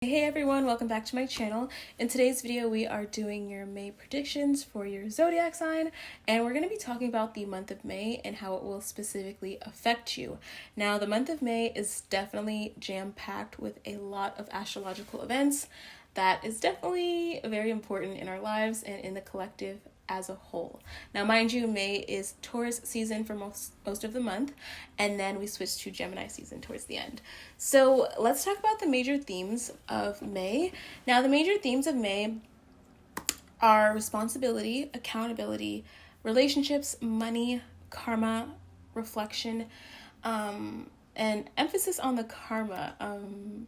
Hey everyone, welcome back to my channel. In today's video, we are doing your May predictions for your zodiac sign, and we're going to be talking about the month of May and how it will specifically affect you. Now, the month of May is definitely jam-packed with a lot of astrological events that is definitely very important in our lives and in the collective as a whole. Now, mind you, May is Taurus season for most of the month, and then we switch to Gemini season towards the end. So let's talk about the major themes of May. Now, the major themes of May are responsibility, accountability, relationships, money, karma, reflection, and emphasis on the karma,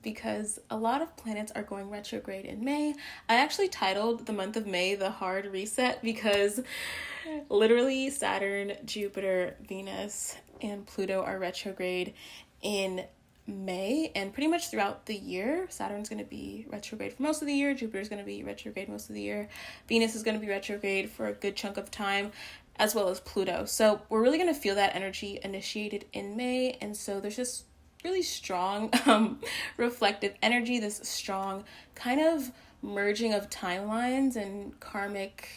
because a lot of planets are going retrograde in May. I actually titled the month of May the hard reset because literally Saturn, Jupiter, Venus, and Pluto are retrograde in May, and pretty much throughout the year. Saturn's going to be retrograde for most of the year, Jupiter's going to be retrograde most of the year, Venus is going to be retrograde for a good chunk of time, as well as Pluto. So we're really going to feel that energy initiated in May, and so there's this really strong reflective energy, this strong kind of merging of timelines and karmic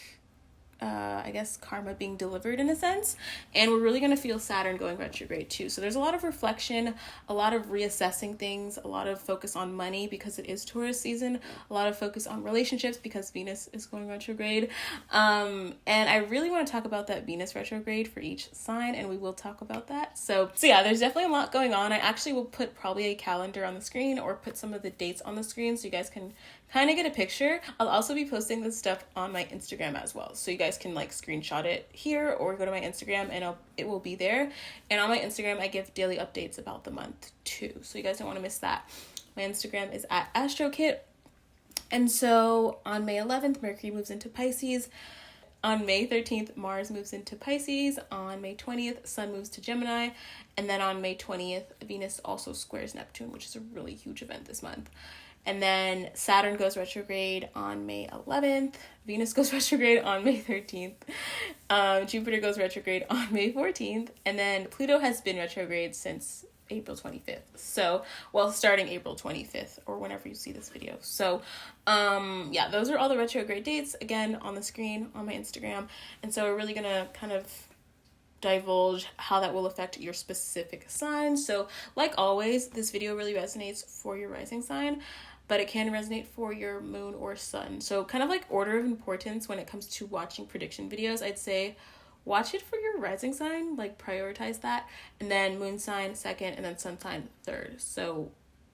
karma being delivered in a sense. And we're really going to feel Saturn going retrograde too. So there's a lot of reflection, a lot of reassessing things, a lot of focus on money because it is Taurus season, a lot of focus on relationships because Venus is going retrograde. And I really want to talk about that Venus retrograde for each sign, and we will talk about that. So yeah, there's definitely a lot going on. I actually will put probably a calendar on the screen or put some of the dates on the screen so you guys can kind of get a picture. I'll also be posting this stuff on my Instagram as well, so you guys can like screenshot it here or go to my Instagram and it will be there. And on my Instagram I give daily updates about the month too, so you guys don't want to miss that. My Instagram is at Astrokit. And so on May 11th, Mercury moves into Pisces. On May 13th, Mars moves into Pisces. On May 20th, Sun moves to Gemini. And then on May 20th, Venus also squares Neptune, which is a really huge event this month. And then Saturn goes retrograde on May 11th. Venus goes retrograde on May 13th. Jupiter goes retrograde on May 14th. And then Pluto has been retrograde since April 25th. So, well, starting April 25th or whenever you see this video. So, yeah, those are all the retrograde dates, again, on the screen on my Instagram. And so we're really going to kind of divulge how that will affect your specific sign. So, like always, this video really resonates for your rising sign, but it can resonate for your moon or sun. So kind of like order of importance when it comes to watching prediction videos, I'd say watch it for your rising sign, like prioritize that, and then moon sign second, and then sun sign third. So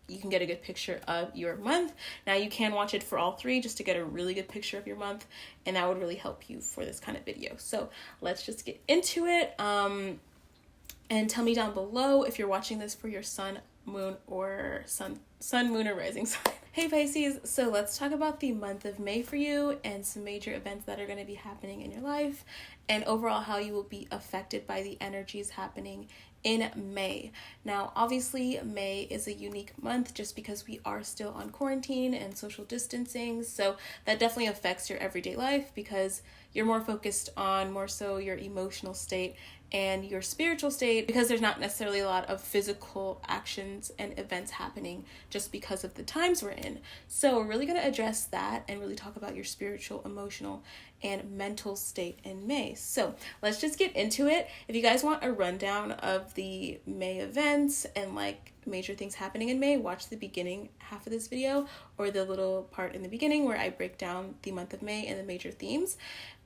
you can get a good picture of your month. Now you can watch it for all three just to get a really good picture of your month, and that would really help you for this kind of video. So let's just get into it. And tell me down below if you're watching this for your sun, moon, or sun, moon, or rising sign. Hey Pisces, so let's talk about the month of May for you and some major events that are going to be happening in your life, and overall how you will be affected by the energies happening in May. Now, obviously, May is a unique month just because we are still on quarantine and social distancing, so that definitely affects your everyday life because you're more focused on more so your emotional state and your spiritual state, because there's not necessarily a lot of physical actions and events happening just because of the times we're in. So we're really going to address that and really talk about your spiritual, emotional, and mental state in May. So let's just get into it. If you guys want a rundown of the May events and like major things happening in May, watch the beginning half of this video or the little part in the beginning where I break down the month of May and the major themes.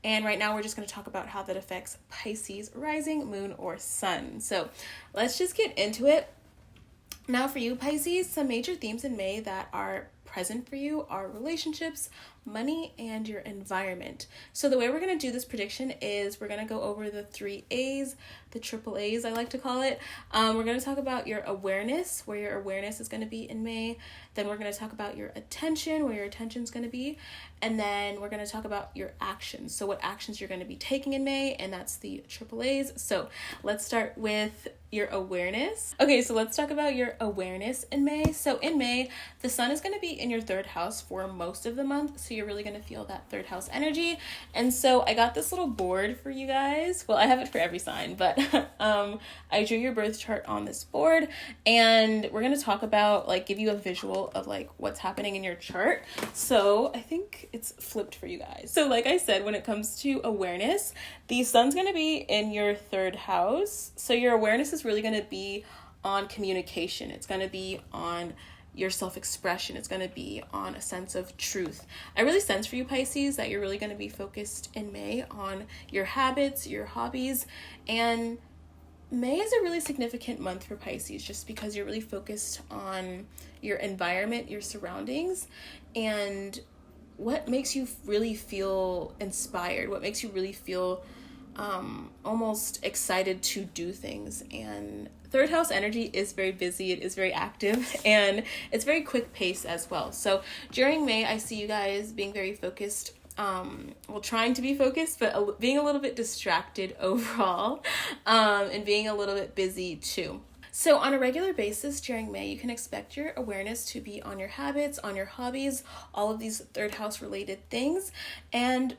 And right now we're just going to talk about how that affects Pisces, rising, moon, or sun. So let's just get into it. Now for you, Pisces, some major themes in May that are present for you are relationships, money, and your environment. So the way we're going to do this prediction is we're going to go over the 3 A's, the triple A's I like to call it. We're going to talk about your awareness, where your awareness is going to be in May. Then we're going to talk about your attention, where your attention is going to be. And then we're going to talk about your actions. So what actions you're going to be taking in May, and that's the triple A's. So let's start with your awareness. Okay, so let's talk about your awareness in May. So in May, the sun is going to be in your third house for most of the month, so you're really going to feel that third house energy. And so I got this little board for you guys. Well, I have it for every sign, but I drew your birth chart on this board, and we're going to talk about, like, give you a visual of like what's happening in your chart. So I think it's flipped for you guys. So like I said, when it comes to awareness, the sun's going to be in your third house. So your awareness is really going to be on communication. It's going to be on your self-expression. It's going to be on a sense of truth. I really sense for you, Pisces, that you're really going to be focused in May on your habits, your hobbies, and May is a really significant month for Pisces just because you're really focused on your environment, your surroundings, and what makes you really feel inspired, what makes you really feel almost excited to do things. And third house energy is very busy, it is very active, and it's very quick pace as well. So during May, I see you guys being very focused, trying to be focused, but being a little bit distracted overall, and being a little bit busy too. So on a regular basis during May, you can expect your awareness to be on your habits, on your hobbies, all of these third house related things. And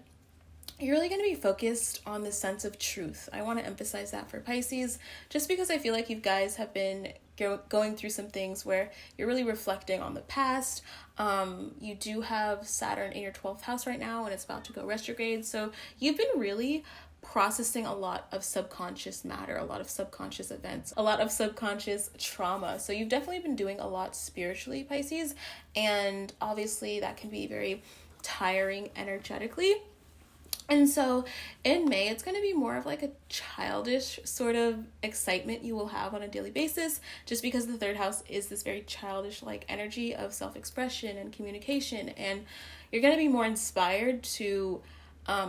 you're really going to be focused on the sense of truth. I want to emphasize that for Pisces, just because I feel like you guys have been going through some things where you're really reflecting on the past. You do have Saturn in your 12th house right now, and it's about to go retrograde. So you've been really processing a lot of subconscious matter, a lot of subconscious events, a lot of subconscious trauma. So you've definitely been doing a lot spiritually, Pisces, and obviously that can be very tiring energetically. And so in May, it's going to be more of like a childish sort of excitement you will have on a daily basis, just because the third house is this very childish like energy of self-expression and communication. And you're going to be more inspired to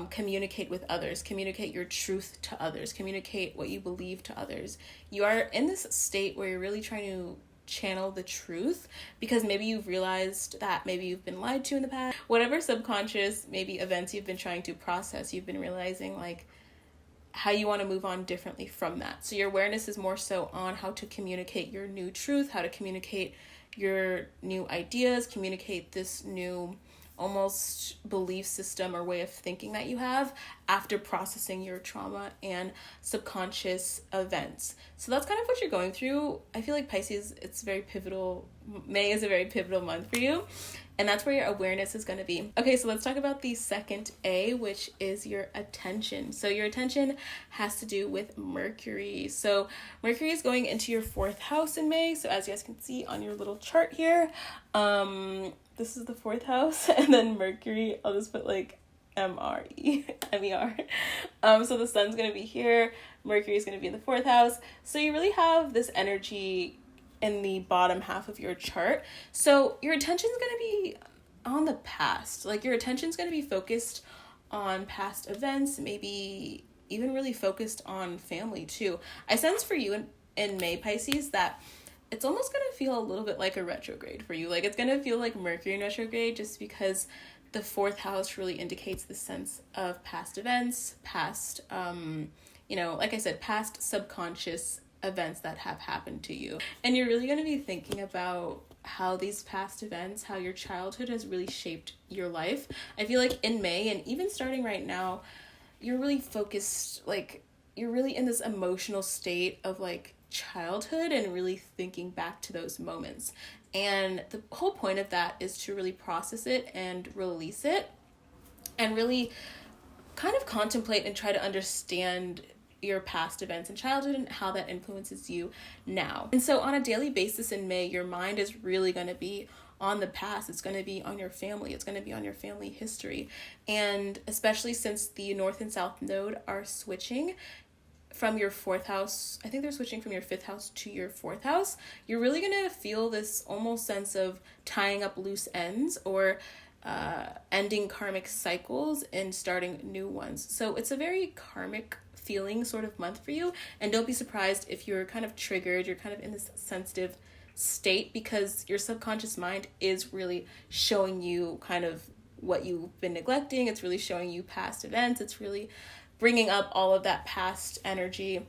communicate with others, communicate your truth to others, communicate what you believe to others. You are in this state where you're really trying to channel the truth, because maybe you've realized that maybe you've been lied to in the past. Whatever subconscious maybe events you've been trying to process, you've been realizing like how you want to move on differently from that. So your awareness is more so on how to communicate your new truth, how to communicate your new ideas, communicate this new almost belief system or way of thinking that you have after processing your trauma and subconscious events. So that's kind of what you're going through. I feel like Pisces, it's very pivotal. May is a very pivotal month for you, and that's where your awareness is going to be. Okay, so let's talk about the second A, which is your attention. So your attention has to do with Mercury. So Mercury is going into your 4th house in May. So as you guys can see on your little chart here, this is the 4th house, and then Mercury, I'll just put like MER. So the sun's going to be here, Mercury is going to be in the 4th house. So you really have this energy in the bottom half of your chart. So your attention is going to be on the past. Like your attention is going to be focused on past events, maybe even really focused on family too. I sense for you in May, Pisces, that it's almost going to feel a little bit like a retrograde for you. Like it's going to feel like Mercury in retrograde, just because the 4th house really indicates the sense of past events, past, like I said, past subconscious events that have happened to you. And you're really going to be thinking about how these past events, how your childhood has really shaped your life. I feel like in May, and even starting right now, you're really focused, like you're really in this emotional state of like childhood and really thinking back to those moments. And the whole point of that is to really process it and release it and really kind of contemplate and try to understand your past events in childhood and how that influences you now. And so on a daily basis in May, your mind is really going to be on the past. It's going to be on your family. It's going to be on your family history. And especially since the North and South node are switching from your 4th house, I think they're switching from your 5th house to your 4th house, you're really going to feel this almost sense of tying up loose ends or ending karmic cycles and starting new ones. So it's a very karmic feeling sort of month for you. And don't be surprised if you're kind of triggered, you're kind of in this sensitive state, because your subconscious mind is really showing you kind of what you've been neglecting. It's really showing you past events. It's really bringing up all of that past energy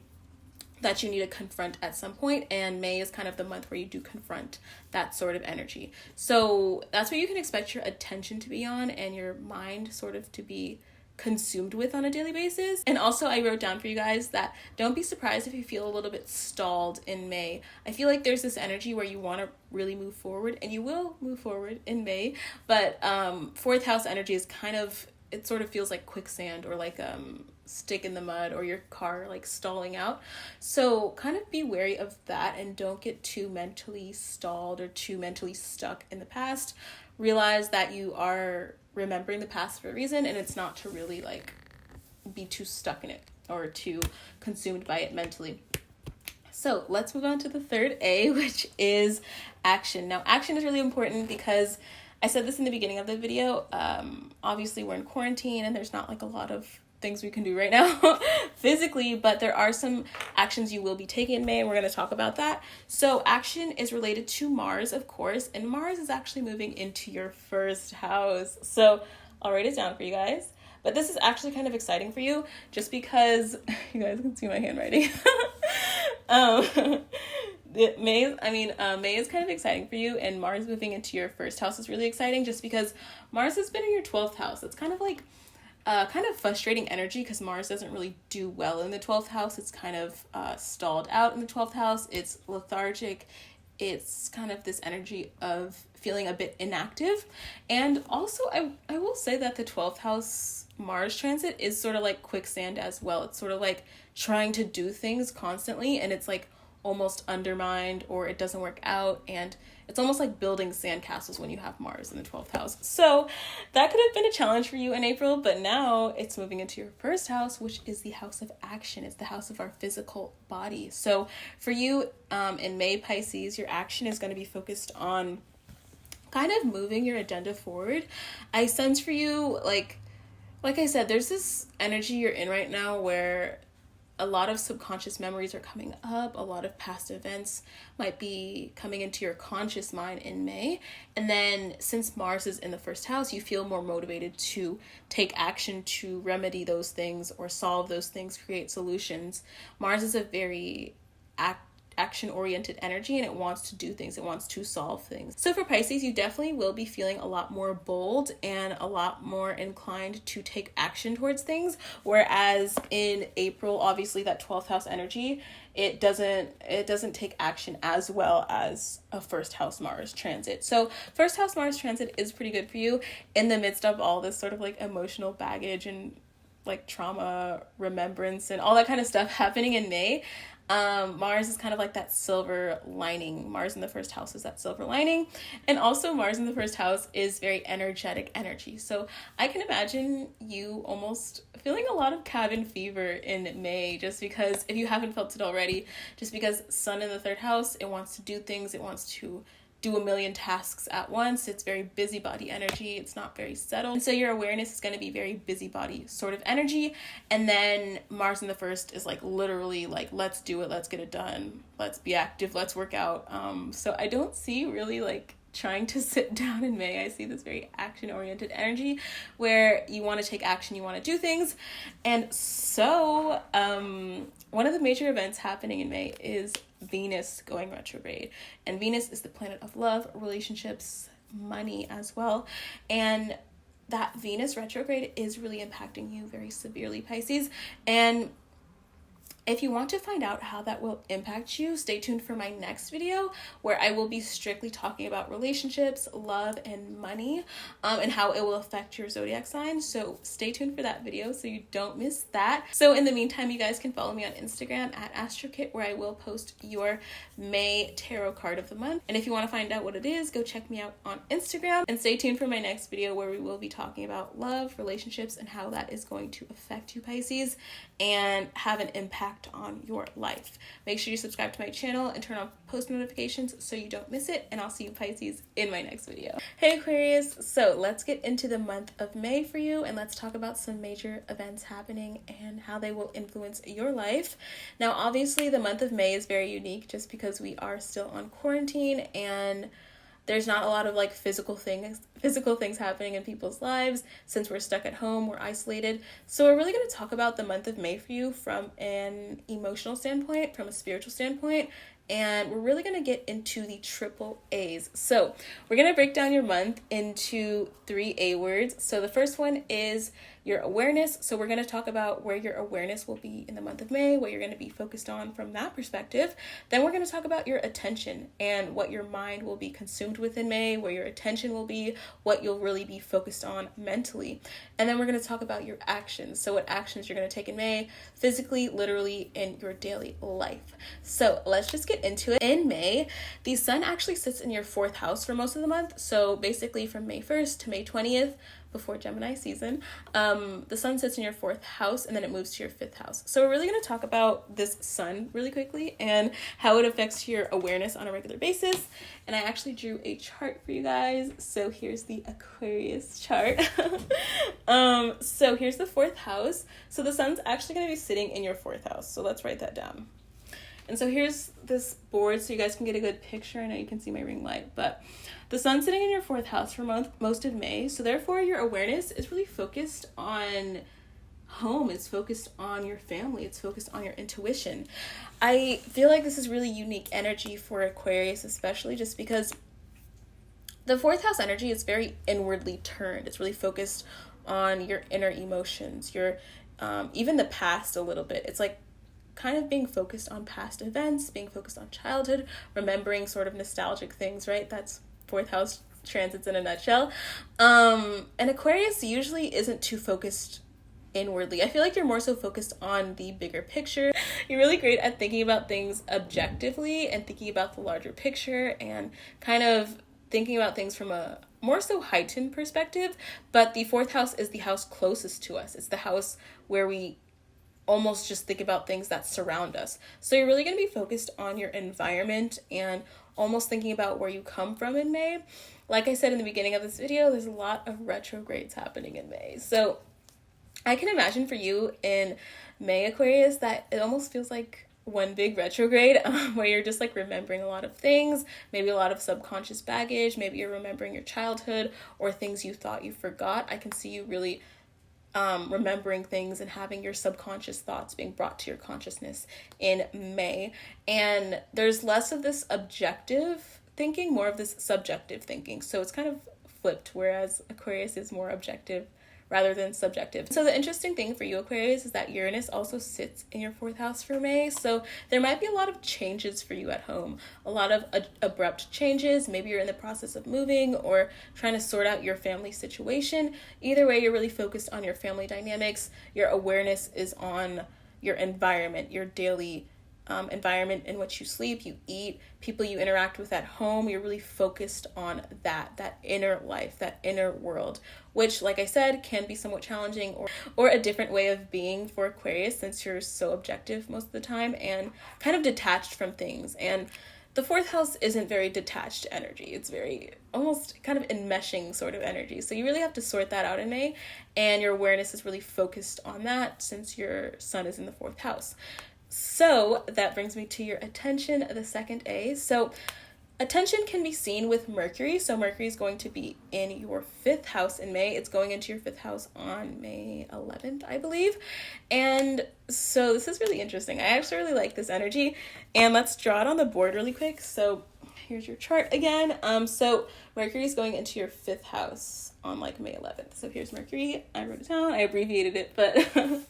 that you need to confront at some point, and May is kind of the month where you do confront that sort of energy. So that's what you can expect your attention to be on and your mind sort of to be consumed with on a daily basis. And also I wrote down for you guys that don't be surprised if you feel a little bit stalled in May. I feel like there's this energy where you want to really move forward, and you will move forward in May, but fourth house energy is kind of, it sort of feels like quicksand, or like stick in the mud, or your car like stalling out. So kind of be wary of that, and don't get too mentally stalled or too mentally stuck in the past. Realize that you are remembering the past for a reason, and it's not to really like be too stuck in it or too consumed by it mentally. So let's move on to the third A, which is action. Now, action is really important because I said this in the beginning of the video. Obviously, we're in quarantine and there's not like a lot of things we can do right now physically, but there are some actions you will be taking in May, and we're going to talk about that. So action is related to Mars, of course, and Mars is actually moving into your first house. So I'll write it down for you guys. But this is actually kind of exciting for you, just because you guys can see my handwriting. May is kind of exciting for you, and Mars moving into your first house is really exciting, just because Mars has been in your 12th house. It's kind of like kind of frustrating energy, because Mars doesn't really do well in the 12th house. It's kind of stalled out in the 12th house. It's lethargic. It's kind of this energy of feeling a bit inactive. And also, I will say that the 12th house Mars transit is sort of like quicksand as well. It's sort of like trying to do things constantly, and it's like almost undermined, or it doesn't work out, and it's almost like building sandcastles when you have Mars in the 12th house. So that could have been a challenge for you in April, but now it's moving into your first house, which is the house of action. It's the house of our physical body. So for you in May, Pisces, your action is going to be focused on kind of moving your agenda forward. I sense for you, like I said, there's this energy you're in right now where a lot of subconscious memories are coming up. A lot of past events might be coming into your conscious mind in May. And then since Mars is in the first house, you feel more motivated to take action to remedy those things or solve those things, create solutions. Mars is a very action-oriented energy, and it wants to do things. It wants to solve things. So for Pisces, you definitely will be feeling a lot more bold and a lot more inclined to take action towards things. Whereas in April, obviously that 12th house energy, it doesn't take action as well as a first house Mars transit. So first house Mars transit is pretty good for you in the midst of all this sort of like emotional baggage and like trauma, remembrance, and all that kind of stuff happening in May. Mars is kind of like that silver lining. Mars in the first house is that silver lining. And also Mars in the first house is very energetic energy. So I can imagine you almost feeling a lot of cabin fever in May, just because, if you haven't felt it already, just because Sun in the third house, it wants to do things. It wants to do a million tasks at once. It's very busybody energy. It's not very settled. And so your awareness is going to be very busybody sort of energy. And then Mars in the first is like literally like, let's do it. Let's get it done. Let's be active. Let's work out. So I don't see really like trying to sit down in May. I see this very action-oriented energy where you want to take action. You want to do things. And so one of the major events happening in May is Venus going retrograde. And Venus is the planet of love, relationships, money as well. And that Venus retrograde is really impacting you very severely, Pisces. And if you want to find out how that will impact you, stay tuned for my next video where I will be strictly talking about relationships, love, and money, and how it will affect your zodiac sign. So stay tuned for that video so you don't miss that. So in the meantime, you guys can follow me on Instagram at Astrokit, where I will post your May tarot card of the month. And if you want to find out what it is, go check me out on Instagram, and stay tuned for my next video where we will be talking about love, relationships, and how that is going to affect you, Pisces, and have an impact on your life. Make sure you subscribe to my channel and turn on post notifications so you don't miss it, and I'll see you, Pisces, in my next video. Hey Aquarius, so let's get into the month of May for you, and let's talk about some major events happening and how they will influence your life. Now obviously the month of May is very unique just because we are still on quarantine, and There's not a lot of like physical things happening in people's lives since we're stuck at home, we're isolated. So we're really going to talk about the month of May for you from an emotional standpoint, from a spiritual standpoint, and we're really going to get into the triple A's. So we're going to break down your month into 3 A words. So the first one is your awareness. So we're going to talk about where your awareness will be in the month of May, what you're going to be focused on from that perspective. Then we're going to talk about your attention and what your mind will be consumed with in May, where your attention will be, what you'll really be focused on mentally. And then we're going to talk about your actions. So what actions you're going to take in May, physically, literally, in your daily life. So let's just get into it. In May, the sun actually sits in your 4th house for most of the month. So basically from May 1st to May 20th, before Gemini season, the sun sits in your 4th house and then it moves to your 5th house. So we're really going to talk about this sun really quickly and how it affects your awareness on a regular basis. And I actually drew a chart for you guys. So here's the Aquarius chart. So here's the 4th house. So the sun's actually going to be sitting in your 4th house. So let's write that down. And so here's this board so you guys can get a good picture. I know you can see my ring light, but the sun's sitting in your 4th house for most of May. So therefore your awareness is really focused on home. It's focused on your family. It's focused on your intuition. I feel like this is really unique energy for Aquarius, especially just because the 4th house energy is very inwardly turned. It's really focused on your inner emotions, your even the past a little bit. It's like kind of being focused on past events, being focused on childhood, remembering sort of nostalgic things, right? That's 4th house transits in a nutshell. And Aquarius usually isn't too focused inwardly. I feel like you're more so focused on the bigger picture. You're really great at thinking about things objectively and thinking about the larger picture and kind of thinking about things from a more so heightened perspective. But the 4th house is the house closest to us. It's the house where we almost just think about things that surround us. So you're really going to be focused on your environment and almost thinking about where you come from in May. Like I said in the beginning of this video, there's a lot of retrogrades happening in May. So I can imagine for you in May, Aquarius, that it almost feels like one big retrograde where you're just like remembering a lot of things, maybe a lot of subconscious baggage, maybe you're remembering your childhood or things you thought you forgot. I can see you really remembering things and having your subconscious thoughts being brought to your consciousness in May. And there's less of this objective thinking, more of this subjective thinking. So it's kind of flipped, whereas Aquarius is more objective rather than subjective. So the interesting thing for you, Aquarius, is that Uranus also sits in your 4th house for May. So there might be a lot of changes for you at home, a lot of abrupt changes. Maybe you're in the process of moving or trying to sort out your family situation. Either way, you're really focused on your family dynamics. Your awareness is on your environment, your daily environment in which you sleep, you eat, people you interact with at home. You're really focused on that inner life, that inner world, which, like I said, can be somewhat challenging or a different way of being for Aquarius since you're so objective most of the time and kind of detached from things. And the 4th house isn't very detached energy. It's very almost kind of enmeshing sort of energy. So you really have to sort that out in May, and your awareness is really focused on that since your sun is in the 4th house. So that brings me to your attention, the 2nd A. So attention can be seen with Mercury. So Mercury is going to be in your 5th house in May. It's going into your 5th house on May 11th, I believe. And so this is really interesting. I actually really like this energy. And let's draw it on the board really quick. So here's your chart again. So Mercury is going into your 5th house on like May 11th. So here's Mercury. I wrote it down. I abbreviated it, but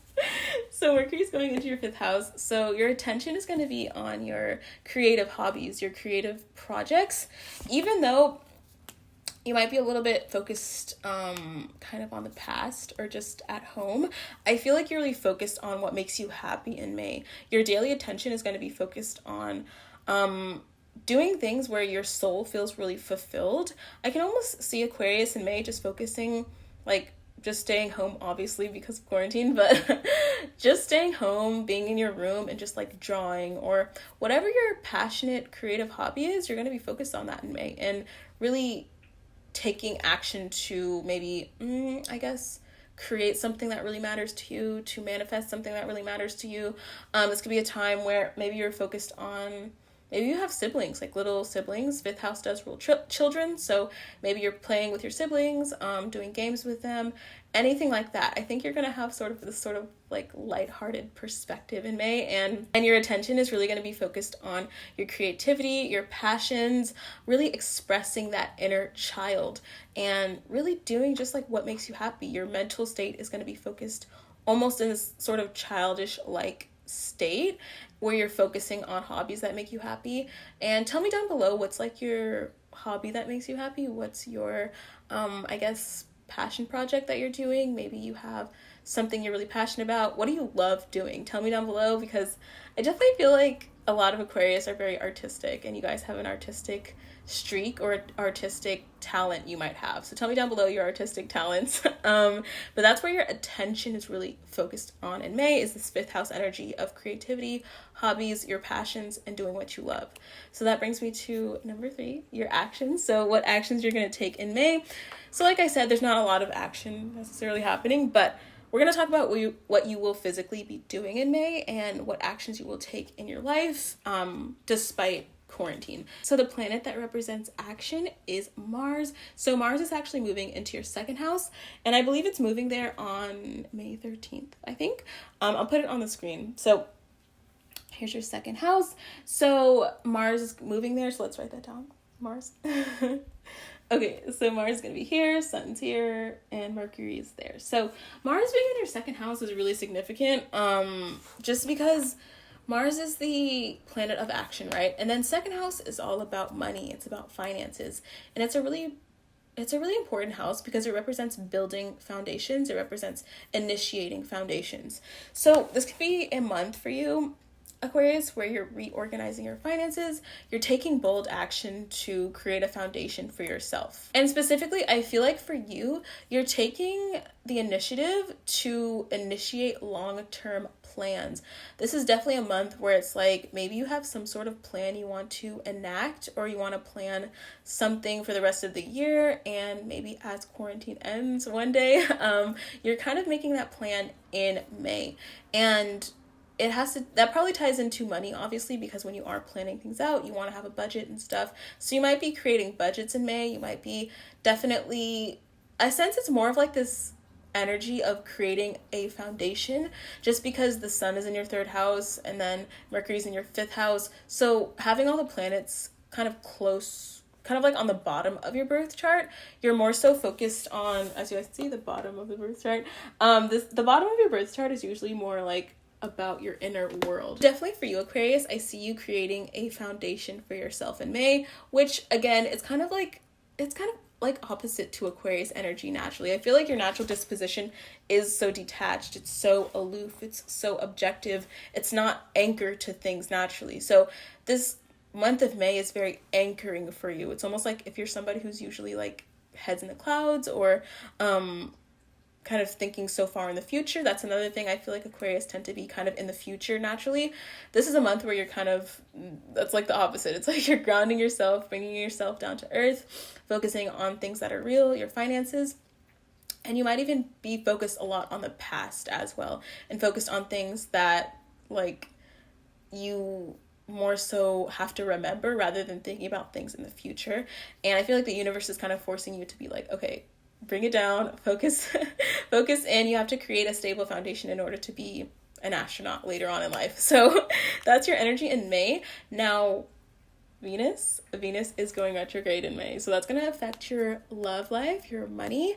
so Mercury is going into your 5th house. So your attention is going to be on your creative hobbies, your creative projects, even though you might be a little bit focused kind of on the past or just at home. I feel like you're really focused on what makes you happy in May. Your daily attention is going to be focused on doing things where your soul feels really fulfilled. I can almost see Aquarius in May just focusing, like, just staying home, obviously, because of quarantine, but just staying home, being in your room, and just, like, drawing or whatever your passionate creative hobby is, you're going to be focused on that in May and really taking action to maybe, I guess, create something that really matters to you, to manifest something that really matters to you. This could be a time where maybe you're focused on maybe you have siblings, like little siblings. Fifth house does rule children, so maybe you're playing with your siblings, doing games with them, anything like that. I think you're gonna have sort of this sort of like lighthearted perspective in May, and your attention is really gonna be focused on your creativity, your passions, really expressing that inner child, and really doing just like what makes you happy. Your mental state is gonna be focused almost in this sort of childish like state where you're focusing on hobbies that make you happy. And tell me down below, what's like your hobby that makes you happy? What's your I guess passion project that you're doing? Maybe you have something you're really passionate about. What do you love doing? Tell me down below, because I definitely feel like a lot of Aquarius are very artistic, and you guys have an artistic streak or artistic talent you might have. So tell me down below your artistic talents. But that's where your attention is really focused on in May, is this fifth house energy of creativity, hobbies, your passions, and doing what you love. So that brings me to number 3, your actions. So what actions you're going to take in May. So like I said, there's not a lot of action necessarily happening, but we're going to talk about what you will physically be doing in May and what actions you will take in your life despite quarantine. So the planet that represents action is Mars. So Mars is actually moving into your 2nd house, and I believe it's moving there on May 13th, I think. I'll put it on the screen. So here's your 2nd house. So Mars is moving there, so let's write that down. Mars. Okay, so Mars is going to be here, Sun's here, and Mercury is there. So Mars being in your 2nd house is really significant, just because Mars is the planet of action, right? And then 2nd house is all about money. It's about finances. And it's a really important house because it represents building foundations. It represents initiating foundations. So this could be a month for you, Aquarius, where you're reorganizing your finances, you're taking bold action to create a foundation for yourself. And specifically, I feel like for you, you're taking the initiative to initiate long-term plans. This is definitely a month where it's like maybe you have some sort of plan you want to enact, or you want to plan something for the rest of the year, and maybe as quarantine ends one day, you're kind of making that plan in May. And that probably ties into money, obviously, because when you are planning things out, you want to have a budget and stuff. So you might be creating budgets in May. You might be definitely, I sense it's more of like this energy of creating a foundation, just because the sun is in your 3rd house and then Mercury's in your 5th house. So having all the planets kind of close, kind of like on the bottom of your birth chart, you're more so focused on, as you guys see, the bottom of the birth chart. The bottom of your birth chart is usually more like about your inner world. Definitely for you, Aquarius, I see you creating a foundation for yourself in May, which again, it's kind of like opposite to Aquarius energy naturally. I feel like your natural disposition is so detached, it's so aloof, it's so objective, it's not anchored to things naturally. So this month of May is very anchoring for you. It's almost like if you're somebody who's usually like heads in the clouds, or kind of thinking so far in the future. That's another thing. I feel like Aquarius tend to be kind of in the future naturally. This is a month where you're kind of, that's like the opposite. It's like you're grounding yourself, bringing yourself down to earth, focusing on things that are real, your finances. And you might even be focused a lot on the past as well, and focused on things that like you more so have to remember rather than thinking about things in the future. And I feel like the universe is kind of forcing you to be like, okay, bring it down, focus in. You have to create a stable foundation in order to be an astronaut later on in life. So that's your energy in May. Now, Venus is going retrograde in May. So that's going to affect your love life, your money,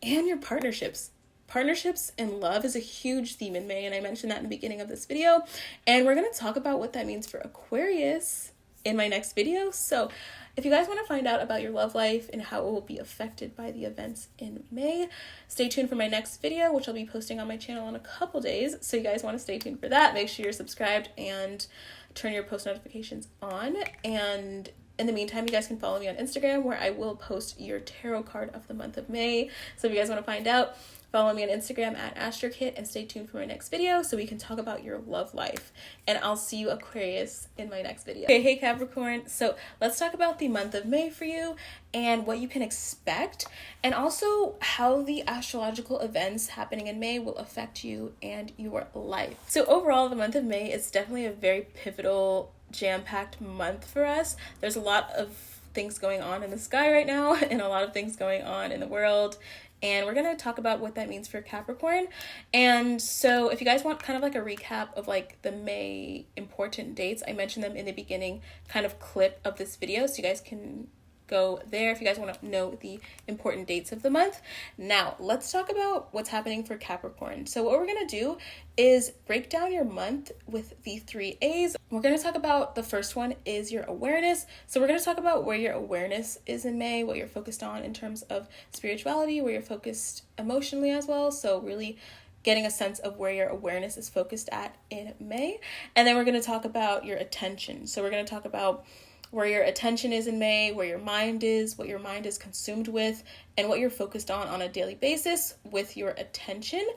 and your partnerships. Partnerships and love is a huge theme in May, and I mentioned that in the beginning of this video. And we're going to talk about what that means for Aquarius in my next video. So if you guys want to find out about your love life and how it will be affected by the events in May, stay tuned for my next video, which I'll be posting on my channel in a couple days. So you guys want to stay tuned for that. Make sure you're subscribed and turn your post notifications on. And in the meantime, you guys can follow me on Instagram, where I will post your tarot card of the month of May. So if you guys want to find out, follow me on Instagram at Astrokit, and stay tuned for my next video so we can talk about your love life. And I'll see you, Aquarius, in my next video. Okay, hey Capricorn. So let's talk about the month of May for you and what you can expect, and also how the astrological events happening in May will affect you and your life. So overall, the month of May is definitely a very pivotal jam-packed month for us. There's a lot of things going on in the sky right now and a lot of things going on in the world. And we're going to talk about what that means for Capricorn. And so if you guys want kind of like a recap of like the May important dates, I mentioned them in the beginning kind of clip of this video, so you guys can go there if you guys want to know the important dates of the month. Now, let's talk about what's happening for Capricorn. So what we're going to do is break down your month with the 3 A's. We're going to talk about the first one is your awareness. So we're going to talk about where your awareness is in May, what you're focused on in terms of spirituality, where you're focused emotionally as well. So really getting a sense of where your awareness is focused at in May. And then we're going to talk about your attention. So we're going to talk about where your attention is in May, where your mind is, what your mind is consumed with, and what you're focused on a daily basis with your attention.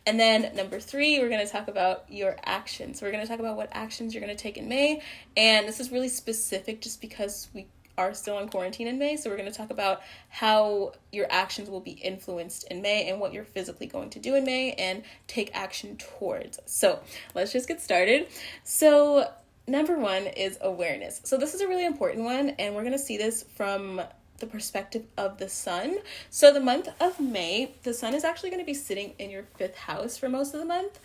And then number 3, we're going to talk about your actions. So we're going to talk about what actions you're going to take in May. And this is really specific just because we are still in quarantine in May. So we're going to talk about how your actions will be influenced in May and what you're physically going to do in May and take action towards. So let's just get started. So number 1 is awareness. So this is a really important one, and we're going to see this from the perspective of the sun. So the month of May, the sun is actually going to be sitting in your 5th house for most of the month.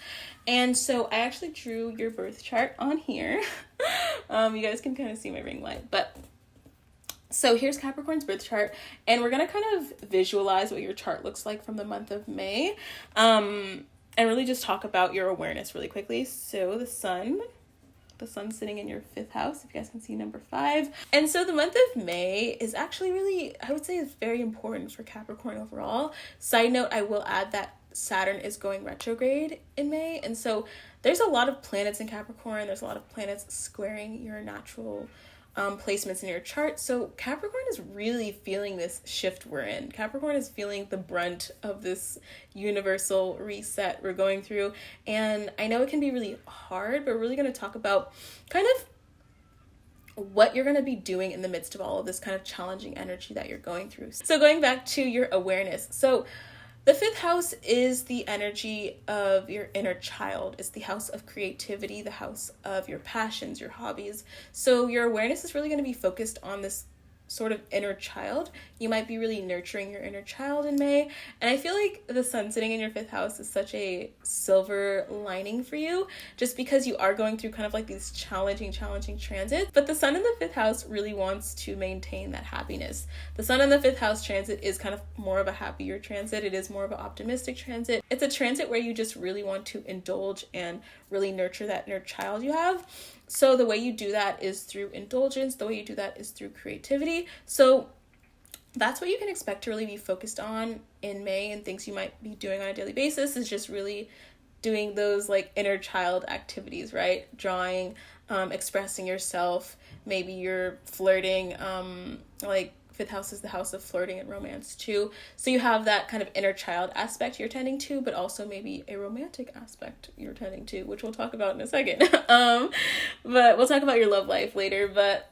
And so I actually drew your birth chart on here. You guys can kind of see my ring light, but so here's Capricorn's birth chart, and we're going to kind of visualize what your chart looks like from the month of May, and really just talk about your awareness really quickly. So the sun's sitting in your 5th house, if you guys can see number 5. And so the month of May is actually really, I would say, is very important for Capricorn overall. Side note, I will add that Saturn is going retrograde in May. And so there's a lot of planets in Capricorn. There's a lot of planets squaring your natural placements in your chart. So Capricorn is really feeling this shift we're in. Capricorn is feeling the brunt of this universal reset we're going through. And I know it can be really hard, but we're really going to talk about kind of what you're going to be doing in the midst of all of this kind of challenging energy that you're going through. So going back to your awareness. So the 5th house is the energy of your inner child. It's the house of creativity, the house of your passions, your hobbies. So your awareness is really going to be focused on this sort of inner child. You might be really nurturing your inner child in May. And I feel like the sun sitting in your 5th house is such a silver lining for you, just because you are going through kind of like these challenging transits. But the sun in the 5th house really wants to maintain that happiness. The sun in the 5th house transit is kind of more of a happier transit. It is more of an optimistic transit. It's a transit where you just really want to indulge and really nurture that inner child you have. So the way you do that is through indulgence. The way you do that is through creativity. So that's what you can expect to really be focused on in May, and things you might be doing on a daily basis is just really doing those like inner child activities, right? Drawing, expressing yourself. Maybe you're flirting, like 5th house is the house of flirting and romance too. So you have that kind of inner child aspect you're tending to, but also maybe a romantic aspect you're tending to, which we'll talk about in a second. But we'll talk about your love life later. But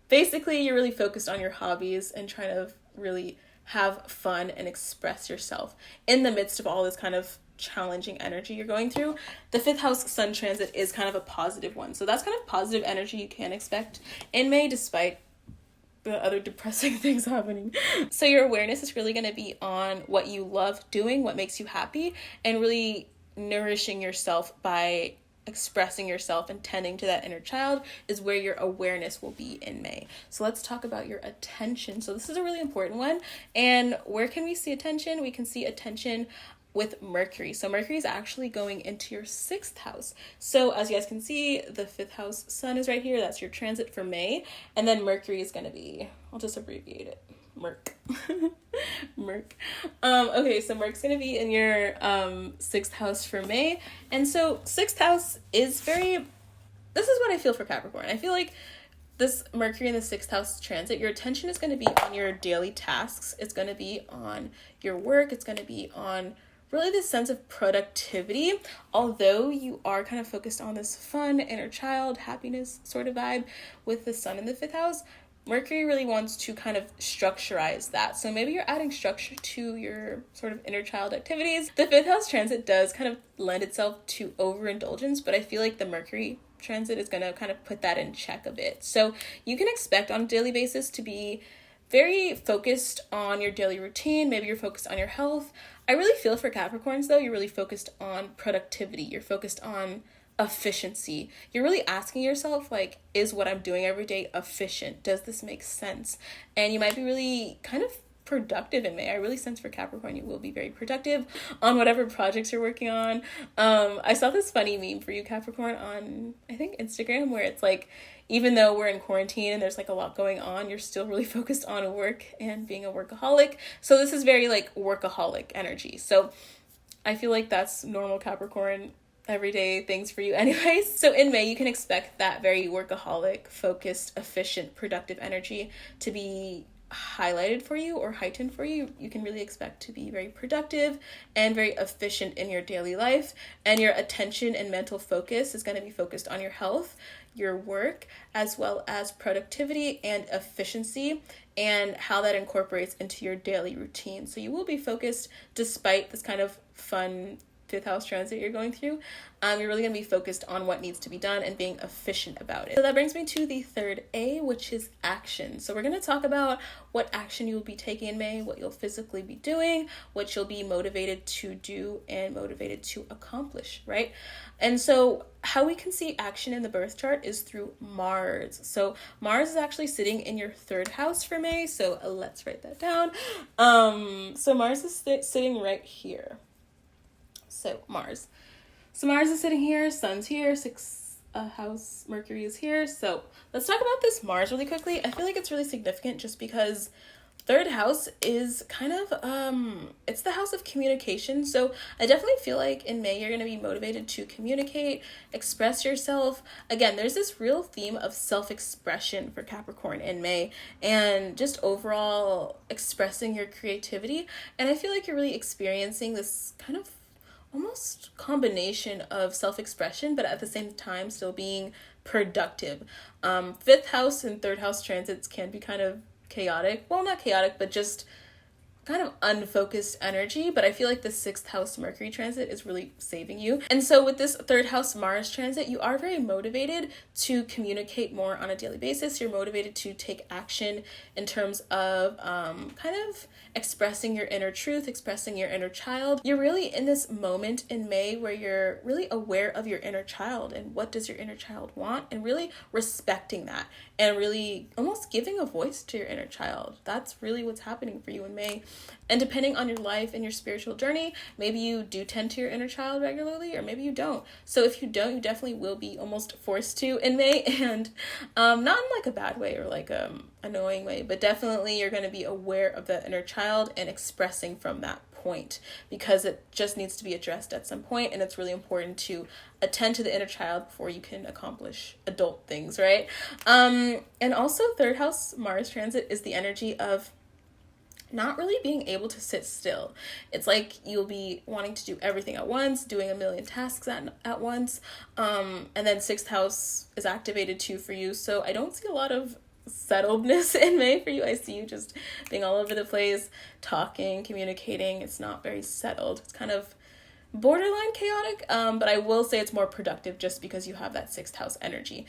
basically, you're really focused on your hobbies and trying to really have fun and express yourself in the midst of all this kind of challenging energy you're going through. The 5th house sun transit is kind of a positive one. So that's kind of positive energy you can expect in May, despite the other depressing things happening. So your awareness is really going to be on what you love doing, what makes you happy, and really nourishing yourself by expressing yourself and tending to that inner child is where your awareness will be in May. So let's talk about your attention. So this is a really important one. And where can we see attention? We can see attention with Mercury. So Mercury is actually going into your 6th house. So as you guys can see, the 5th house sun is right here. That's your transit for May. And then Mercury is going to be, I'll just abbreviate it, Merc. Merc. Okay, so Merc's going to be in your 6th house for May. And so 6th house is this is what I feel for Capricorn. I feel like this Mercury in the 6th house transit, your attention is going to be on your daily tasks. It's going to be on your work. It's going to be on really this sense of productivity. Although you are kind of focused on this fun inner child happiness sort of vibe with the sun in the 5th house, Mercury really wants to kind of structurize that. So maybe you're adding structure to your sort of inner child activities. The 5th house transit does kind of lend itself to overindulgence, but I feel like the Mercury transit is going to kind of put that in check a bit. So you can expect on a daily basis to be very focused on your daily routine. Maybe you're focused on your health. I really feel for Capricorns though, you're really focused on productivity. You're focused on efficiency. You're really asking yourself, like, is what I'm doing every day efficient? Does this make sense? And you might be really kind of productive in May. I really sense for Capricorn, you will be very productive on whatever projects you're working on. I saw this funny meme for you, Capricorn, on, I think, Instagram, where it's like, even though we're in quarantine and there's like a lot going on, you're still really focused on work and being a workaholic. So this is very like workaholic energy. So I feel like that's normal Capricorn everyday things for you anyways. So in May, you can expect that very workaholic, focused, efficient, productive energy to be highlighted for you or heightened for you. You can really expect to be very productive and very efficient in your daily life, and your attention and mental focus is going to be focused on your health, your work, as well as productivity and efficiency, and how that incorporates into your daily routine. So you will be focused despite this kind of fun fifth house transit you're going through. You're really going to be focused on what needs to be done and being efficient about it. So that brings me to the third A, which is action. So we're going to talk about what action you will be taking in May, what you'll physically be doing, what you'll be motivated to do and motivated to accomplish, right? And so how we can see action in the birth chart is through Mars. So Mars is actually sitting in your third house for May. So let's write that down. So Mars is sitting right here. So Mars is sitting here, Sun's here, sixth house, Mercury is here. So let's talk about this Mars really quickly. I feel like it's really significant just because third house is kind of, it's the house of communication. So I definitely feel like in May, you're going to be motivated to communicate, express yourself. Again, there's this real theme of self-expression for Capricorn in May, and just overall expressing your creativity. And I feel like you're really experiencing this kind of almost combination of self-expression, but at the same time still being productive. Fifth house and third house transits can be kind of chaotic. Well, not chaotic, but just kind of unfocused energy. But I feel like the sixth house Mercury transit is really saving you. And so with this third house Mars transit, you are very motivated to communicate more on a daily basis. You're motivated to take action in terms of kind of expressing your inner truth, expressing your inner child. You're really in this moment in May where you're really aware of your inner child and what does your inner child want, and really respecting that and really almost giving a voice to your inner child. That's really what's happening for you in May. And depending on your life and your spiritual journey, maybe you do tend to your inner child regularly, or maybe you don't. So if you don't, you definitely will be almost forced to in May, and not in like a bad way or like annoying way, but definitely you're going to be aware of the inner child and expressing from that point, because it just needs to be addressed at some point, and it's really important to attend to the inner child before you can accomplish adult things, right? And also third house Mars transit is the energy of not really being able to sit still. It's like you'll be wanting to do everything at once, doing a million tasks at once. And then sixth house is activated too for you. So I don't see a lot of settledness in May for you. I see you just being all over the place, talking, communicating. It's not very settled. It's kind of borderline chaotic, but I will say it's more productive just because you have that sixth house energy.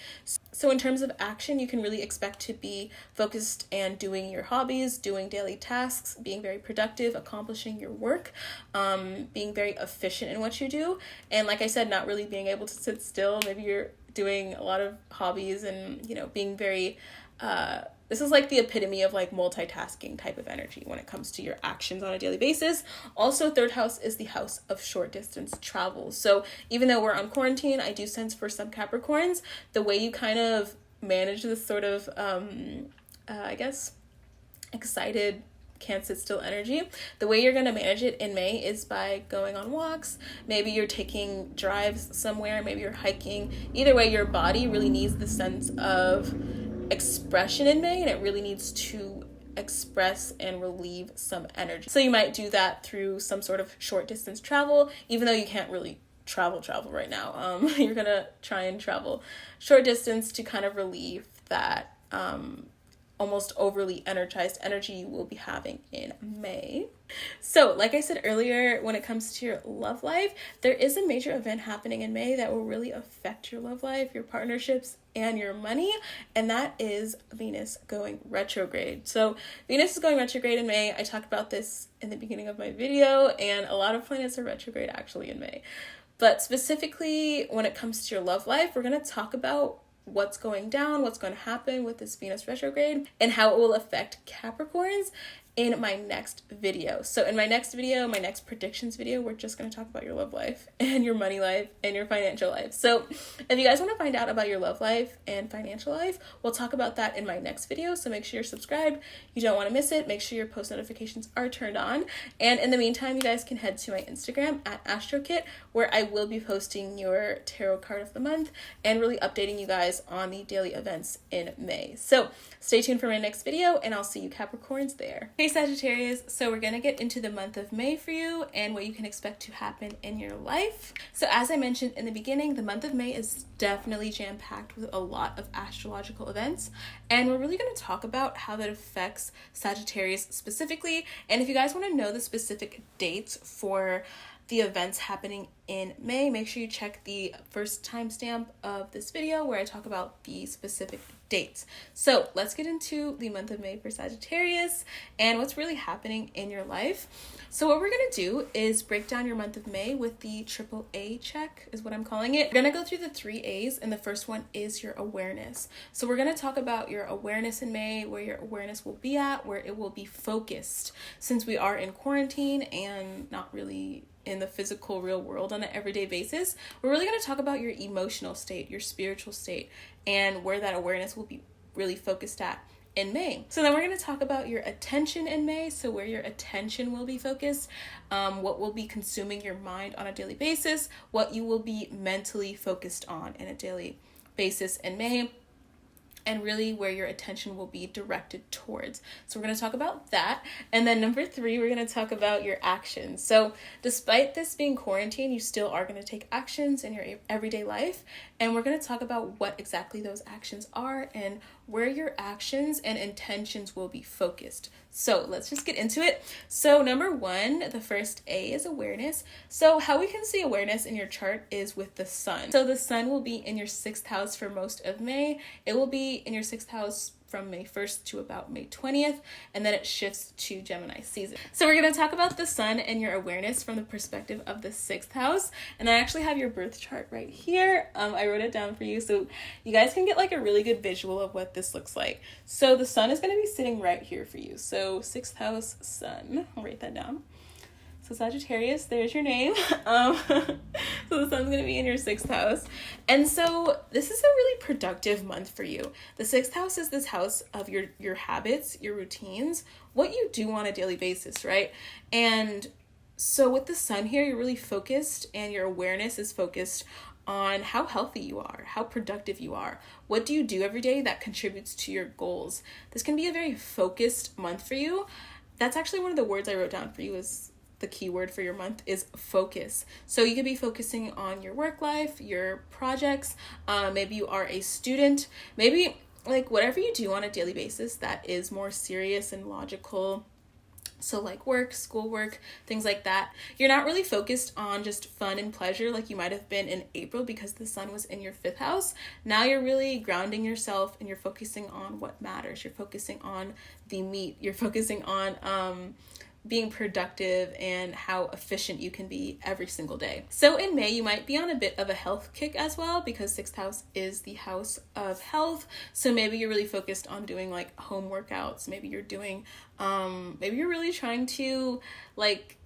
So in terms of action, you can really expect to be focused and doing your hobbies, doing daily tasks, being very productive, accomplishing your work, being very efficient in what you do. And like I said, not really being able to sit still. Maybe you're doing a lot of hobbies and, you know, being very, this is like the epitome of like multitasking type of energy when it comes to your actions on a daily basis. Also, third house is the house of short distance travel. So even though we're on quarantine, I do sense for some Capricorns, the way you kind of manage this sort of, I guess, excited, can't sit still energy. The way you're going to manage it in May is by going on walks. Maybe you're taking drives somewhere. Maybe you're hiking. Either way, your body really needs the sense of expression in May, and it really needs to express and relieve some energy. So you might do that through some sort of short distance travel, even though you can't really travel right now. You're gonna try and travel short distance to kind of relieve that almost overly energized energy you will be having in May. So, like I said earlier, when it comes to your love life, there is a major event happening in May that will really affect your love life, your partnerships, and your money, and that is Venus going retrograde. So Venus is going retrograde in May. I talked about this in the beginning of my video, and a lot of planets are retrograde actually in May. But specifically, when it comes to your love life, we're going to talk about what's going down, what's going to happen with this Venus retrograde, and how it will affect Capricorns in my next video. So in my next video, my next predictions video, we're just going to talk about your love life and your money life and your financial life. So if you guys want to find out about your love life and financial life, we'll talk about that in my next video. So make sure you're subscribed. You don't want to miss it. Make sure your post notifications are turned on. And in the meantime, you guys can head to my Instagram at Astrokit, where I will be posting your tarot card of the month and really updating you guys on the daily events in May. So stay tuned for my next video, and I'll see you Capricorns there. Hey Sagittarius, so we're going to get into the month of May for you and what you can expect to happen in your life. So as I mentioned in the beginning, the month of May is definitely jam-packed with a lot of astrological events, and we're really going to talk about how that affects Sagittarius specifically. And if you guys want to know the specific dates for the events happening in May, make sure you check the first timestamp of this video where I talk about the specific dates. So let's get into the month of May for Sagittarius and what's really happening in your life. So what we're going to do is break down your month of May with the triple A check is what I'm calling it. We're going to go through the 3 A's, and the first one is your awareness. So we're going to talk about your awareness in May, where your awareness will be at, where it will be focused, since we are in quarantine and not really in the physical real world on an everyday basis. We're really going to talk about your emotional state, your spiritual state, and where that awareness will be really focused at in May. So then we're going to talk about your attention in May, so where your attention will be focused, what will be consuming your mind on a daily basis, what you will be mentally focused on in a daily basis in May, and really where your attention will be directed towards. So we're going to talk about that. And then number 3, we're going to talk about your actions. So despite this being quarantine, you still are going to take actions in your everyday life. And we're going to talk about what exactly those actions are and where your actions and intentions will be focused. So let's just get into it. So number 1, the first A is awareness. So how we can see awareness in your chart is with the sun. So the sun will be in your 6th house for most of May. It will be in your 6th house from May 1st to about May 20th, and then it shifts to Gemini season. So we're going to talk about the sun and your awareness from the perspective of the 6th house, and I actually have your birth chart right here. I wrote it down for you so you guys can get like a really good visual of what this looks like. So the sun is going to be sitting right here for you. So 6th house sun, I'll write that down. So Sagittarius, there's your name. So the sun's going to be in your 6th house. And so this is a really productive month for you. The 6th house is this house of your habits, your routines, what you do on a daily basis, right? And so with the sun here, you're really focused, and your awareness is focused on how healthy you are, how productive you are. What do you do every day that contributes to your goals? This can be a very focused month for you. That's actually one of the words I wrote down for you is the key word for your month is focus. So you could be focusing on your work life, your projects, maybe you are a student, maybe like whatever you do on a daily basis that is more serious and logical. So like work, schoolwork, things like that. You're not really focused on just fun and pleasure like you might have been in April because the sun was in your 5th house. Now you're really grounding yourself and you're focusing on what matters. You're focusing on the meat. You're focusing on being productive and how efficient you can be every single day. So in May, you might be on a bit of a health kick as well because 6th house is the house of health. So maybe you're really focused on doing like home workouts. Maybe you're doing, maybe you're really trying to like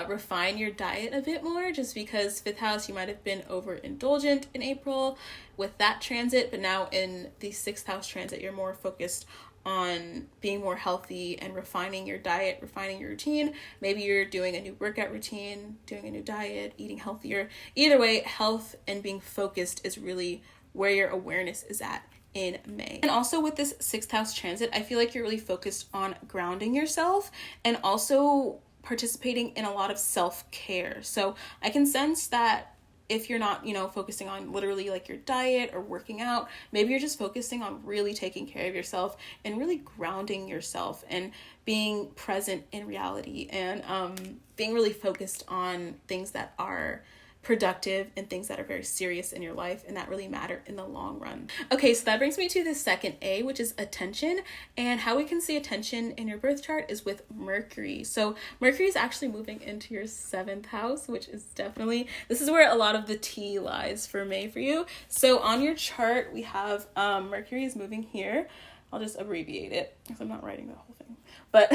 refine your diet a bit more, just because 5th house, you might have been overindulgent in April with that transit, but now in the 6th house transit, you're more focused on being more healthy and refining your diet, refining your routine. Maybe you're doing a new workout routine, doing a new diet, eating healthier. Either way, health and being focused is really where your awareness is at in May. And also with this 6th house transit, I feel like you're really focused on grounding yourself and also participating in a lot of self-care. So I can sense that if you're not, focusing on literally like your diet or working out, maybe you're just focusing on really taking care of yourself and really grounding yourself and being present in reality, and being really focused on things that are productive and things that are very serious in your life and that really matter in the long run. Okay, so that brings me to the second A, which is attention. And how we can see attention in your birth chart is with Mercury. So Mercury is actually moving into your 7th house, which is definitely, this is where a lot of the tea lies for May for you. So on your chart, we have Mercury is moving here. I'll just abbreviate it because I'm not writing the whole thing. But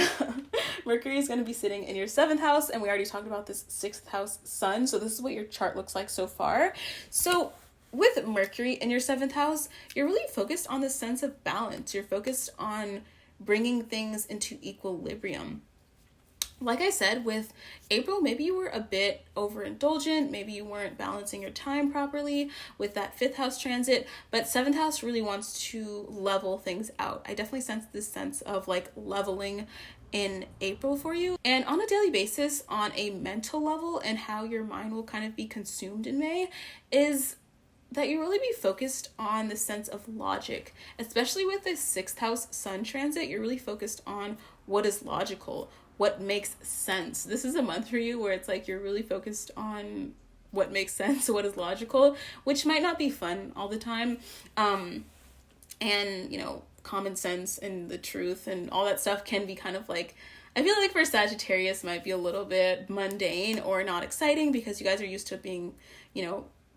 Mercury is going to be sitting in your 7th house, and we already talked about this 6th house sun. So this is what your chart looks like so far. So with Mercury in your 7th house, you're really focused on the sense of balance. You're focused on bringing things into equilibrium. Like I said, with April, maybe you were a bit overindulgent. Maybe you weren't balancing your time properly with that 5th house transit, but 7th house really wants to level things out. I definitely sense this sense of like leveling in April for you. And on a daily basis, on a mental level, and how your mind will kind of be consumed in May, is that you really be focused on the sense of logic, especially with this 6th house sun transit. You're really focused on what is logical, what makes sense. This is a month for you where it's like you're really focused on what makes sense, what is logical, which might not be fun all the time. And, common sense and the truth and all that stuff can be kind of like, I feel like for Sagittarius might be a little bit mundane or not exciting because you guys are used to being,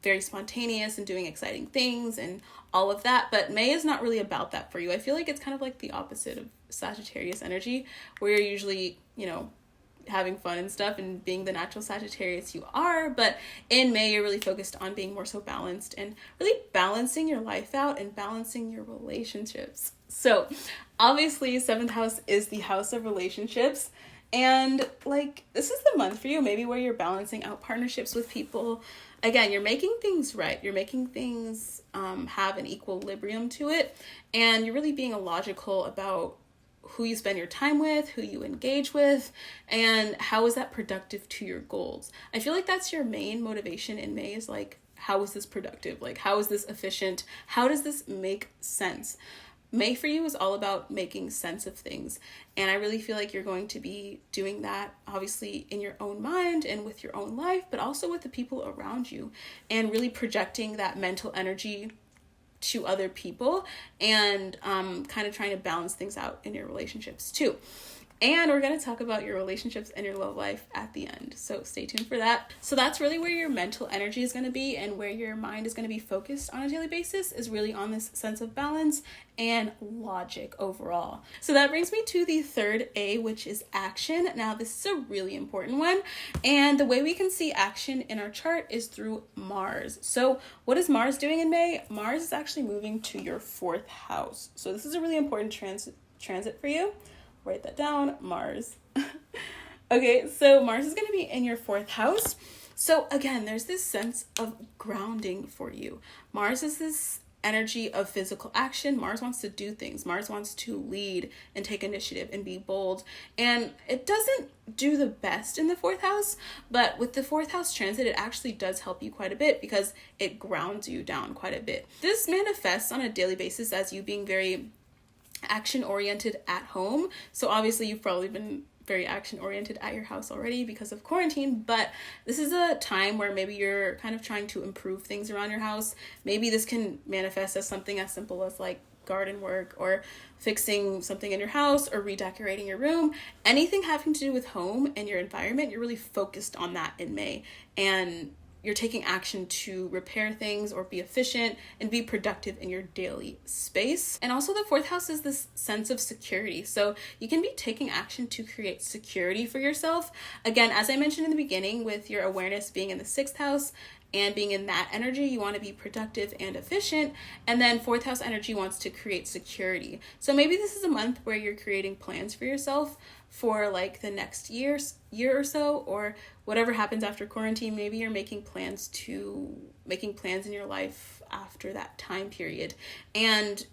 very spontaneous and doing exciting things and all of that. But May is not really about that for you. I feel like it's kind of like the opposite of Sagittarius energy, where you're usually, having fun and stuff and being the natural Sagittarius you are. But in May, you're really focused on being more so balanced and really balancing your life out and balancing your relationships. So obviously 7th house is the house of relationships. And like, this is the month for you, maybe where you're balancing out partnerships with people. Again, you're making things right. You're making things have an equilibrium to it. And you're really being logical about who you spend your time with, who you engage with, and how is that productive to your goals. I feel like that's your main motivation in May, is like, how is this productive? Like, how is this efficient? How does this make sense? May for you is all about making sense of things. And I really feel like you're going to be doing that, obviously, in your own mind and with your own life, but also with the people around you, and really projecting that mental energy to other people, and kind of trying to balance things out in your relationships too. And we're going to talk about your relationships and your love life at the end, so stay tuned for that. So that's really where your mental energy is going to be, and where your mind is going to be focused on a daily basis, is really on this sense of balance and logic overall. So that brings me to the third A, which is action. Now this is a really important one, and the way we can see action in our chart is through Mars. So what is Mars doing in May? Mars is actually moving to your 4th house. So this is a really important transit for you. Write that down, Mars. Okay, so Mars is going to be in your 4th house. So again, there's this sense of grounding for you. Mars is this energy of physical action. Mars wants to do things. Mars wants to lead and take initiative and be bold. And it doesn't do the best in the 4th house, but with the 4th house transit, it actually does help you quite a bit because it grounds you down quite a bit. This manifests on a daily basis as you being very action oriented at home. So obviously you've probably been very action oriented at your house already because of quarantine, but this is a time where maybe you're kind of trying to improve things around your house. Maybe this can manifest as something as simple as like garden work, or fixing something in your house, or redecorating your room. Anything having to do with home and your environment, you're really focused on that in May, and you're taking action to repair things or be efficient and be productive in your daily space. And also the 4th house is this sense of security. So you can be taking action to create security for yourself. Again, as I mentioned in the beginning, with your awareness being in the 6th house and being in that energy, you want to be productive and efficient. And then 4th house energy wants to create security. So maybe this is a month where you're creating plans for yourself for like the next year or so, or whatever happens after quarantine. Maybe you're making plans in your life after that time period. And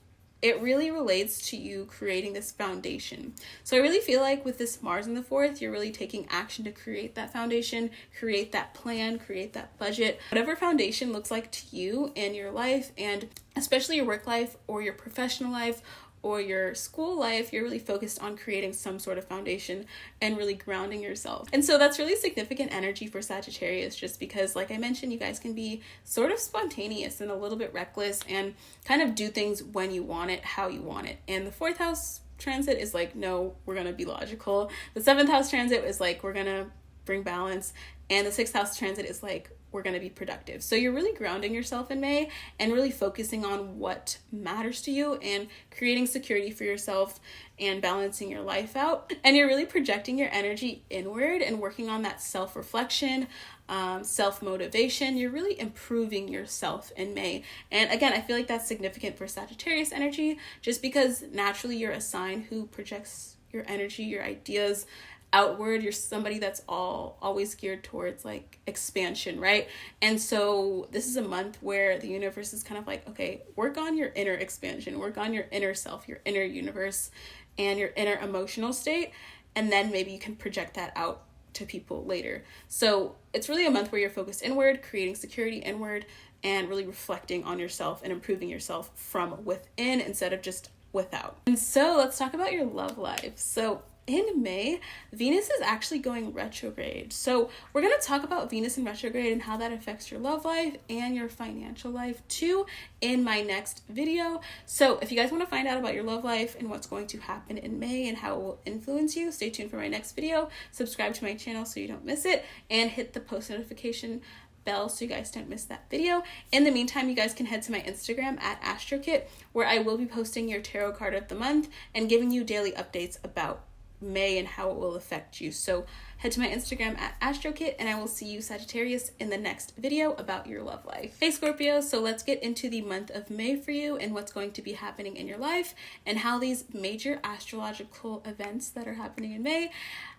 it really relates to you creating this foundation. So I really feel like with this Mars in the 4th, you're really taking action to create that foundation, create that plan, create that budget, whatever foundation looks like to you in your life, and especially your work life or your professional life or your school life, you're really focused on creating some sort of foundation and really grounding yourself. And so that's really significant energy for Sagittarius, just because, like I mentioned, you guys can be sort of spontaneous and a little bit reckless and kind of do things when you want it, how you want it. And the 4th house transit is like, no, we're going to be logical. The 7th house transit is like, we're going to bring balance. And the 6th house transit is like, we're going to be productive. So you're really grounding yourself in May and really focusing on what matters to you and creating security for yourself and balancing your life out. And you're really projecting your energy inward and working on that self-reflection, self-motivation. You're really improving yourself in May. And again, I feel like that's significant for Sagittarius energy, just because naturally you're a sign who projects your energy, your ideas outward. You're somebody that's always geared towards like expansion, right? And so this is a month where the universe is kind of like, okay, work on your inner expansion, work on your inner self, your inner universe, and your inner emotional state, and then maybe you can project that out to people later. So it's really a month where you're focused inward, creating security inward, and really reflecting on yourself and improving yourself from within instead of just without. And so let's talk about your love life. So in May, Venus is actually going retrograde. So we're going to talk about Venus in retrograde and how that affects your love life and your financial life too in my next video. So if you guys want to find out about your love life and what's going to happen in May and how it will influence you, stay tuned for my next video. Subscribe to my channel so you don't miss it, and hit the post notification bell so you guys don't miss that video. In the meantime, you guys can head to my Instagram at Astrokit, where I will be posting your tarot card of the month and giving you daily updates about May and how it will affect you. So head to my Instagram at Astrokit, and I will see you, Sagittarius, in the next video about your love life. Hey Scorpio, so let's get into the month of May for you and what's going to be happening in your life and how these major astrological events that are happening in May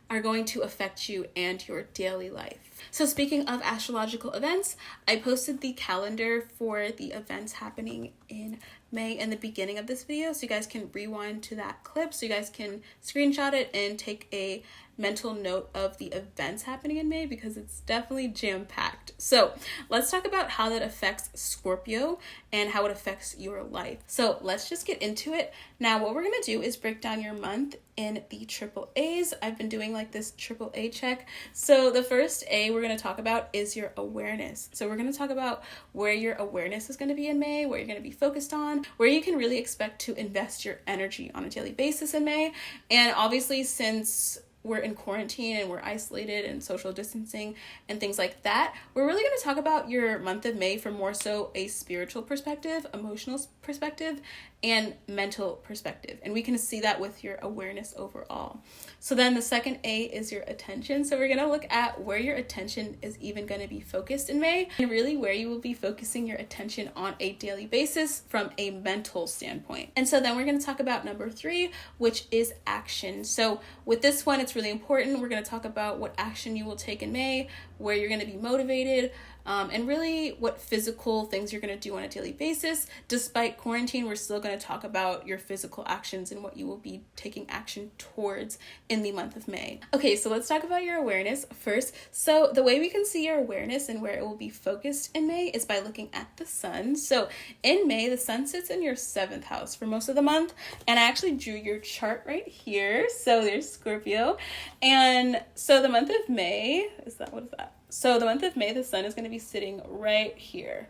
are going to affect you and your daily life. So speaking of astrological events, I posted the calendar for the events happening in May in the beginning of this video, so you guys can rewind to that clip, so you guys can screenshot it and take a mental note of the events happening in May, because it's definitely jam-packed. So let's talk about how that affects Scorpio and how it affects your life. So let's just get into it. Now what we're going to do is break down your month in the triple A's. I've been doing like this triple A check. So the first A we're going to talk about is your awareness. So we're going to talk about where your awareness is going to be in May, where you're going to be focused on, where you can really expect to invest your energy on a daily basis in May. And obviously, since we're in quarantine and we're isolated and social distancing and things like that, we're really going to talk about your month of May from more so a spiritual perspective, emotional perspective, and mental perspective. And we can see that with your awareness overall. So then the second A is your attention. So we're going to look at where your attention is even going to be focused in May, and really where you will be focusing your attention on a daily basis from a mental standpoint. And so then we're going to talk about number 3, which is action. So with this one, it's really important. We're going to talk about what action you will take in May, where you're going to be motivated, and really what physical things you're going to do on a daily basis. Despite quarantine, we're still going to talk about your physical actions and what you will be taking action towards in the month of May. Okay, so let's talk about your awareness first. So the way we can see your awareness and where it will be focused in May is by looking at the sun. So in May, the sun sits in your 7th house for most of the month, and I actually drew your chart right here. So there's Scorpio, and so the month of May, what is that? So the month of May, the sun is going to be sitting right here.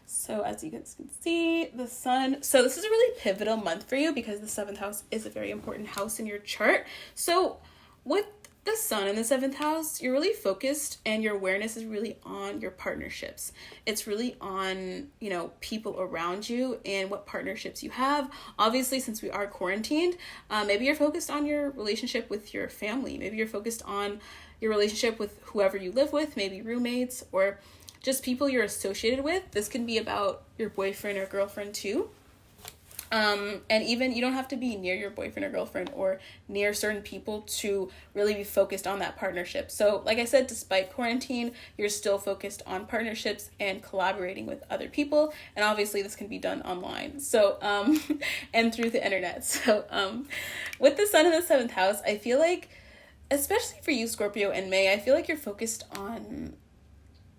So as you guys can see, the sun. So this is a really pivotal month for you because the 7th house is a very important house in your chart. So with the sun in the 7th house, you're really focused and your awareness is really on your partnerships. It's really on, people around you and what partnerships you have. Obviously, since we are quarantined, maybe you're focused on your relationship with your family. Maybe you're focused on your relationship with whoever you live with, maybe roommates or just people you're associated with. This can be about your boyfriend or girlfriend too. And even you don't have to be near your boyfriend or girlfriend or near certain people to really be focused on that partnership. So like I said, despite quarantine, you're still focused on partnerships and collaborating with other people. And obviously this can be done online. So, and through the internet. So, with the sun in the 7th house, I feel like, especially for you, Scorpio, in May, I feel like you're focused on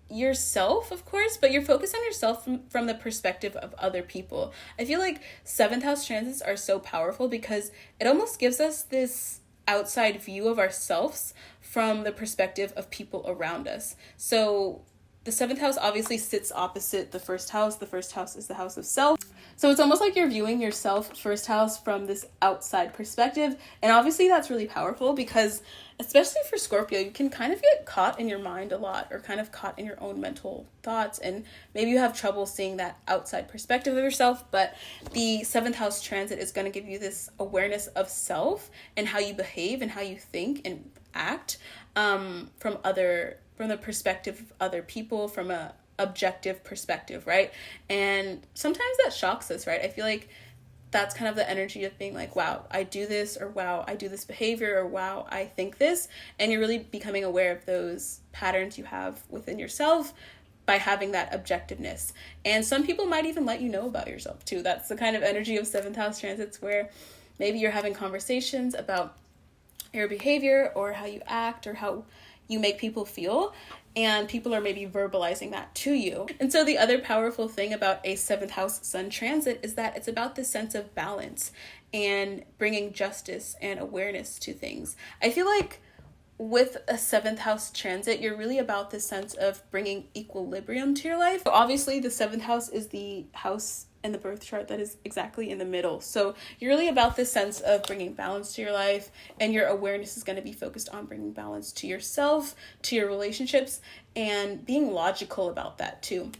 yourself, of course, but you're focused on yourself from the perspective of other people. I feel like 7th house transits are so powerful because it almost gives us this outside view of ourselves from the perspective of people around us. So the 7th house obviously sits opposite the 1st house. The 1st house is the house of self. So it's almost like you're viewing yourself, 1st house, from this outside perspective. And obviously that's really powerful because, especially for Scorpio, you can kind of get caught in your mind a lot, or kind of caught in your own mental thoughts. And maybe you have trouble seeing that outside perspective of yourself. But the 7th house transit is going to give you this awareness of self and how you behave and how you think and act, from the perspective of other people, from a objective perspective, right? And sometimes that shocks us, right? I feel like that's kind of the energy of being like, wow, I do this, or wow, I do this behavior, or wow, I think this. And you're really becoming aware of those patterns you have within yourself by having that objectiveness. And some people might even let you know about yourself too. That's the kind of energy of 7th house transits, where maybe you're having conversations about your behavior or how you act or how you make people feel, and people are maybe verbalizing that to you. And so the other powerful thing about a 7th house sun transit is that it's about this sense of balance and bringing justice and awareness to things. I feel like with a 7th house transit, you're really about this sense of bringing equilibrium to your life. So obviously the 7th house is the house in the birth chart that is exactly in the middle. So you're really about this sense of bringing balance to your life, and your awareness is going to be focused on bringing balance to yourself, to your relationships, and being logical about that too.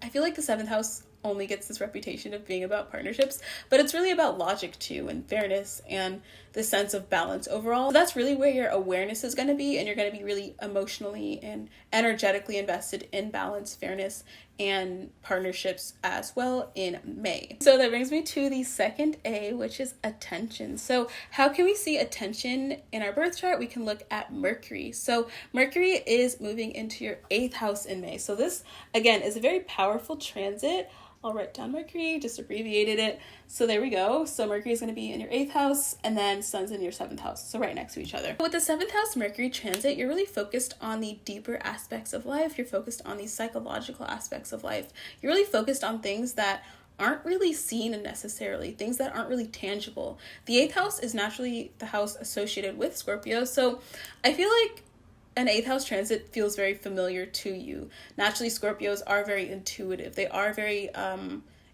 I feel like the 7th house only gets this reputation of being about partnerships, but it's really about logic too, and fairness, and the sense of balance overall. So that's really where your awareness is going to be, and you're going to be really emotionally and energetically invested in balance, fairness, and partnerships as well in May. So that brings me to the second A, which is attention. So how can we see attention in our birth chart? We can look at Mercury. So Mercury is moving into your 8th house in May. So this, again, is a very powerful transit. I'll write down Mercury, just abbreviated it. So there we go. So Mercury is going to be in your 8th house, and then Sun's in your 7th house. So right next to each other. With the 7th house Mercury transit, you're really focused on the deeper aspects of life. You're focused on the psychological aspects of life. You're really focused on things that aren't really seen necessarily, things that aren't really tangible. The 8th house is naturally the house associated with Scorpio. So I feel like an 8th house transit feels very familiar to you. Naturally, Scorpios are very intuitive. They are very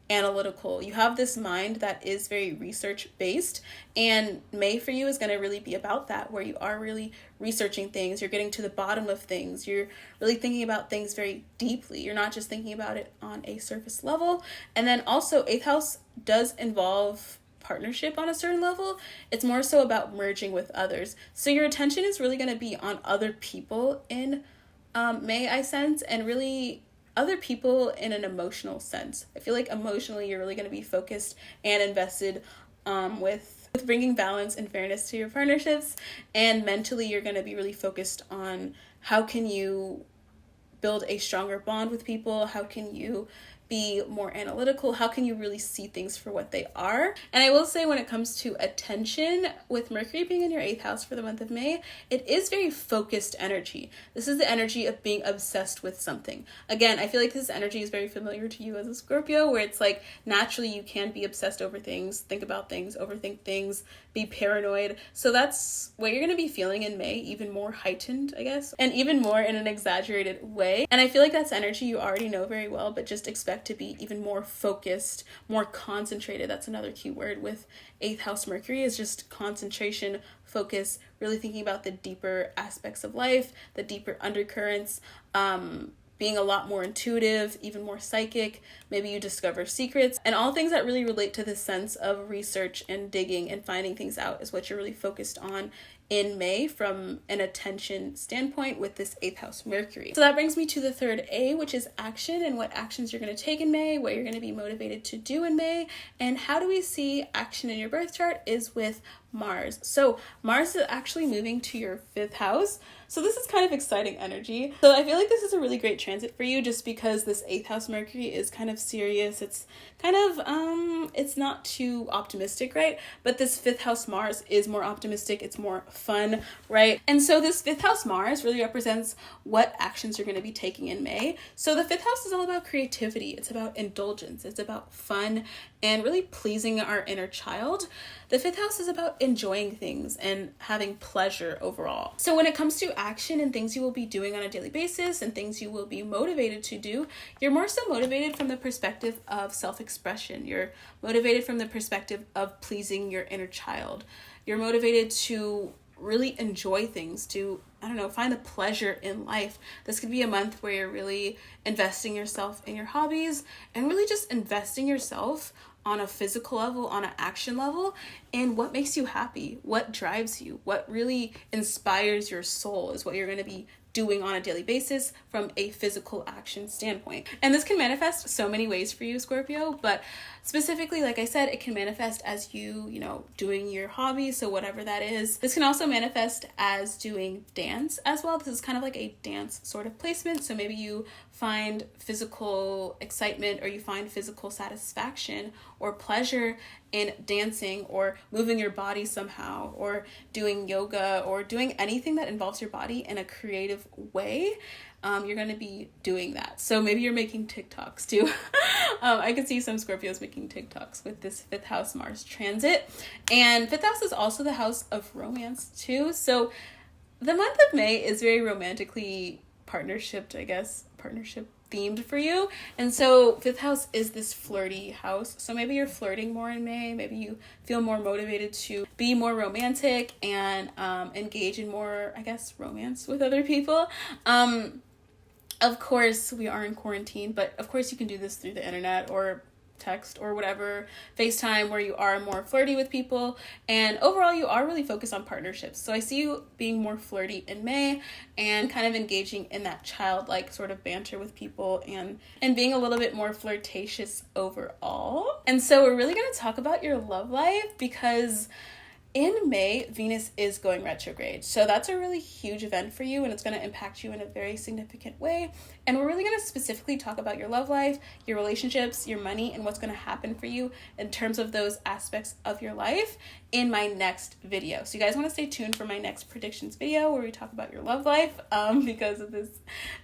analytical. You have this mind that is very research based, and May for you is going to really be about that, where you are really researching things. You're getting to the bottom of things. You're really thinking about things very deeply. You're not just thinking about it on a surface level. And then also 8th house does involve partnership on a certain level. It's more so about merging with others. So your attention is really going to be on other people in May, I sense, and really other people in an emotional sense. I feel like emotionally you're really going to be focused and invested with bringing balance and fairness to your partnerships, and mentally you're going to be really focused on how can you build a stronger bond with people, how can you be more analytical, how can you really see things for what they are. And I will say, when it comes to attention, with Mercury being in your 8th house for the month of May, it is very focused energy. This is the energy of being obsessed with something. Again, I feel like this energy is very familiar to you as a Scorpio, where it's like naturally you can be obsessed over things, think about things, overthink things, be paranoid. So that's what you're going to be feeling in May, even more heightened, I guess, and even more in an exaggerated way. And I feel like that's energy you already know very well, but just expect to be even more focused, more concentrated. That's another key word with 8th house Mercury, is just concentration, focus, really thinking about the deeper aspects of life, the deeper undercurrents, being a lot more intuitive, even more psychic. Maybe you discover secrets, and all things that really relate to this sense of research and digging and finding things out is what you're really focused on in May from an attention standpoint with this 8th house Mercury. So that brings me to the third A, which is action, and what actions you're going to take in May, what you're going to be motivated to do in May, and how do we see action in your birth chart is with Mars. So Mars is actually moving to your 5th house. So this is kind of exciting energy. So I feel like this is a really great transit for you just because this 8th house Mercury is kind of serious. It's kind of, it's not too optimistic, right? But this 5th house Mars is more optimistic. It's more fun, right? And so this 5th house Mars really represents what actions you're going to be taking in May. So the 5th house is all about creativity. It's about indulgence. It's about fun and really pleasing our inner child. The 5th house is about enjoying things and having pleasure overall. So when it comes to action and things you will be doing on a daily basis and things you will be motivated to do, you're more so motivated from the perspective of self-expression. You're motivated from the perspective of pleasing your inner child. You're motivated to really enjoy things, to, I don't know, find the pleasure in life. This could be a month where you're really investing yourself in your hobbies and really just investing yourself on a physical level, on an action level, and what makes you happy, what drives you, what really inspires your soul is what you're going to be doing on a daily basis from a physical action standpoint. And this can manifest so many ways for you, Scorpio, but specifically, like I said, it can manifest as you doing your hobby, so whatever that is. This can also manifest as doing dance as well. This is kind of like a dance sort of placement, so maybe you find physical excitement or you find physical satisfaction or pleasure in dancing or moving your body somehow or doing yoga or doing anything that involves your body in a creative way. You're going to be doing that. So maybe you're making TikToks too. I could see some Scorpios making TikToks with this 5th house Mars transit. And 5th house is also the house of romance too. So the month of May is very romantically partnership themed for you. And so 5th house is this flirty house. So maybe you're flirting more in May. Maybe you feel more motivated to be more romantic and engage in more, I guess, romance with other people. Of course, we are in quarantine, but of course you can do this through the internet or text or whatever, FaceTime, where you are more flirty with people, and overall you are really focused on partnerships. So I see you being more flirty in May and kind of engaging in that childlike sort of banter with people and being a little bit more flirtatious overall. And so we're really going to talk about your love life because in May, Venus is going retrograde. So that's a really huge event for you and it's going to impact you in a very significant way. And we're really going to specifically talk about your love life, your relationships, your money, and what's going to happen for you in terms of those aspects of your life in my next video. So you guys want to stay tuned for my next predictions video where we talk about your love life because of this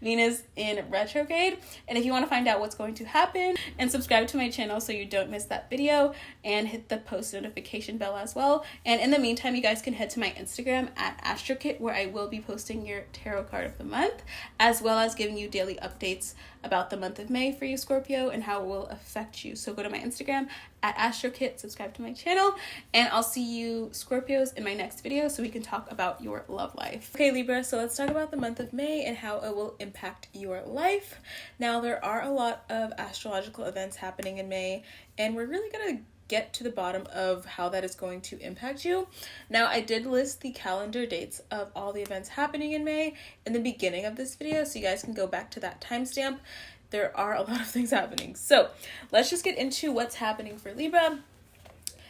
Venus in retrograde. And if you want to find out what's going to happen, and subscribe to my channel so you don't miss that video and hit the post notification bell as well. And in the meantime, you guys can head to my Instagram at Astrokit where I will be posting your tarot card of the month as well as giving you daily updates about the month of May for you, Scorpio, and how it will affect you. So go to my Instagram at Astrokit, subscribe to my channel, and I'll see you, Scorpios, in my next video so we can talk about your love life. Okay, Libra, so let's talk about the month of May and how it will impact your life. Now, there are a lot of astrological events happening in May, and we're really going to get to the bottom of how that is going to impact you. Now, I did list the calendar dates of all the events happening in May in the beginning of this video, so you guys can go back to that timestamp. There are a lot of things happening. So let's just get into what's happening for Libra.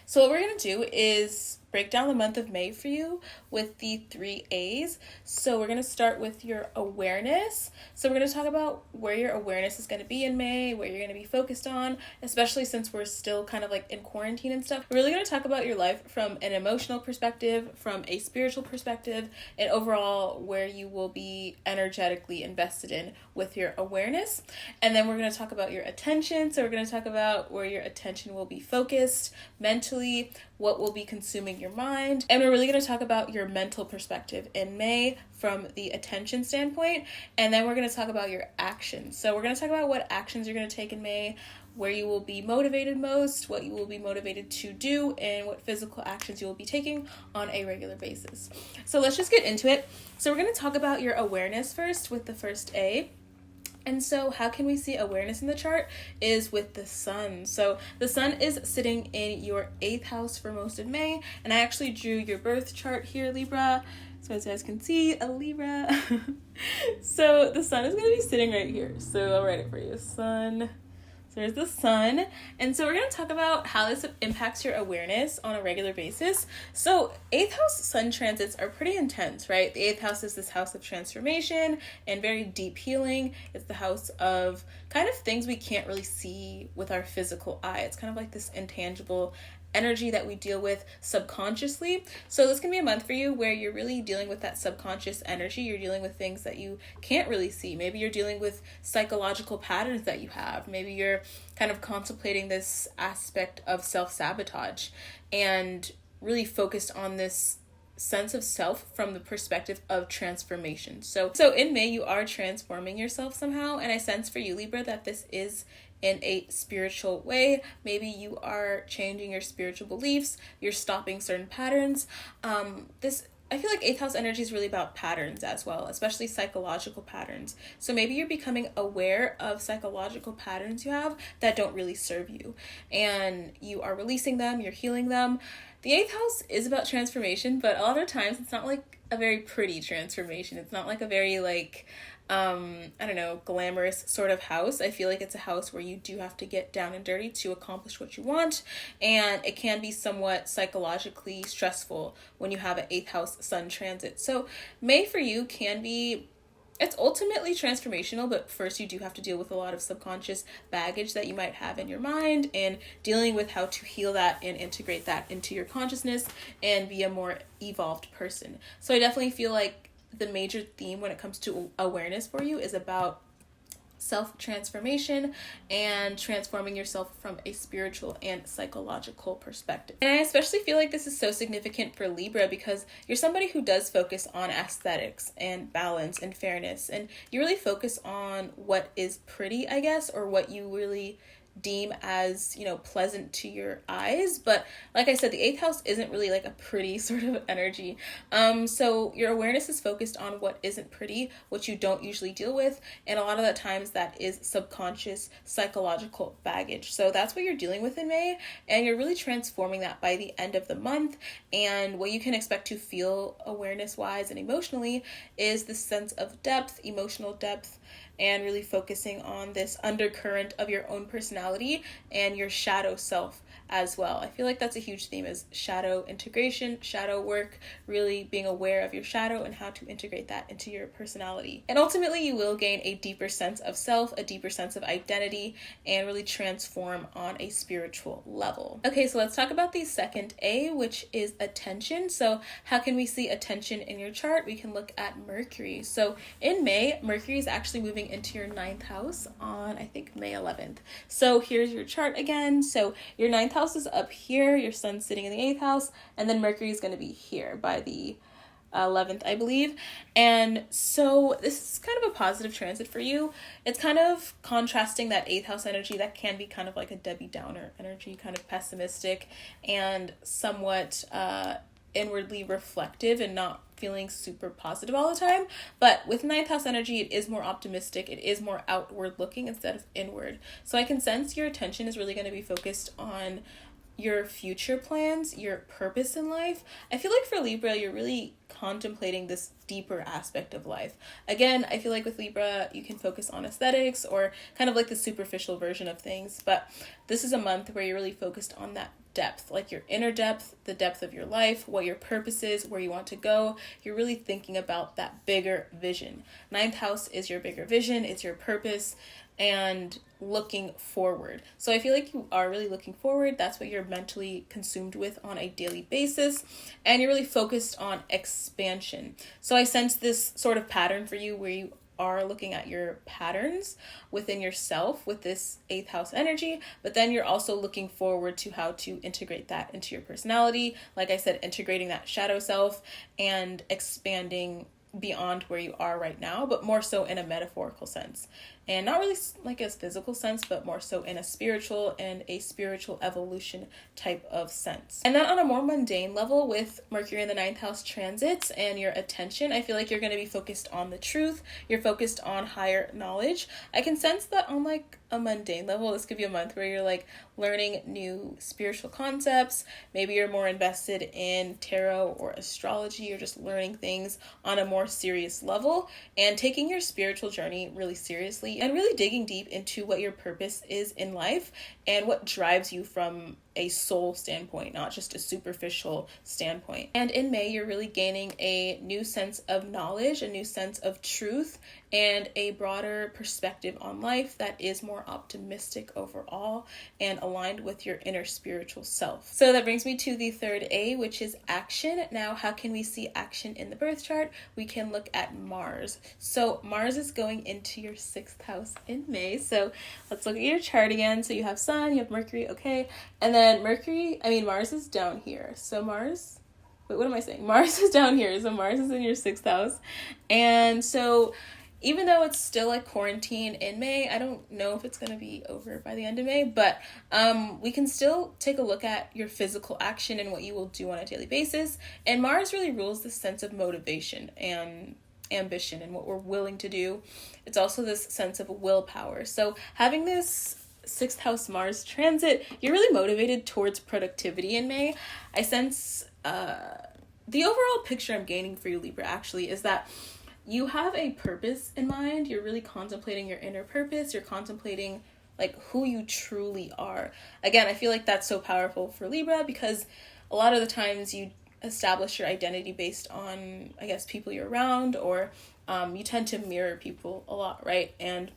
So what we're going to do is break down the month of May for you with the 3 A's. So we're going to start with your awareness. So we're going to talk about where your awareness is going to be in May, where you're going to be focused on, especially since we're still kind of like in quarantine and stuff. We're really going to talk about your life from an emotional perspective, from a spiritual perspective, and overall where you will be energetically invested in with your awareness. And then we're going to talk about your attention. So we're going to talk about where your attention will be focused mentally, what will be consuming your mind. And we're really going to talk about your mental perspective in May from the attention standpoint. And then we're going to talk about your actions. So we're going to talk about what actions you're going to take in May, where you will be motivated most, what you will be motivated to do, and what physical actions you will be taking on a regular basis. So let's just get into it. So we're going to talk about your awareness first with the first A. And so how can we see awareness in the chart is with the sun. So the sun is sitting in your 8th house for most of May. And I actually drew your birth chart here, Libra. So as you guys can see, a Libra. So the sun is going to be sitting right here. So I'll write it for you. Sun. So there's the sun. And so we're going to talk about how this impacts your awareness on a regular basis. So 8th house sun transits are pretty intense, right? The 8th house is this house of transformation and very deep healing. It's the house of kind of things we can't really see with our physical eye. It's kind of like this intangible energy that we deal with subconsciously. So this can be a month for you where you're really dealing with that subconscious energy. You're dealing with things that you can't really see. Maybe you're dealing with psychological patterns that you have. Maybe you're kind of contemplating this aspect of self-sabotage and really focused on this sense of self from the perspective of transformation. So in May, you are transforming yourself somehow. And I sense for you, Libra, that this is in a spiritual way. Maybe you are changing your spiritual beliefs, you're stopping certain patterns. I feel like 8th house energy is really about patterns as well, especially psychological patterns. So maybe you're becoming aware of psychological patterns you have that don't really serve you, and you are releasing them, you're healing them. The 8th house is about transformation, but a lot of times it's not like a very pretty transformation. It's not like a very glamorous sort of house. I feel like it's a house where you do have to get down and dirty to accomplish what you want. And it can be somewhat psychologically stressful when you have an 8th house sun transit. So May for you can be, it's ultimately transformational, but first you do have to deal with a lot of subconscious baggage that you might have in your mind and dealing with how to heal that and integrate that into your consciousness and be a more evolved person. So I definitely feel like the major theme when it comes to awareness for you is about self-transformation and transforming yourself from a spiritual and psychological perspective. And I especially feel like this is so significant for Libra because you're somebody who does focus on aesthetics and balance and fairness, and you really focus on what is pretty, I guess, or what you really deem as, pleasant to your eyes. But like I said, the 8th house isn't really like a pretty sort of energy. So your awareness is focused on what isn't pretty, what you don't usually deal with. And a lot of the times that is subconscious psychological baggage. So that's what you're dealing with in May. And you're really transforming that by the end of the month. And what you can expect to feel awareness wise and emotionally is the sense of depth, emotional depth, and really focusing on this undercurrent of your own personality and your shadow self as well. I feel like that's a huge theme, is shadow integration, shadow work, really being aware of your shadow and how to integrate that into your personality. And ultimately, you will gain a deeper sense of self, a deeper sense of identity, and really transform on a spiritual level. Okay, so let's talk about the second A, which is attention. So how can we see attention in your chart? We can look at Mercury. So in May, Mercury is actually moving into your 9th house on, I think, May 11th. So here's your chart again. So your 9th house is up here, your sun's sitting in the 8th house, and then Mercury is going to be here by the 11th, I believe. And so this is kind of a positive transit for you. It's kind of contrasting that 8th house energy that can be kind of like a Debbie Downer energy, kind of pessimistic and somewhat inwardly reflective and not feeling super positive all the time. But with 9th house energy, it is more optimistic. It is more outward looking instead of inward. So I can sense your attention is really going to be focused on your future plans, your purpose in life. I feel like for Libra, you're really contemplating this deeper aspect of life. Again, I feel like with Libra, you can focus on aesthetics or kind of like the superficial version of things. But this is a month where you're really focused on that depth, like your inner depth, the depth of your life, what your purpose is, where you want to go. You're really thinking about that bigger vision. 9th house is your bigger vision. It's your purpose and looking forward. So I feel like you are really looking forward. That's what you're mentally consumed with on a daily basis. And you're really focused on expansion. So I sense this sort of pattern for you where you are looking at your patterns within yourself with this 8th house energy, but then you're also looking forward to how to integrate that into your personality. Like I said, integrating that shadow self and expanding beyond where you are right now, but more so in a metaphorical sense, and not really like a physical sense, but more so in a spiritual evolution type of sense. And then on a more mundane level, with Mercury in the 9th house transits and your attention, I feel like you're going to be focused on the truth. You're focused on higher knowledge. I can sense that on like a mundane level, this could be a month where you're like learning new spiritual concepts. Maybe you're more invested in tarot or astrology, or just learning things on a more serious level and taking your spiritual journey really seriously and really digging deep into what your purpose is in life and what drives you from a soul standpoint, not just a superficial standpoint. And in May, you're really gaining a new sense of knowledge, a new sense of truth, and a broader perspective on life that is more optimistic overall and aligned with your inner spiritual self. So that brings me to the third A, which is action. Now, how can we see action in the birth chart? We can look at Mars. So Mars is going into your 6th house in May. So let's look at your chart again. So you have Sun, you have Mercury, okay. And then Mars is down here. So Mars is down here. So Mars is in your 6th house. And so even though it's still like quarantine in May, I don't know if it's going to be over by the end of May, but we can still take a look at your physical action and what you will do on a daily basis. And Mars really rules this sense of motivation and ambition and what we're willing to do. It's also this sense of willpower. So having this 6th house Mars transit, you're really motivated towards productivity in May. I sense the overall picture I'm gaining for you, Libra, actually, is that you have a purpose in mind. You're really contemplating your inner purpose. You're contemplating like who you truly are. Again, I feel like that's so powerful for Libra because a lot of the times you establish your identity based on, I guess, people you're around, or you tend to mirror people a lot, right? And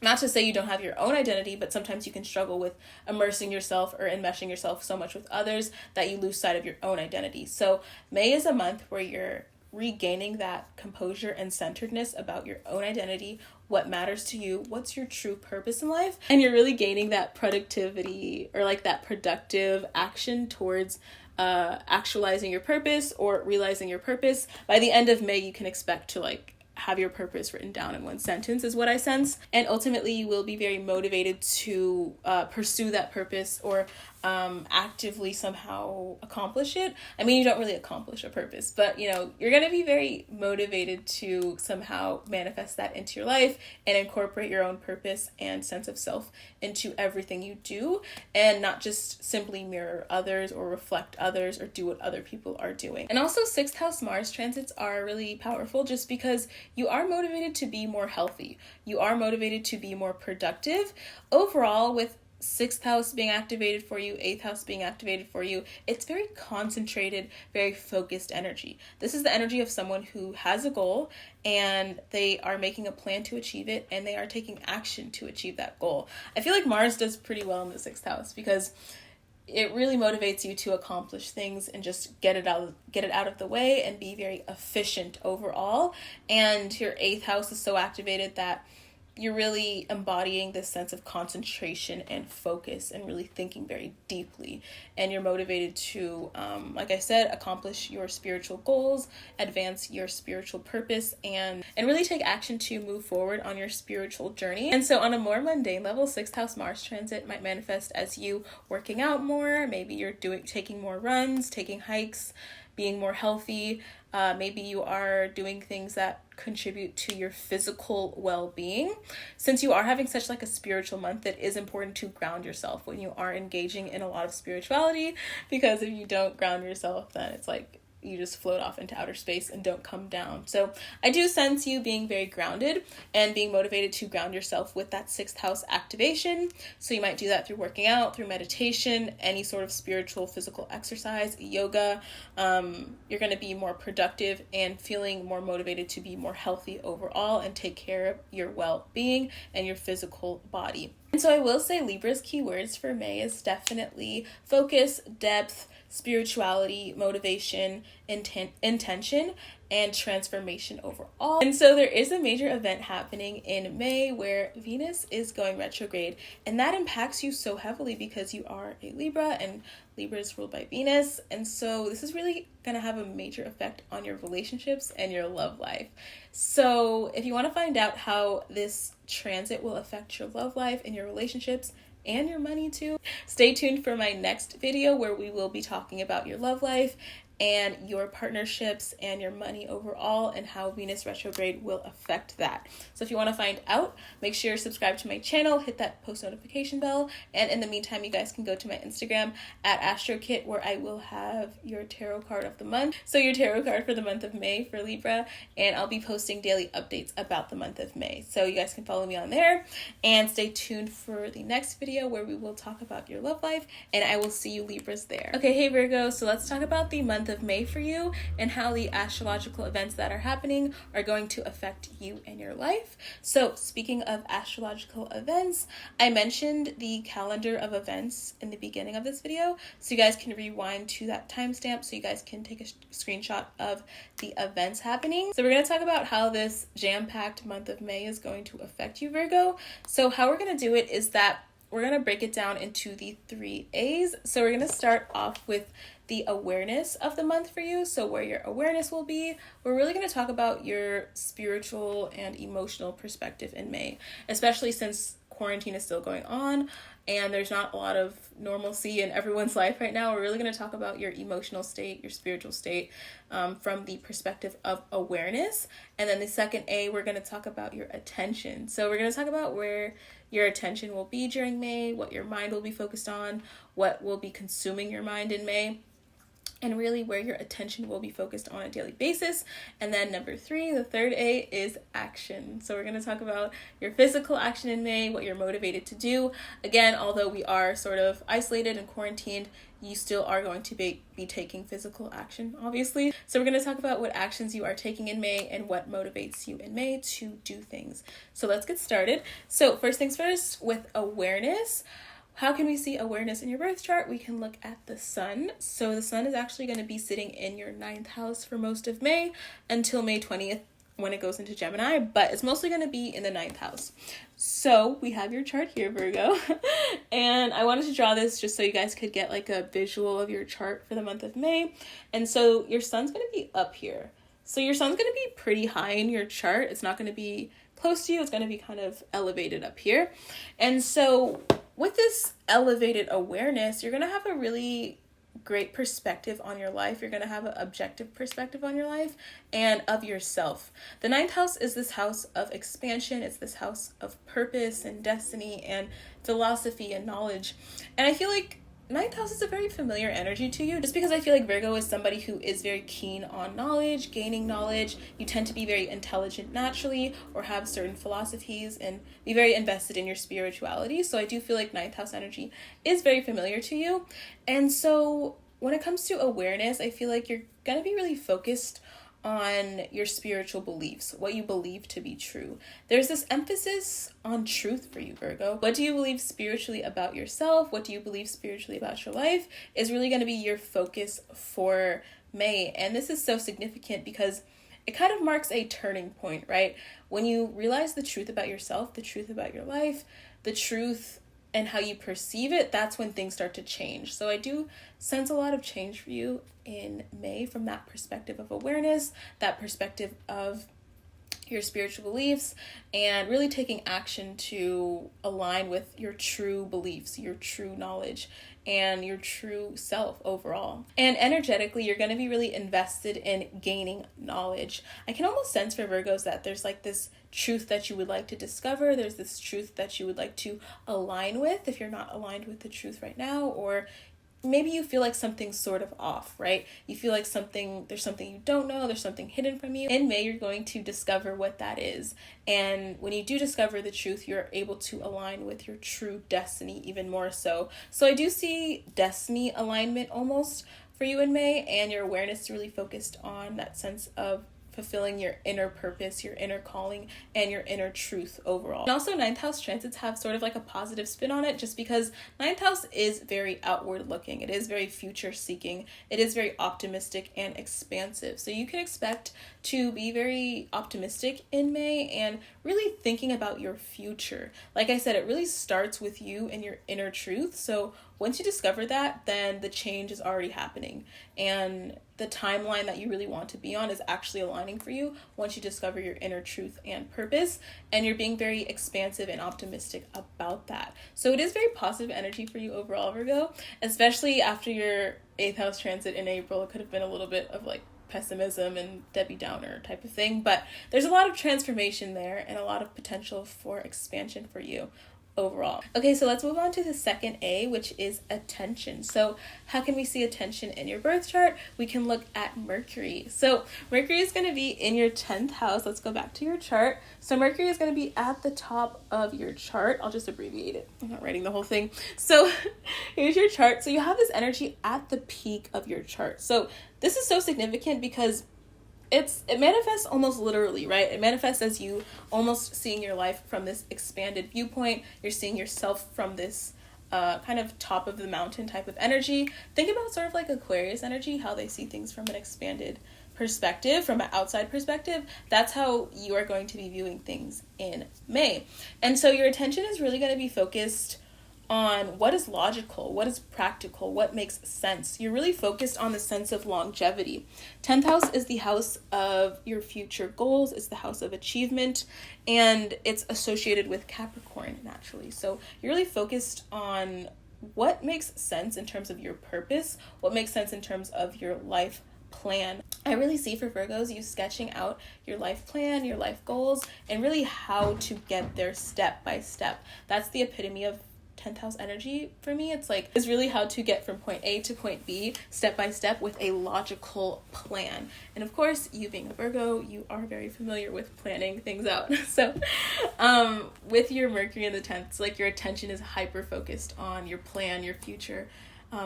not to say you don't have your own identity, but sometimes you can struggle with immersing yourself or enmeshing yourself so much with others that you lose sight of your own identity. So May is a month where you're regaining that composure and centeredness about your own identity, what matters to you, what's your true purpose in life, and you're really gaining that productivity or like that productive action towards actualizing your purpose or realizing your purpose. By the end of May, you can expect to like have your purpose written down in one sentence is what I sense. And ultimately you will be very motivated to pursue that purpose or actively somehow accomplish it. I mean, you don't really accomplish a purpose, but you know, you're going to be very motivated to somehow manifest that into your life and incorporate your own purpose and sense of self into everything you do, and not just simply mirror others or reflect others or do what other people are doing. And also 6th house Mars transits are really powerful just because you are motivated to be more healthy. You are motivated to be more productive. Overall, with 6th house being activated for you, 8th house being activated for you, it's very concentrated, very focused energy. This is the energy of someone who has a goal and they are making a plan to achieve it and they are taking action to achieve that goal. I feel like Mars does pretty well in the 6th house because it really motivates you to accomplish things and just get it out of the way and be very efficient overall. And your 8th house is so activated that you're really embodying this sense of concentration and focus and really thinking very deeply. And you're motivated to, like I said, accomplish your spiritual goals, advance your spiritual purpose, and really take action to move forward on your spiritual journey. And so on a more mundane level, 6th house Mars transit might manifest as you working out more. Maybe you're taking more runs, taking hikes, being more healthy. Maybe you are doing things that contribute to your physical well-being. Since you are having such like a spiritual month, it is important to ground yourself when you are engaging in a lot of spirituality, because if you don't ground yourself, then it's like you just float off into outer space and don't come down. So I do sense you being very grounded and being motivated to ground yourself with that 6th house activation. So you might do that through working out, through meditation, any sort of spiritual physical exercise, yoga. You're going to be more productive and feeling more motivated to be more healthy overall and take care of your well-being and your physical body. And so I will say Libra's keywords for May is definitely focus, depth, spirituality, motivation, intention, and transformation overall. And so there is a major event happening in May where Venus is going retrograde, and that impacts you so heavily because you are a Libra, and Libra is ruled by Venus. And so this is really going to have a major effect on your relationships and your love life. So if you want to find out how this transit will affect your love life and your relationships and your money too, stay tuned for my next video where we will be talking about your love life and your partnerships and your money overall and how Venus retrograde will affect that. So if you want to find out, make sure you're subscribed to my channel, hit that post notification bell, and in the meantime, you guys can go to my Instagram at Astrokit, where I will have your tarot card of the month. So your tarot card for the month of May for Libra, and I'll be posting daily updates about the month of May. So you guys can follow me on there and stay tuned for the next video where we will talk about your love life, and I will see you Libras there. Okay, hey Virgo, so let's talk about the month of May for you and how the astrological events that are happening are going to affect you and your life. So speaking of astrological events, I mentioned the calendar of events in the beginning of this video, so you guys can rewind to that timestamp so you guys can take a screenshot of the events happening. So we're going to talk about how this jam-packed month of May is going to affect you, Virgo. So how we're going to do it is that we're going to break it down into the 3 A's. So we're going to start off with the awareness of the month for you. So where your awareness will be, we're really going to talk about your spiritual and emotional perspective in May, especially since quarantine is still going on and there's not a lot of normalcy in everyone's life right now. We're really going to talk about your emotional state, your spiritual state, from the perspective of awareness. And then the second A, we're going to talk about your attention. So we're going to talk about where your attention will be during May, what your mind will be focused on, what will be consuming your mind in May, and really where your attention will be focused on a daily basis. And then number 3, the third A, is action. So we're going to talk about your physical action in May, what you're motivated to do. Again, although we are sort of isolated and quarantined, you still are going to be taking physical action, obviously. So we're going to talk about what actions you are taking in May and what motivates you in May to do things. So let's get started. So first things first, with awareness. How can we see awareness in your birth chart? We can look at the sun. So the sun is actually going to be sitting in your 9th house for most of May until May 20th when it goes into Gemini, but it's mostly going to be in the 9th house. So we have your chart here, Virgo, and I wanted to draw this just so you guys could get like a visual of your chart for the month of May. And so your sun's going to be up here. So your sun's going to be pretty high in your chart. It's not going to be close to you. It's going to be kind of elevated up here. And so with this elevated awareness, you're going to have a really great perspective on your life. You're going to have an objective perspective on your life and of yourself. The 9th house is this house of expansion. It's this house of purpose and destiny and philosophy and knowledge. And I feel like 9th house is a very familiar energy to you, just because I feel like Virgo is somebody who is very keen on knowledge, gaining knowledge. You tend to be very intelligent naturally or have certain philosophies and be very invested in your spirituality. So I do feel like 9th house energy is very familiar to you. And so when it comes to awareness, I feel like you're going to be really focused on your spiritual beliefs, what you believe to be true. There's this emphasis on truth for you, Virgo. What do you believe spiritually about yourself? What do you believe spiritually about your life is really going to be your focus for May. And this is so significant because it kind of marks a turning point, right? When you realize the truth about yourself, the truth about your life, the truth and how you perceive it, that's when things start to change. So I do sense a lot of change for you in May from that perspective of awareness, that perspective of your spiritual beliefs, and really taking action to align with your true beliefs, your true knowledge, and your true self overall. And energetically, you're going to be really invested in gaining knowledge. I can almost sense for Virgos that there's like this truth that you would like to discover. There's this truth that you would like to align with if you're not aligned with the truth right now, or maybe you feel like something's sort of off, right? You feel like there's something you don't know, there's something hidden from you. In May, you're going to discover what that is. And when you do discover the truth, you're able to align with your true destiny even more so. So I do see destiny alignment almost for you in May, and your awareness is really focused on that sense of fulfilling your inner purpose, your inner calling, and your inner truth overall. And also 9th house transits have sort of like a positive spin on it, just because 9th house is very outward looking. It is very future seeking. It is very optimistic and expansive. So you can expect to be very optimistic in May and really thinking about your future. Like I said, it really starts with you and your inner truth. So once you discover that, then the change is already happening. And the timeline that you really want to be on is actually aligning for you once you discover your inner truth and purpose. And you're being very expansive and optimistic about that. So it is very positive energy for you overall, Virgo, especially after your 8th house transit in April. It could have been a little bit of like pessimism and Debbie Downer type of thing, but there's a lot of transformation there and a lot of potential for expansion for you overall. Okay, so let's move on to the second A, which is attention. So how can we see attention in your birth chart? We can look at Mercury. So Mercury is going to be in your 10th house. Let's go back to your chart. So Mercury is going to be at the top of your chart. I'll just abbreviate it. I'm not writing the whole thing. So here's your chart. So you have this energy at the peak of your chart. So this is so significant because it manifests almost literally, right? It manifests as you almost seeing your life from this expanded viewpoint. You're seeing yourself from this kind of top of the mountain type of energy. Think about sort of like Aquarius energy, how they see things from an expanded perspective, from an outside perspective. That's how you are going to be viewing things in May. And so your attention is really going to be focused on what is logical, what is practical, what makes sense. You're really focused on the sense of longevity. 10th house is the house of your future goals. It's the house of achievement, and it's associated with Capricorn naturally. So you're really focused on what makes sense in terms of your purpose, what makes sense in terms of your life plan. I really see for Virgos you sketching out your life plan, your life goals, and really how to get there step by step. That's the epitome of 10th house energy for me. It's really how to get from point A to point B step by step with a logical plan. And of course, you being a Virgo, you are very familiar with planning things out. So with your Mercury in the 10th, it's like your attention is hyper focused on your plan, your future,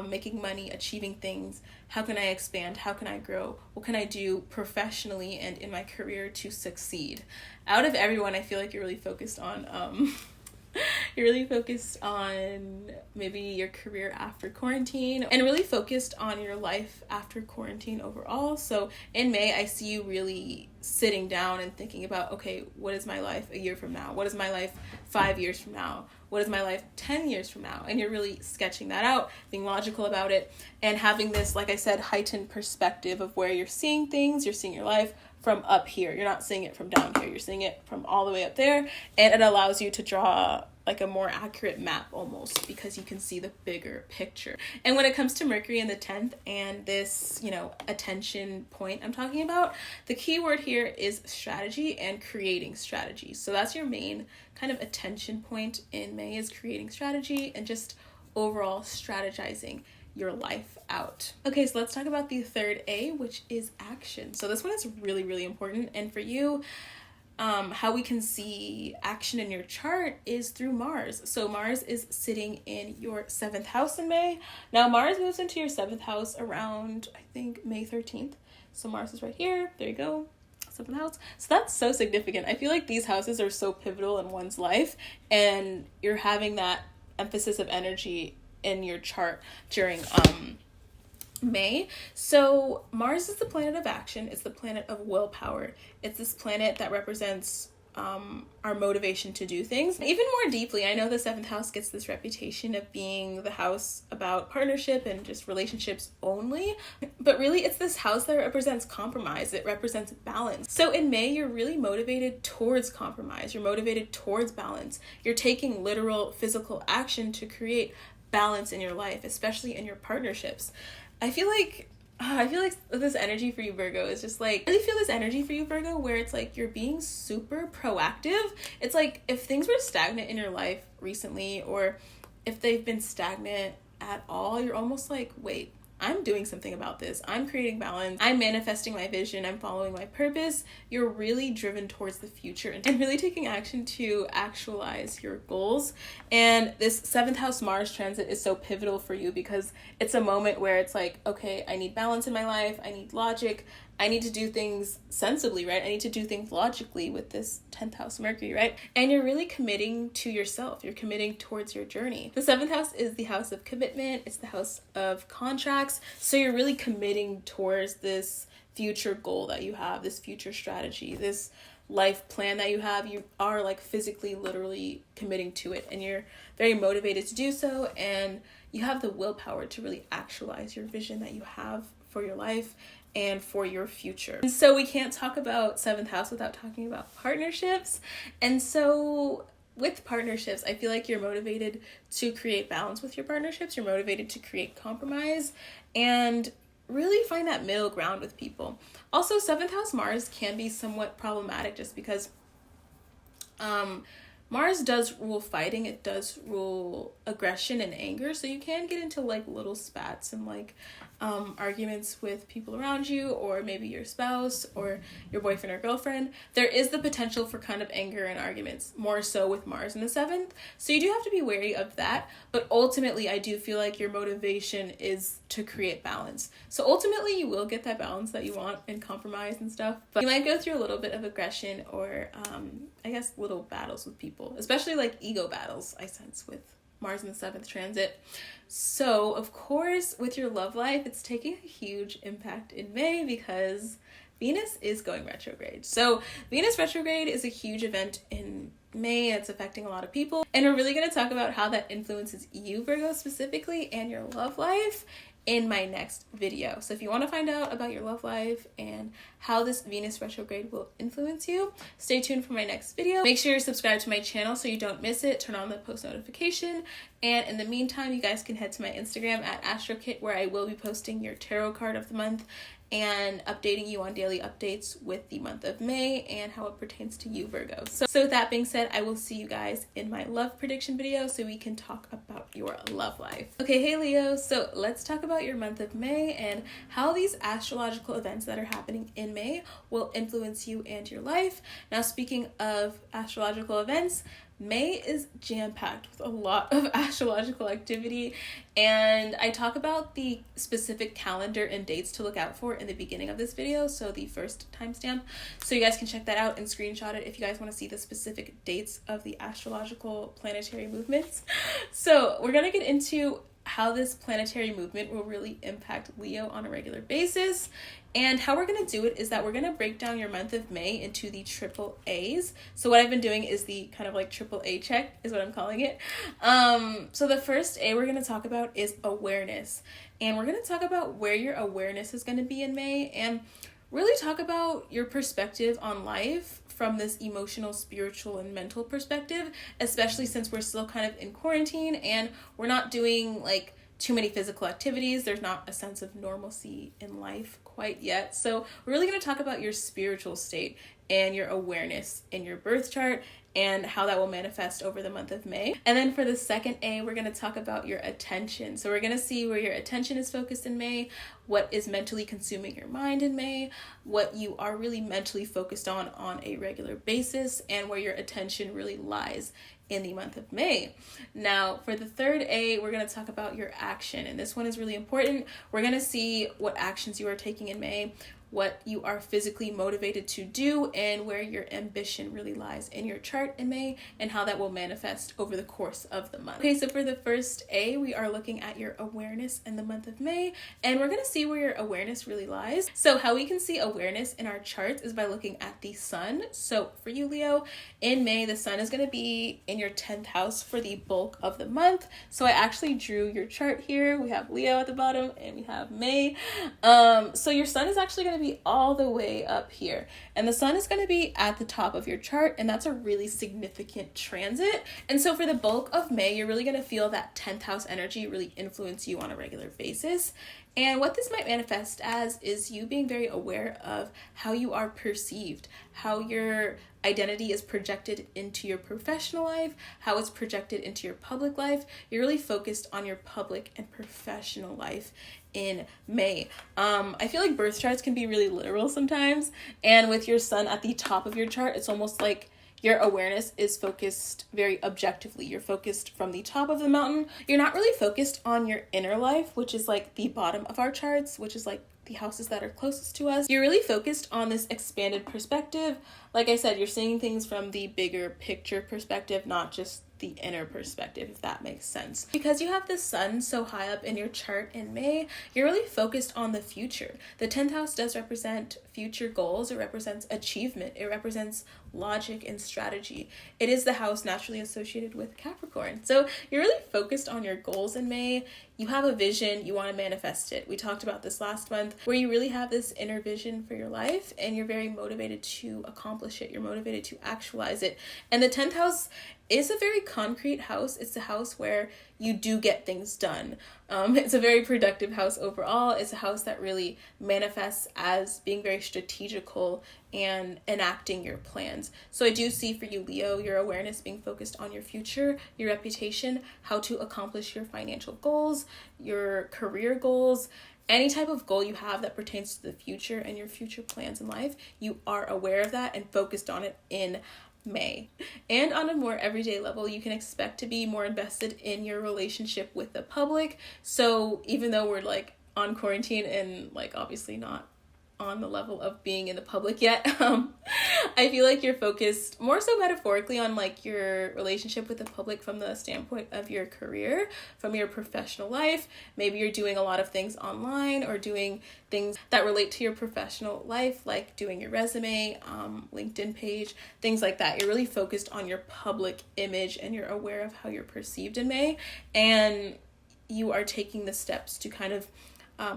making money, achieving things. How can I expand? How can I grow? What can I do professionally and in my career to succeed? Out of everyone, I feel like you're really focused on maybe your career after quarantine and really focused on your life after quarantine overall. So in May, I see you really sitting down and thinking about, okay, what is my life a year from now? What is my life 5 years from now? What is my life 10 years from now? And you're really sketching that out, being logical about it, and having this, like I said, heightened perspective of where you're seeing things. You're seeing your life from up here. You're not seeing it from down here. You're seeing it from all the way up there. And it allows you to draw like a more accurate map almost, because you can see the bigger picture. And when it comes to Mercury in the 10th and this, attention point I'm talking about, the key word here is strategy and creating strategy. So that's your main kind of attention point in May, is creating strategy and just overall strategizing your life out. Okay, so let's talk about the third A, which is action. So this one is really, really important. And for you, how we can see action in your chart is through Mars. So Mars is sitting in your 7th house in May. Now Mars moves into your 7th house around, I think, May 13th. So Mars is right here. There you go. 7th house. So that's so significant. I feel like these houses are so pivotal in one's life, and you're having that emphasis of energy in your chart during May. So Mars is the planet of action. It's the planet of willpower. It's this planet that represents our motivation to do things. Even more deeply, I know the 7th house gets this reputation of being the house about partnership and just relationships only, but really it's this house that represents compromise. It represents balance. So in May, you're really motivated towards compromise. You're motivated towards balance. You're taking literal physical action to create balance in your life, especially in your partnerships. I feel like this energy for you, Virgo, is just like, I really feel this energy for you, Virgo, where it's like you're being super proactive. It's like if things were stagnant in your life recently, or if they've been stagnant at all, you're almost like, wait, I'm doing something about this. I'm creating balance. I'm manifesting my vision. I'm following my purpose. You're really driven towards the future and really taking action to actualize your goals. And this 7th house Mars transit is so pivotal for you because it's a moment where it's like, okay, I need balance in my life. I need logic. I need to do things sensibly, right? I need to do things logically with this 10th house Mercury, right? And you're really committing to yourself. You're committing towards your journey. The 7th house is the house of commitment. It's the house of contracts. So you're really committing towards this future goal that you have, this future strategy, this life plan that you have. You are like physically, literally committing to it, and you're very motivated to do so, and you have the willpower to really actualize your vision that you have for your life and for your future. And so we can't talk about 7th house without talking about partnerships. And so with partnerships, I feel like you're motivated to create balance with your partnerships. You're motivated to create compromise and really find that middle ground with people. Also, 7th house Mars can be somewhat problematic just because Mars does rule fighting. It does rule aggression and anger. So you can get into like little spats and like arguments with people around you, or maybe your spouse or your boyfriend or girlfriend. There is the potential for kind of anger and arguments, more so with Mars in the 7th. So you do have to be wary of that. But ultimately, I do feel like your motivation is to create balance. So ultimately, you will get that balance that you want and compromise and stuff. But you might go through a little bit of aggression or I guess little battles with people, especially like ego battles, I sense, with Mars in the 7th transit. So of course, with your love life, it's taking a huge impact in May because Venus is going retrograde. So Venus retrograde is a huge event in May. It's affecting a lot of people, and we're really going to talk about how that influences you, Virgo, specifically, and your love life in my next video. So if you want to find out about your love life and how this Venus retrograde will influence you, stay tuned for my next video. Make sure you're subscribed to my channel so you don't miss it. Turn on the post notification. And in the meantime, you guys can head to my Instagram at Astrokit, where I will be posting your tarot card of the month and updating you on daily updates with the month of May and how it pertains to you, Virgo. So with that being said, I will see you guys in my love prediction video so we can talk about your love life. Okay, hey Leo, so let's talk about your month of May and how these astrological events that are happening in May will influence you and your life. Now, speaking of astrological events, May is jam-packed with a lot of astrological activity, and I talk about the specific calendar and dates to look out for in the beginning of this video, so the first timestamp, so you guys can check that out and screenshot it if you guys want to see the specific dates of the astrological planetary movements. So we're going to get into how this planetary movement will really impact Leo on a regular basis. And how we're going to do it is that we're going to break down your month of May into the triple A's. So what I've been doing is the kind of like triple A check is what I'm calling it. So the first A we're going to talk about is awareness. And we're going to talk about where your awareness is going to be in May and really talk about your perspective on life from this emotional, spiritual, and mental perspective, especially since we're still kind of in quarantine and we're not doing like too many physical activities. There's not a sense of normalcy in life quite yet. So we're really going to talk about your spiritual state and your awareness in your birth chart and how that will manifest over the month of May. And then for the second A, we're going to talk about your attention. So we're going to see where your attention is focused in May, what is mentally consuming your mind in May, what you are really mentally focused on a regular basis, and where your attention really lies in the month of May. Now, for the third A, we're going to talk about your action. And this one is really important. We're going to see what actions you are taking in May, what you are physically motivated to do, and where your ambition really lies in your chart in May, and how that will manifest over the course of the month. Okay, so for the first A, we are looking at your awareness in the month of May, and we're going to see where your awareness really lies. So how we can see awareness in our charts is by looking at the sun. So for you, Leo, in May, the sun is going to be in your 10th house for the bulk of the month. So I actually drew your chart here. We have Leo at the bottom and we have May. So your sun is actually going to be all the way up here, and the sun is going to be at the top of your chart, and that's a really significant transit. And so for the bulk of May, you're really going to feel that 10th house energy really influence you on a regular basis. And what this might manifest as is you being very aware of how you are perceived, how your identity is projected into your professional life, how it's projected into your public life. You're really focused on your public and professional life in May. I feel like birth charts can be really literal sometimes, and with your sun at the top of your chart, it's almost like your awareness is focused very objectively. You're focused from the top of the mountain. You're not really focused on your inner life, which is like the bottom of our charts, which is like the houses that are closest to us. You're really focused on this expanded perspective. Like I said, you're seeing things from the bigger picture perspective, not just the inner perspective, if that makes sense. Because you have the sun so high up in your chart in May, you're really focused on the future. The 10th house does represent future goals. It represents achievement. It represents logic and strategy. It is the house naturally associated with Capricorn. So you're really focused on your goals in May. You have a vision, you want to manifest it. We talked about this last month, where you really have this inner vision for your life and you're very motivated to accomplish it. You're motivated to actualize it. And the 10th house is a very concrete house. It's a house where you do get things done. It's a very productive house overall. It's a house that really manifests as being very strategical and enacting your plans. So I do see for you, Leo, your awareness being focused on your future, your reputation, how to accomplish your financial goals, your career goals, any type of goal you have that pertains to the future and your future plans in life. You are aware of that and focused on it in May. And on a more everyday level, you can expect to be more invested in your relationship with the public. So even though we're like on quarantine and like obviously not on the level of being in the public yet, I feel like you're focused more so metaphorically on like your relationship with the public from the standpoint of your career, from your professional life. Maybe you're doing a lot of things online or doing things that relate to your professional life, like doing your resume, LinkedIn page, things like that. You're really focused on your public image and you're aware of how you're perceived in May, and you are taking the steps to kind of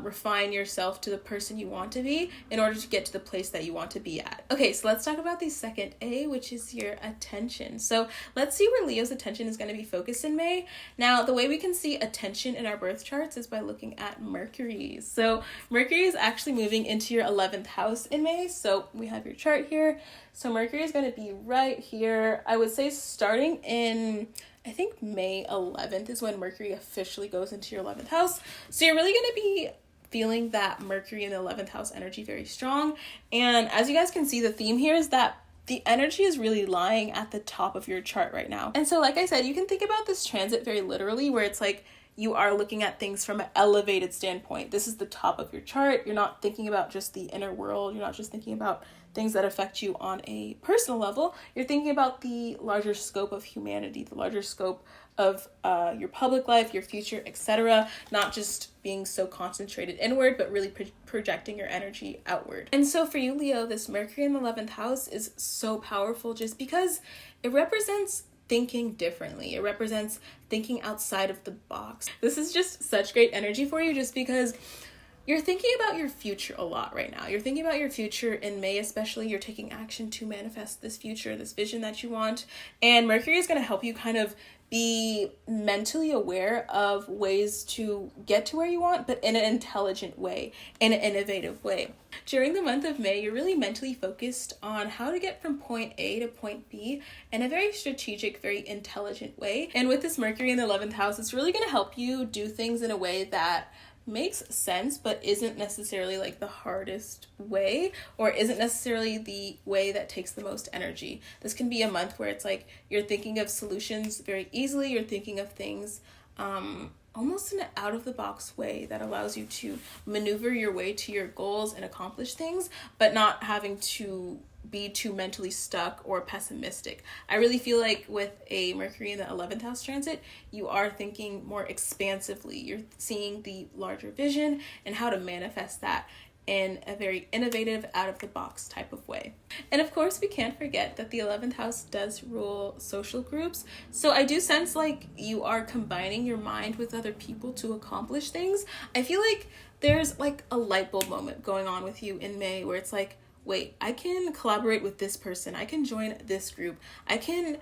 refine yourself to the person you want to be in order to get to the place that you want to be at. Okay, so let's talk about the second A, which is your attention. So let's see where Leo's attention is going to be focused in May. Now, the way we can see attention in our birth charts is by looking at Mercury. So Mercury is actually moving into your 11th house in May. So we have your chart here. So Mercury is going to be right here. I would say starting in, I think May 11th is when Mercury officially goes into your 11th house. So you're really going to be feeling that Mercury in the 11th house energy very strong. And as you guys can see, the theme here is that the energy is really lying at the top of your chart right now. And so like I said, you can think about this transit very literally, where it's like you are looking at things from an elevated standpoint. This is the top of your chart. You're not thinking about just the inner world. You're not just thinking about things that affect you on a personal level. You're thinking about the larger scope of humanity, the larger scope of your public life, your future, etc. Not just being so concentrated inward, but really projecting your energy outward. And so for you, Leo, this Mercury in the 11th house is so powerful just because it represents thinking differently. It represents thinking outside of the box. This is just such great energy for you just because you're thinking about your future a lot right now. You're thinking about your future in May, especially. You're taking action to manifest this future, this vision that you want. And Mercury is going to help you kind of be mentally aware of ways to get to where you want, but in an intelligent way, in an innovative way. During the month of May, you're really mentally focused on how to get from point A to point B in a very strategic, very intelligent way. And with this Mercury in the 11th house, it's really going to help you do things in a way that makes sense, but isn't necessarily like the hardest way, or isn't necessarily the way that takes the most energy. This can be a month where it's like you're thinking of solutions very easily. You're thinking of things almost in an out of the box way that allows you to maneuver your way to your goals and accomplish things, but not having to be too mentally stuck or pessimistic. I really feel like with a Mercury in the 11th house transit, you are thinking more expansively. You're seeing the larger vision and how to manifest that in a very innovative, out-of-the-box type of way. And of course, we can't forget that the 11th house does rule social groups. So I do sense like you are combining your mind with other people to accomplish things. I feel like there's like a light bulb moment going on with you in May where it's like, wait, I can collaborate with this person. I can join this group. I can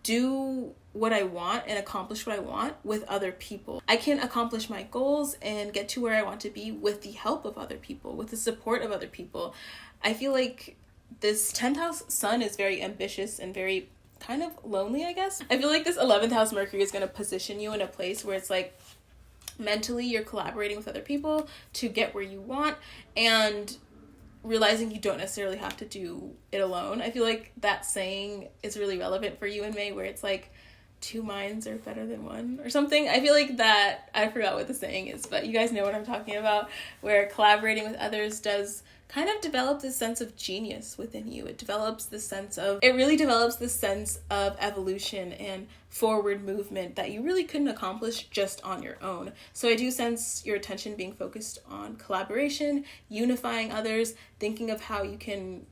do what I want and accomplish what I want with other people. I can accomplish my goals and get to where I want to be with the help of other people, with the support of other people. I feel like this 10th house sun is very ambitious and very kind of lonely, I guess. I feel like this 11th house Mercury is going to position you in a place where it's like mentally you're collaborating with other people to get where you want and realizing you don't necessarily have to do it alone. I feel like that saying is really relevant for you in May, where it's like two minds are better than one or something. I feel like that, I forgot what the saying is, but you guys know what I'm talking about, where collaborating with others does kind of develop this sense of genius within you. It really develops this sense of evolution and forward movement that you really couldn't accomplish just on your own. So I do sense your attention being focused on collaboration, unifying others, thinking of how you can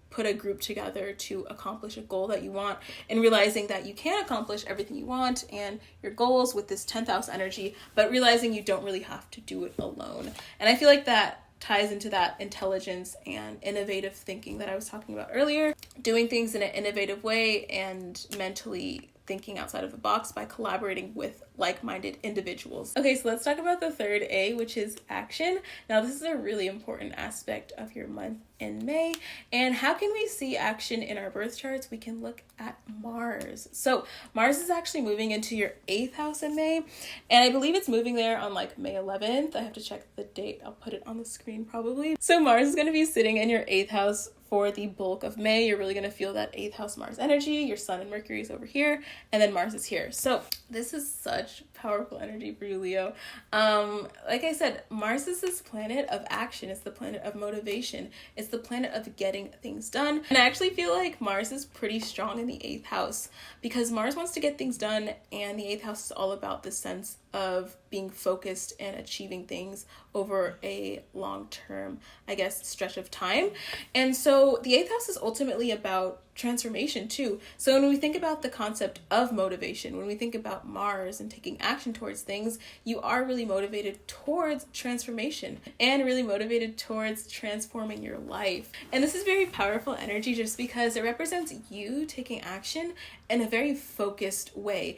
put a group together to accomplish a goal that you want, and realizing that you can accomplish everything you want and your goals with this 10th house energy, but realizing you don't really have to do it alone. And I feel like that ties into that intelligence and innovative thinking that I was talking about earlier, doing things in an innovative way and mentally thinking outside of the box by collaborating with like-minded individuals. Okay, so let's talk about the third A, which is action. Now, this is a really important aspect of your month in May. And how can we see action in our birth charts? We can look at Mars. So Mars is actually moving into your 8th house in May, and I believe it's moving there on like May 11th. I have to check the date. I'll put it on the screen probably. So Mars is going to be sitting in your 8th house for the bulk of May. You're really going to feel that 8th house Mars energy. Your Sun and Mercury is over here, and then Mars is here. So this is such powerful energy for you, Leo. Like I said, Mars is this planet of action. It's the planet of motivation. It's the planet of getting things done. And I actually feel like Mars is pretty strong in the 8th house because Mars wants to get things done, and the 8th house is all about the sense of being focused and achieving things over a long-term, I guess, stretch of time. And so the 8th house is ultimately about transformation too. So when we think about the concept of motivation, when we think about Mars and taking action towards things, you are really motivated towards transformation and really motivated towards transforming your life. And this is very powerful energy just because it represents you taking action in a very focused way.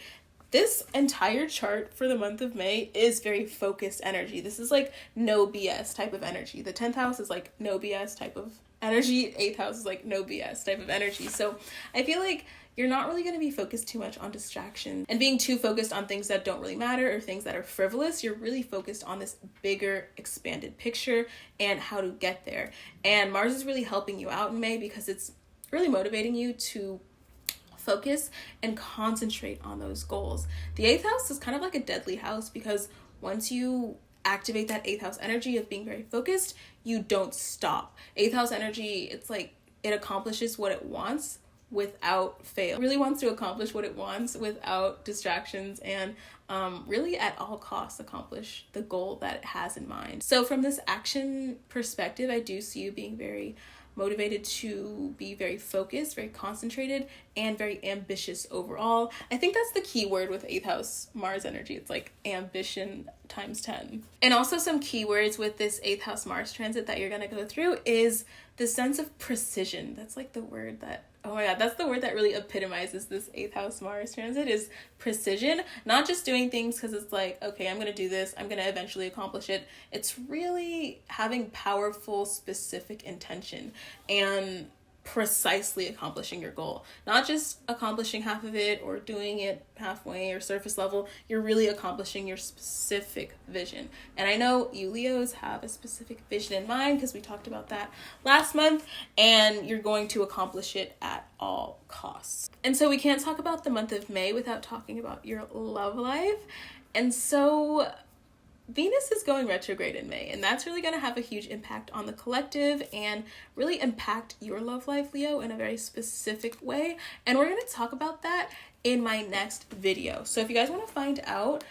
This entire chart for the month of May is very focused energy. This is like no BS type of energy. The 10th house is like no BS type of energy. 8th house is like no BS type of energy. So I feel like you're not really going to be focused too much on distraction and being too focused on things that don't really matter or things that are frivolous. You're really focused on this bigger expanded picture and how to get there. And Mars is really helping you out in May because it's really motivating you to focus and concentrate on those goals. The 8th house is kind of like a deadly house because once you activate that 8th house energy of being very focused, you don't stop. 8th house energy, it's like it accomplishes what it wants without fail. It really wants to accomplish what it wants without distractions and really at all costs accomplish the goal that it has in mind. So from this action perspective, I do see you being very motivated to be very focused, very concentrated, and very ambitious overall. I think that's the key word with 8th house Mars energy. It's like ambition times 10. And also some keywords with this 8th house Mars transit that you're going to go through is the sense of precision. That's like the word that, oh my God, that's the word that really epitomizes this 8th house Mars transit is precision. Not just doing things because it's like, okay, I'm going to do this, I'm going to eventually accomplish it. It's really having powerful, specific intention and precisely accomplishing your goal. Not just accomplishing half of it or doing it halfway or surface level. You're really accomplishing your specific vision. And I know you Leos have a specific vision in mind because we talked about that last month, and you're going to accomplish it at all costs. And so we can't talk about the month of May without talking about your love life. And so Venus is going retrograde in May, and that's really going to have a huge impact on the collective and really impact your love life, Leo, in a very specific way. And we're going to talk about that in my next video. So if you guys want to find out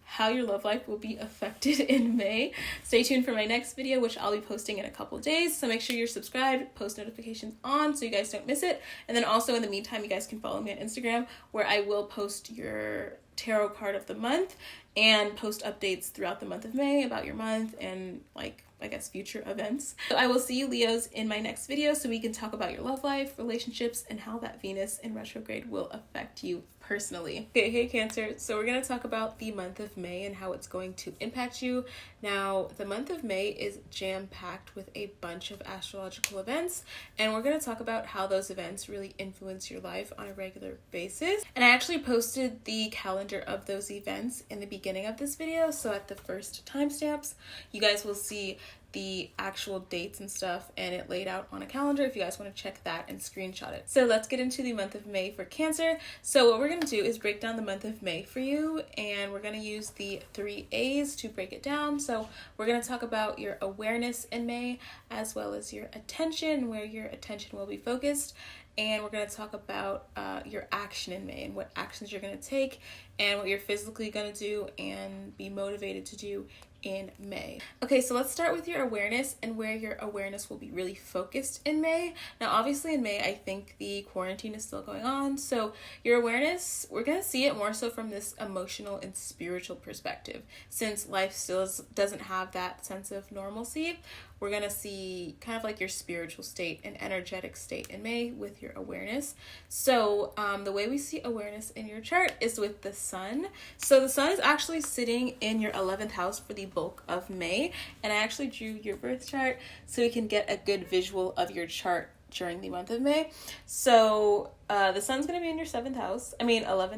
how your love life will be affected in May, stay tuned for my next video, which I'll be posting in a couple days. So make sure you're subscribed, post notifications on so you guys don't miss it. And then also in the meantime, you guys can follow me on Instagram where I will post your tarot card of the month and post updates throughout the month of May about your month and like, I guess, future events. So I will see you Leos in my next video so we can talk about your love life, relationships, and how that Venus in retrograde will affect you personally. Okay, hey Cancer, so we're going to talk about the month of May and how it's going to impact you. Now, the month of May is jam-packed with a bunch of astrological events, and we're going to talk about how those events really influence your life on a regular basis. And I actually posted the calendar calendar of those events in the beginning of this video. So at the first timestamps, you guys will see the actual dates and stuff and it laid out on a calendar if you guys want to check that and screenshot it. So let's get into the month of May for Cancer. So what we're going to do is break down the month of May for you, and we're going to use the 3 A's to break it down. So we're going to talk about your awareness in May, as well as your attention, where your attention will be focused. And we're going to talk about your action in May and what actions you're going to take and what you're physically going to do and be motivated to do in May. Okay, so let's start with your awareness and where your awareness will be really focused in May. Now, obviously in May, I think the quarantine is still going on. So your awareness, we're going to see it more so from this emotional and spiritual perspective. Since life still doesn't have that sense of normalcy, we're going to see kind of like your spiritual state and energetic state in May with your awareness. So the way we see awareness in your chart is with the sun. So the sun is actually sitting in your 11th house for the bulk of May. And I actually drew your birth chart so we can get a good visual of your chart during the month of May. So the sun's going to be in your 11th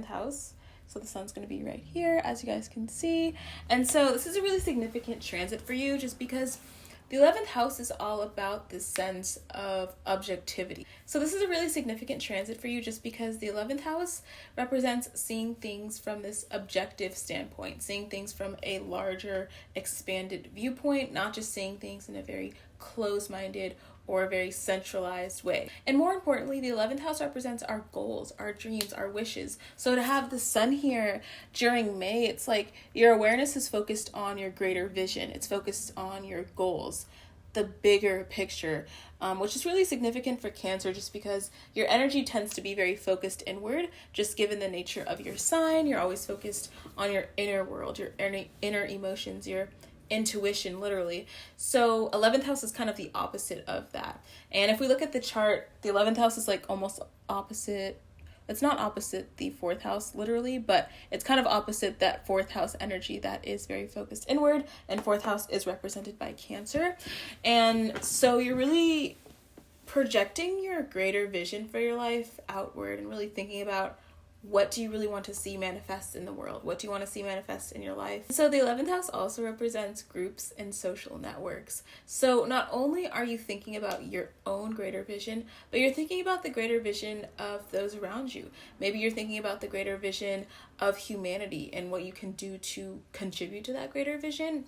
house. So the sun's going to be right here, as you guys can see. And so this is a really significant transit for you just because the 11th house is all about this sense of objectivity. So this is a really significant transit for you just because the 11th house represents seeing things from this objective standpoint, seeing things from a larger, expanded viewpoint, not just seeing things in a very closed-minded or a very centralized way. And more importantly, the 11th house represents our goals, our dreams, our wishes. So to have the sun here during May, it's like your awareness is focused on your greater vision. It's focused on your goals, the bigger picture, which is really significant for Cancer just because your energy tends to be very focused inward, just given the nature of your sign. You're always focused on your inner world, your inner emotions, your intuition, literally. So 11th house is kind of the opposite of that. And if we look at the chart, the 11th house is like almost opposite. It's not opposite the 4th house literally, but it's kind of opposite that 4th house energy that is very focused inward, and 4th house is represented by Cancer. And so you're really projecting your greater vision for your life outward and really thinking about what do you really want to see manifest in the world? What do you want to see manifest in your life? So the 11th house also represents groups and social networks. So not only are you thinking about your own greater vision, but you're thinking about the greater vision of those around you. Maybe you're thinking about the greater vision of humanity and what you can do to contribute to that greater vision.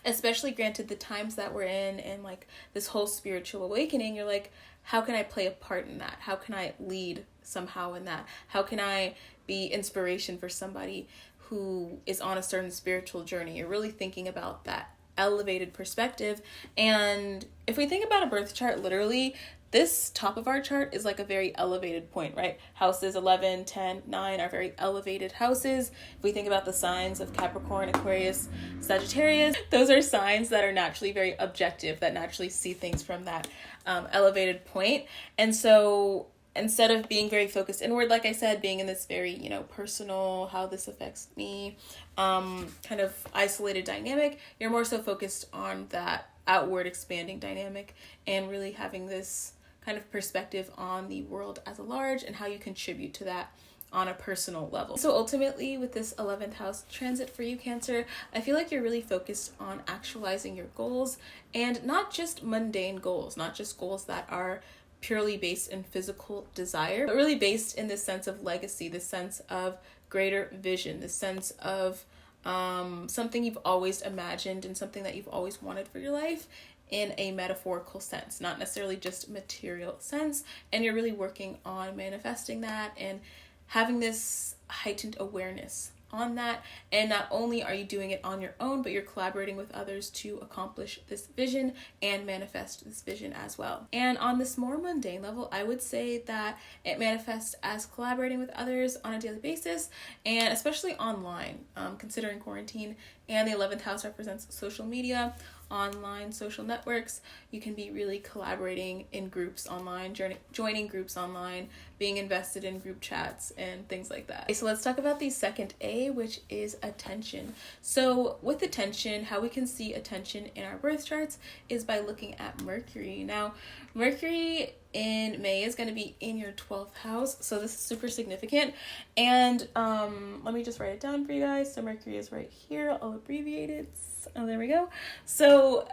Especially granted the times that we're in and like this whole spiritual awakening, you're like, how can I play a part in that? How can I lead somehow in that? How can I be inspiration for somebody who is on a certain spiritual journey? You're really thinking about that elevated perspective. And if we think about a birth chart, literally, this top of our chart is like a very elevated point, right? Houses 11, 10, 9 are very elevated houses. If we think about the signs of Capricorn, Aquarius, Sagittarius, those are signs that are naturally very objective, that naturally see things from that elevated point. And so instead of being very focused inward, like I said, being in this very, personal, how this affects me, kind of isolated dynamic, you're more so focused on that outward expanding dynamic and really having this kind of perspective on the world as a large and how you contribute to that on a personal level. So ultimately with this 11th house transit for you, Cancer, I feel like you're really focused on actualizing your goals, and not just mundane goals, not just goals that are purely based in physical desire, but really based in this sense of legacy, this sense of greater vision, this sense of something you've always imagined and something that you've always wanted for your life in a metaphorical sense, not necessarily just material sense. And you're really working on manifesting that and having this heightened awareness on that. And not only are you doing it on your own, but you're collaborating with others to accomplish this vision and manifest this vision as well. And on this more mundane level, I would say that it manifests as collaborating with others on a daily basis, and especially online, considering quarantine. And the 11th house represents social media, online social networks. You can be really collaborating in groups online, joining groups online, being invested in group chats and things like that. Okay, so let's talk about the second A, which is attention. So with attention, how we can see attention in our birth charts is by looking at Mercury. Now, Mercury in May is going to be in your 12th house, so this is super significant. And let me just write it down for you guys. So Mercury is right here. I'll abbreviate it. Oh, there we go. So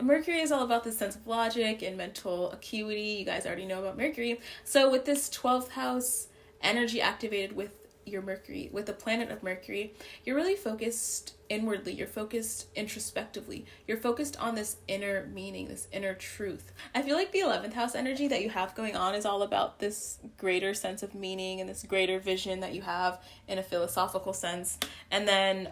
Mercury is all about the sense of logic and mental acuity. You guys already know about Mercury. So with this 12th house energy activated with your Mercury, with the planet of Mercury, you're really focused inwardly. You're focused introspectively. You're focused on this inner meaning, this inner truth. I feel like the 11th house energy that you have going on is all about this greater sense of meaning and this greater vision that you have in a philosophical sense. And then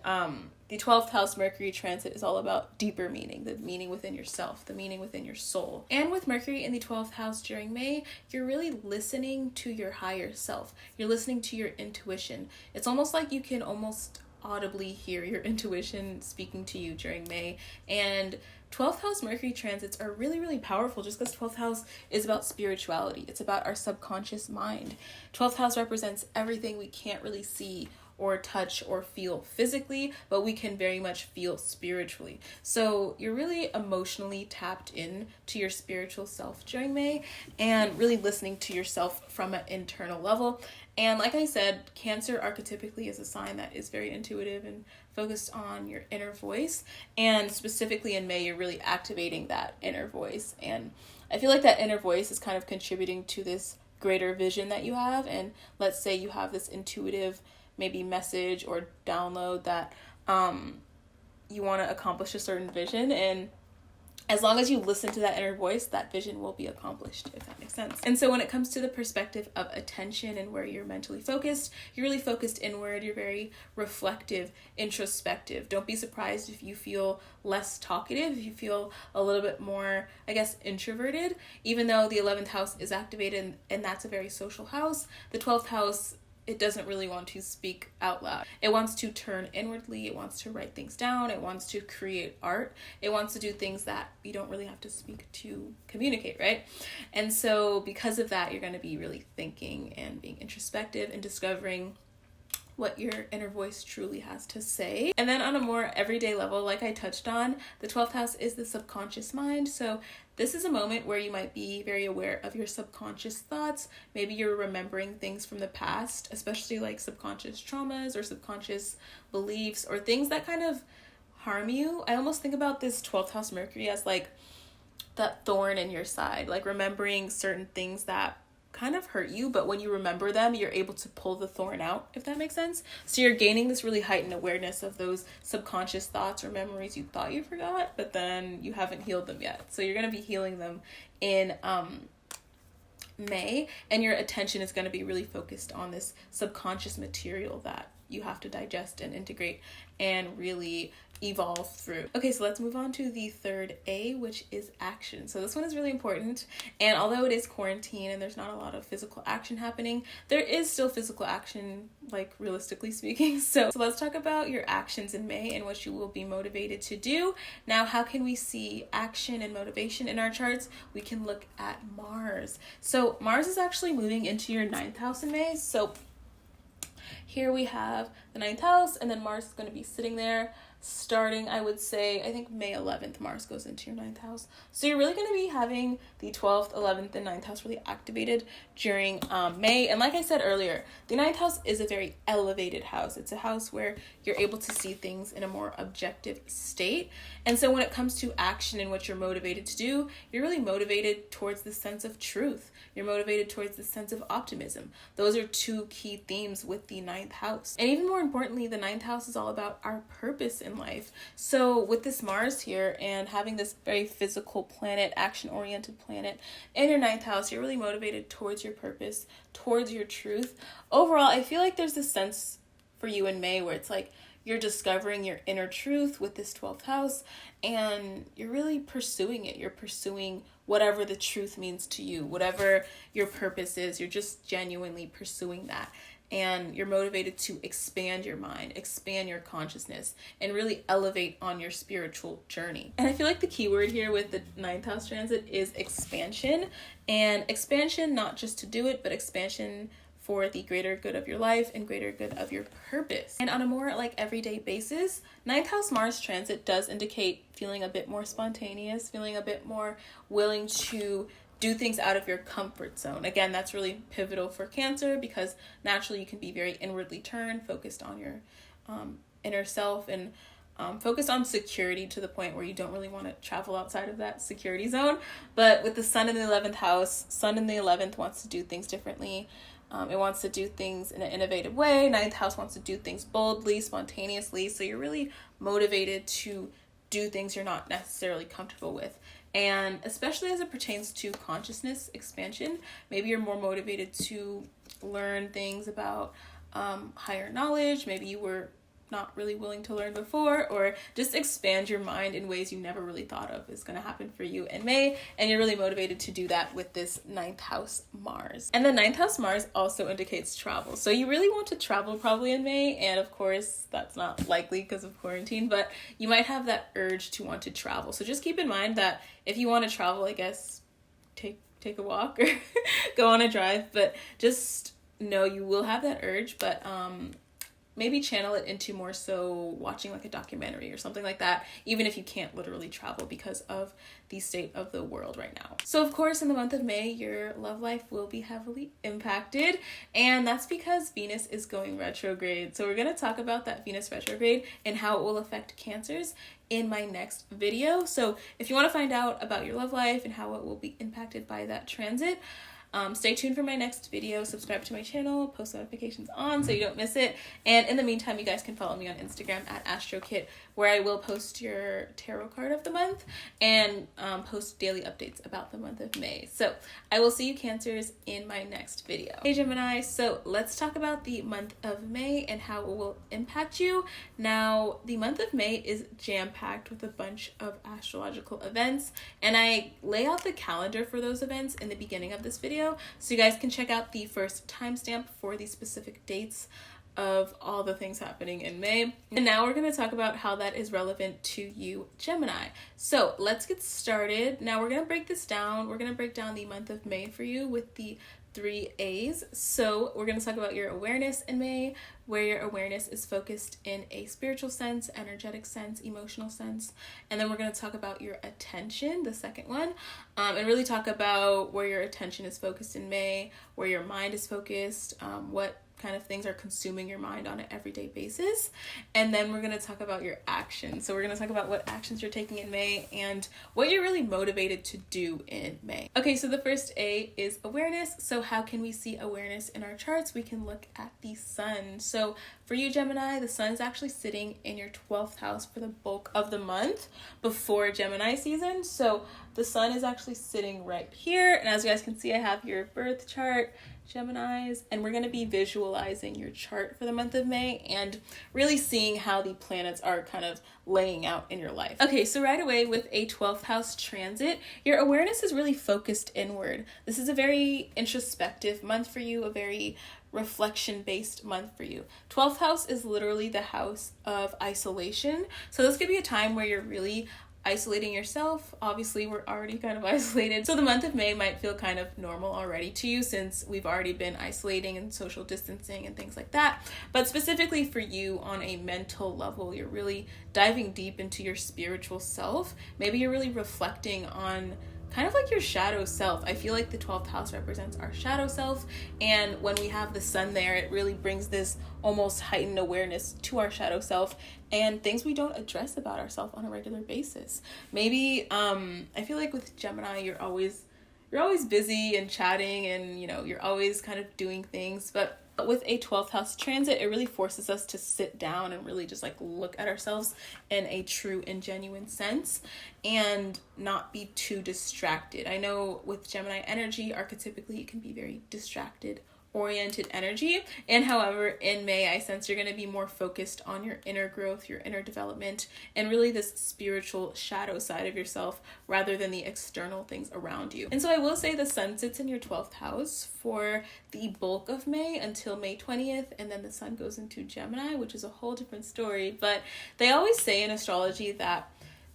the 12th house Mercury transit is all about deeper meaning, the meaning within yourself, the meaning within your soul. And with Mercury in the 12th house during May, you're really listening to your higher self. You're listening to your intuition. It's almost like you can almost audibly hear your intuition speaking to you during May. And 12th house Mercury transits are really, really powerful just because 12th house is about spirituality. It's about our subconscious mind. 12th house represents everything we can't really see or touch or feel physically, but we can very much feel spiritually. So you're really emotionally tapped in to your spiritual self during May and really listening to yourself from an internal level. And like I said, Cancer archetypically is a sign that is very intuitive and focused on your inner voice. And specifically in May, you're really activating that inner voice. And I feel like that inner voice is kind of contributing to this greater vision that you have. And let's say you have this intuitive maybe message or download that you want to accomplish a certain vision, and as long as you listen to that inner voice, that vision will be accomplished, if that makes sense. And so when it comes to the perspective of attention and where you're mentally focused, you're really focused inward. You're very reflective, introspective. Don't be surprised if you feel less talkative, if you feel a little bit more, I guess, introverted. Even though the 11th house is activated and that's a very social house, the 12th house, it doesn't really want to speak out loud. It wants to turn inwardly. It wants to write things down. It wants to create art. It wants to do things that you don't really have to speak to communicate, right? And so because of that, you're going to be really thinking and being introspective and discovering what your inner voice truly has to say. And then on a more everyday level, like I touched on, the 12th house is the subconscious mind. So this is a moment where you might be very aware of your subconscious thoughts. Maybe you're remembering things from the past, especially like subconscious traumas or subconscious beliefs or things that kind of harm you. I almost think about this 12th house Mercury as like that thorn in your side, like remembering certain things that kind of hurt you, but when you remember them, you're able to pull the thorn out, if that makes sense. So you're gaining this really heightened awareness of those subconscious thoughts or memories you thought you forgot, but then you haven't healed them yet. So you're going to be healing them in May, and your attention is going to be really focused on this subconscious material that you have to digest and integrate and really evolve through. Okay, so let's move on to the third A, which is action. So this one is really important, and although it is quarantine and there's not a lot of physical action happening, there is still physical action, like realistically speaking. So let's talk about your actions in May and what you will be motivated to do. Now, how can we see action and motivation in our charts? We can look at Mars. So Mars is actually moving into your 9th house in May. So here we have the 9th house, and then Mars is going to be sitting there starting, I would say, I think May 11th, Mars goes into your 9th house. So you're really going to be having the 12th, 11th, and 9th house really activated during May. And like I said earlier, the 9th house is a very elevated house. It's a house where you're able to see things in a more objective state. And so when it comes to action and what you're motivated to do, you're really motivated towards the sense of truth. You're motivated towards the sense of optimism. Those are two key themes with the 9th house. And even more importantly, the 9th house is all about our purpose in life. So with this Mars here and having this very physical planet, action-oriented planet in your 9th house, you're really motivated towards your purpose, towards your truth. Overall, I feel like there's this sense for you in May where it's like you're discovering your inner truth with this 12th house, and you're really pursuing it. You're pursuing whatever the truth means to you, whatever your purpose is. You're just genuinely pursuing that. and you're motivated to expand your mind, expand your consciousness, and really elevate on your spiritual journey. And I feel like the key word here with the ninth house transit is expansion. And expansion, not just to do it, but expansion for the greater good of your life and greater good of your purpose. And on a more like everyday basis, ninth house Mars transit does indicate feeling a bit more spontaneous, feeling a bit more willing to do things out of your comfort zone. Again, that's really pivotal for Cancer because naturally you can be very inwardly turned, focused on your inner self, and focused on security to the point where you don't really want to travel outside of that security zone. But with the sun in the 11th house, sun in the 11th wants to do things differently. It wants to do things in an innovative way. Ninth house wants to do things boldly, spontaneously. So you're really motivated to do things you're not necessarily comfortable with. And especially as it pertains to consciousness expansion, maybe you're more motivated to learn things about higher knowledge. Maybe you were not really willing to learn before, or just expand your mind in ways you never really thought of is going to happen for you in May. And you're really motivated to do that with this ninth house Mars. And the ninth house Mars also indicates travel. So you really want to travel probably in May. And of course, that's not likely because of quarantine, but you might have that urge to want to travel. So just keep in mind that if you want to travel, I guess, take a walk or go on a drive, but just know you will have that urge, but maybe channel it into more so watching like a documentary or something like that, even if you can't literally travel because of the state of the world right now. So of course, in the month of May, your love life will be heavily impacted, and that's because Venus is going retrograde. So we're going to talk about that Venus retrograde and how it will affect Cancers in my next video. So if you want to find out about your love life and how it will be impacted by that transit, stay tuned for my next video, subscribe to my channel, post notifications on so you don't miss it. And in the meantime, you guys can follow me on Instagram at Astrokit, where I will post your tarot card of the month and post daily updates about the month of May. So I will see you Cancers in my next video. Hey Gemini, so let's talk about the month of May and how it will impact you. Now, the month of May is jam-packed with a bunch of astrological events, and I lay out the calendar for those events in the beginning of this video, so you guys can check out the first timestamp for the specific dates of all the things happening in May. And now we're going to talk about how that is relevant to you, Gemini. So let's get started. Now we're going to break this down. We're going to break down the month of May for you with the 3 A's. So we're going to talk about your awareness in May, where your awareness is focused in a spiritual sense, energetic sense, emotional sense. And then we're going to talk about your attention, the second one, and really talk about where your attention is focused in May, where your mind is focused, what kind of things are consuming your mind on an everyday basis. And then we're going to talk about your actions. So we're going to talk about what actions you're taking in May and what you're really motivated to do in May. Okay, so the first A is awareness. So how can we see awareness in our charts? We can look at the sun. So for you, Gemini, the sun is actually sitting in your 12th house for the bulk of the month before Gemini season. So the sun is actually sitting right here. And as you guys can see, I have your birth chart, Geminis, and we're going to be visualizing your chart for the month of May and really seeing how the planets are kind of laying out in your life. Okay, so right away with a 12th house transit, your awareness is really focused inward. This is a very introspective month for you, a very reflection-based month for you. 12th house is literally the house of isolation. So this could be a time where you're really isolating yourself. Obviously, we're already kind of isolated. So the month of May might feel kind of normal already to you since we've already been isolating and social distancing and things like that. But specifically for you on a mental level, you're really diving deep into your spiritual self. Maybe you're really reflecting on kind of like your shadow self. I feel like the 12th house represents our shadow self, and when we have the sun there, it really brings this almost heightened awareness to our shadow self and things we don't address about ourselves on a regular basis. Maybe I feel like with Gemini, you're always busy and chatting, and you're always kind of doing things, but with a 12th house transit, it really forces us to sit down and really just like look at ourselves in a true and genuine sense and not be too distracted. I know with Gemini energy, archetypically, it can be very distracted oriented energy. And however, in May, I sense you're going to be more focused on your inner growth, your inner development, and really this spiritual shadow side of yourself rather than the external things around you. And so I will say the sun sits in your 12th house for the bulk of May until May 20th, and then the sun goes into Gemini, which is a whole different story. But they always say in astrology that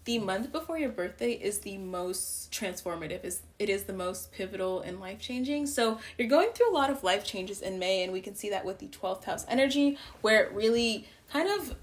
the month before your birthday is the most transformative, it is the most pivotal and life-changing. So you're going through a lot of life changes in May, and we can see that with the 12th house energy, where it really kind of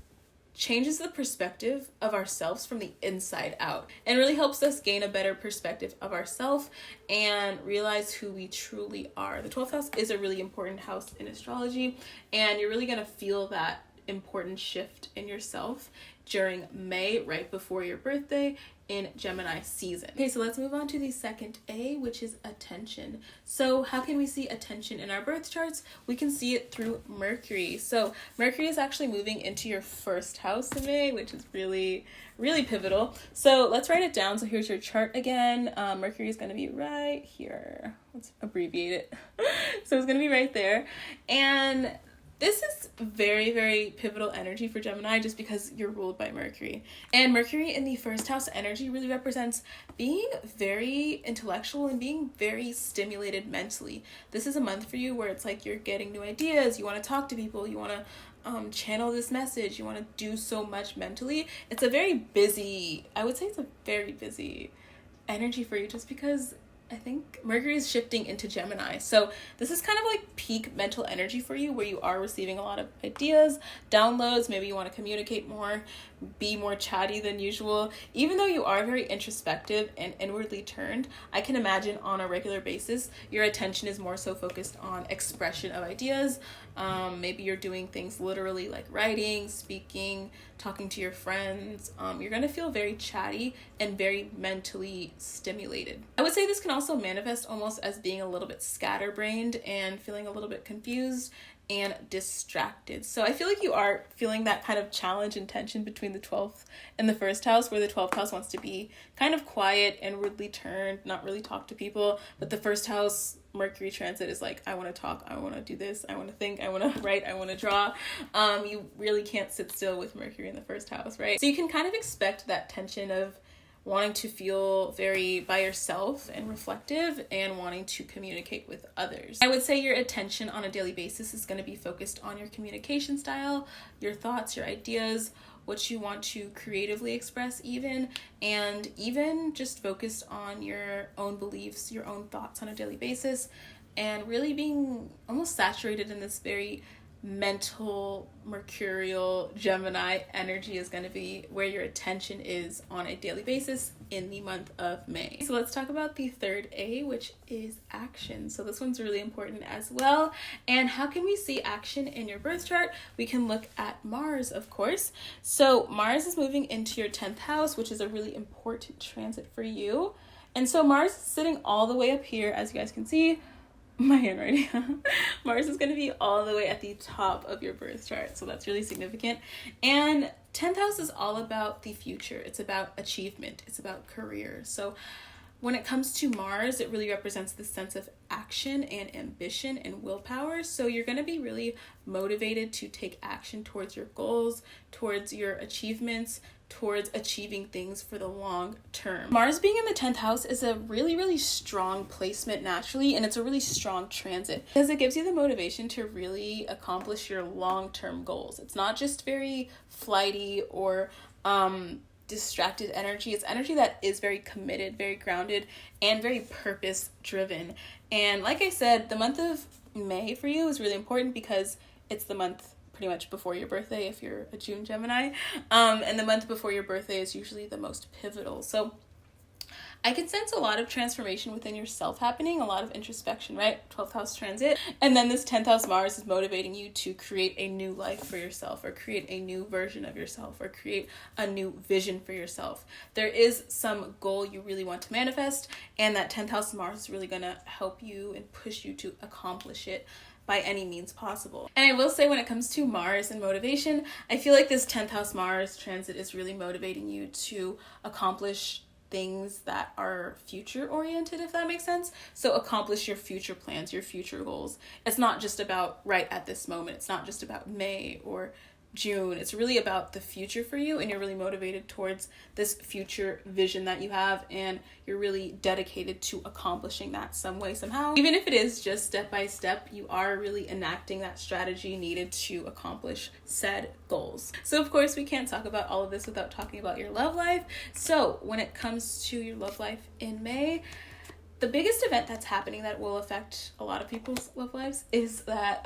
changes the perspective of ourselves from the inside out and really helps us gain a better perspective of ourselves and realize who we truly are. The 12th house is a really important house in astrology, and you're really going to feel that important shift in yourself during May, right before your birthday, in Gemini season. Okay, so let's move on to the second A, which is attention. So how can we see attention in our birth charts? We can see it through Mercury. So Mercury is actually moving into your first house in May, which is really, really pivotal. So let's write it down. So here's your chart again. Mercury is going to be right here. Let's abbreviate it. So it's going to be right there. And this is very, very pivotal energy for Gemini just because you're ruled by Mercury. And Mercury in the first house energy really represents being very intellectual and being very stimulated mentally. This is a month for you where it's like you're getting new ideas, you want to talk to people, you want to channel this message, you want to do so much mentally. It's a very busy, I would say it's a very busy energy for you just because I think Mercury is shifting into Gemini. So this is kind of like peak mental energy for you where you are receiving a lot of ideas, downloads, maybe you want to communicate more, be more chatty than usual. Even though you are very introspective and inwardly turned, I can imagine on a regular basis, your attention is more so focused on expression of ideas. Maybe you're doing things literally like writing, speaking, talking to your friends. You're going to feel very chatty and very mentally stimulated. I would say this can also manifest almost as being a little bit scatterbrained and feeling a little bit confused and distracted. So I feel like you are feeling that kind of challenge and tension between the 12th and the first house, where the 12th house wants to be kind of quiet, inwardly turned, not really talk to people, but the first house Mercury transit is like, I want to talk, I want to do this, I want to think, I want to write, I want to draw. You really can't sit still with Mercury in the first house, right? So you can kind of expect that tension of wanting to feel very by yourself and reflective and wanting to communicate with others. I would say your attention on a daily basis is going to be focused on your communication style, your thoughts, your ideas, what you want to creatively express even, and even just focused on your own beliefs, your own thoughts on a daily basis, and really being almost saturated in this very mental, mercurial Gemini energy is going to be where your attention is on a daily basis in the month of May. So let's talk about the third A, which is action. So this one's really important as well. And how can we see action in your birth chart? We can look at Mars, of course. So Mars is moving into your 10th house, which is a really important transit for you. And so Mars is sitting all the way up here, as you guys can see. My handwriting. Mars is going to be all the way at the top of your birth chart, so that's really significant. And 10th house is all about the future. It's about achievement. It's about career. So when it comes to Mars, it really represents the sense of action and ambition and willpower. So you're going to be really motivated to take action towards your goals, towards your achievements, towards achieving things for the long term. Mars being in the 10th house is a really, really strong placement naturally, and it's a really strong transit because it gives you the motivation to really accomplish your long-term goals. It's not just very flighty or distracted energy. It's energy that is very committed, very grounded, and very purpose driven. And like I said, the month of May for you is really important because it's the month pretty much before your birthday if you're a June Gemini, and the month before your birthday is usually the most pivotal. So I can sense a lot of transformation within yourself happening, a lot of introspection, right? 12th house transit. And then this 10th house Mars is motivating you to create a new life for yourself, or create a new version of yourself, or create a new vision for yourself. There is some goal you really want to manifest, and that 10th house Mars is really going to help you and push you to accomplish it by any means possible. And I will say, when it comes to Mars and motivation, I feel like this 10th house Mars transit is really motivating you to accomplish things that are future oriented, if that makes sense. So accomplish your future plans, your future goals. It's not just about right at this moment. It's not just about May or June. It's really about the future for you, and you're really motivated towards this future vision that you have, and you're really dedicated to accomplishing that some way, somehow. Even if it is just step by step, you are really enacting that strategy needed to accomplish said goals. So of course, we can't talk about all of this without talking about your love life. So when it comes to your love life in May, the biggest event that's happening that will affect a lot of people's love lives is that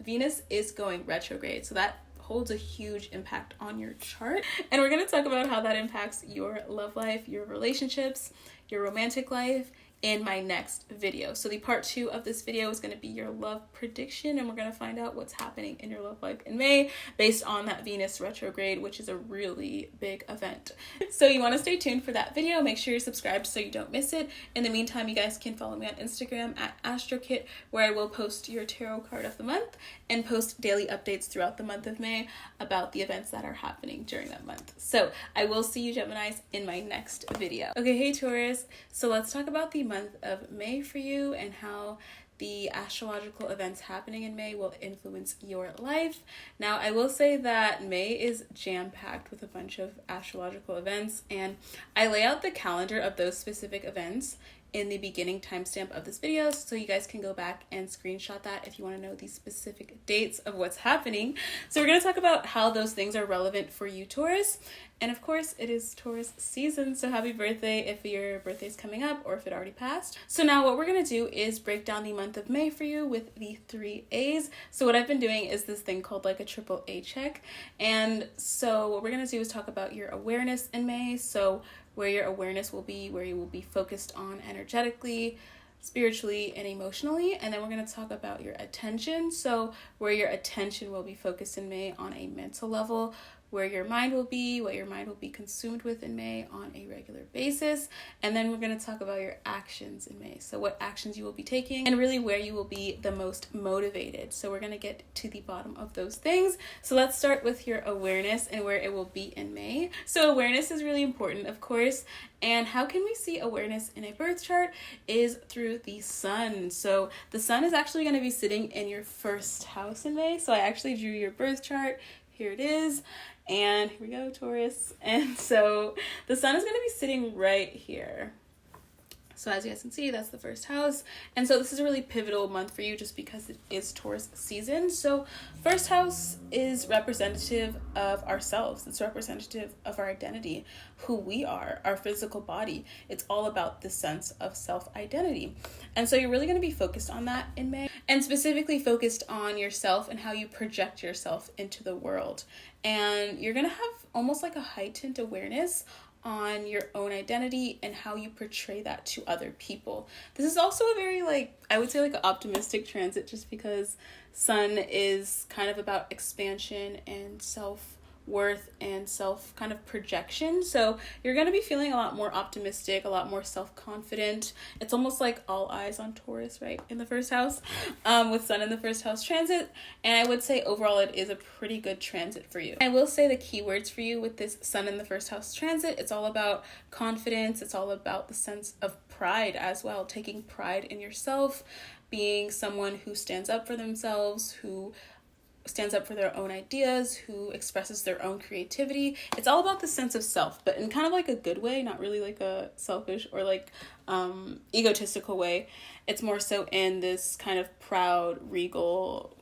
Venus is going retrograde. So that holds a huge impact on your chart. And we're going to talk about how that impacts your love life, your relationships, your romantic life in my next video. So the part 2 of this video is going to be your love prediction, and we're going to find out what's happening in your love life in May based on that Venus retrograde, which is a really big event. So you want to stay tuned for that video. Make sure you're subscribed so you don't miss it. In the meantime, you guys can follow me on Instagram at Astrokit, where I will post your tarot card of the month and post daily updates throughout the month of May about the events that are happening during that month. So I will see you Geminis in my next video. Okay, hey Taurus. So let's talk about the month of May for you and how the astrological events happening in May will influence your life. Now, I will say that May is jam-packed with a bunch of astrological events, and I lay out the calendar of those specific events in the beginning timestamp of this video, so you guys can go back and screenshot that if you want to know the specific dates of what's happening. So we're going to talk about how those things are relevant for you, Taurus. And of course, it is Taurus season, so happy birthday if your birthday's coming up or if it already passed. So now what we're going to do is break down the month of May for you with the 3 A's. So what I've been doing is this thing called like a triple A check. And so what we're going to do is talk about your awareness in May. So where your awareness will be, where you will be focused on energetically, spiritually, and emotionally. And then we're going to talk about your attention. So where your attention will be focused in May on a mental level, where your mind will be, what your mind will be consumed with in May on a regular basis. And then we're going to talk about your actions in May. So what actions you will be taking and really where you will be the most motivated. So we're going to get to the bottom of those things. So let's start with your awareness and where it will be in May. So awareness is really important, of course. And how can we see awareness in a birth chart is through the sun. So the sun is actually going to be sitting in your first house in May. So I actually drew your birth chart. Here it is. And here we go, Taurus. And so the sun is going to be sitting right here. So as you guys can see, that's the first house. And so this is a really pivotal month for you just because it is Taurus season. So first house is representative of ourselves. It's representative of our identity, who we are, our physical body. It's all about the sense of self-identity. And so you're really going to be focused on that in May, and specifically focused on yourself and how you project yourself into the world. And you're going to have almost like a heightened awareness on your own identity and how you portray that to other people. This is also a very, I would say an optimistic transit, just because sun is kind of about expansion and self-worth and self kind of projection. So you're going to be feeling a lot more optimistic, a lot more self-confident. It's almost like all eyes on Taurus, right, in the first house, with sun in the first house transit. And I would say overall it is a pretty good transit for you. I will say the keywords for you with this sun in the first house transit, it's all about confidence. It's all about the sense of pride as well, taking pride in yourself, being someone who stands up for themselves, who stands up for their own ideas, who expresses their own creativity. It's all about the sense of self, but in kind of like a good way, not really like a selfish or egotistical way. It's more so in this kind of proud, regal,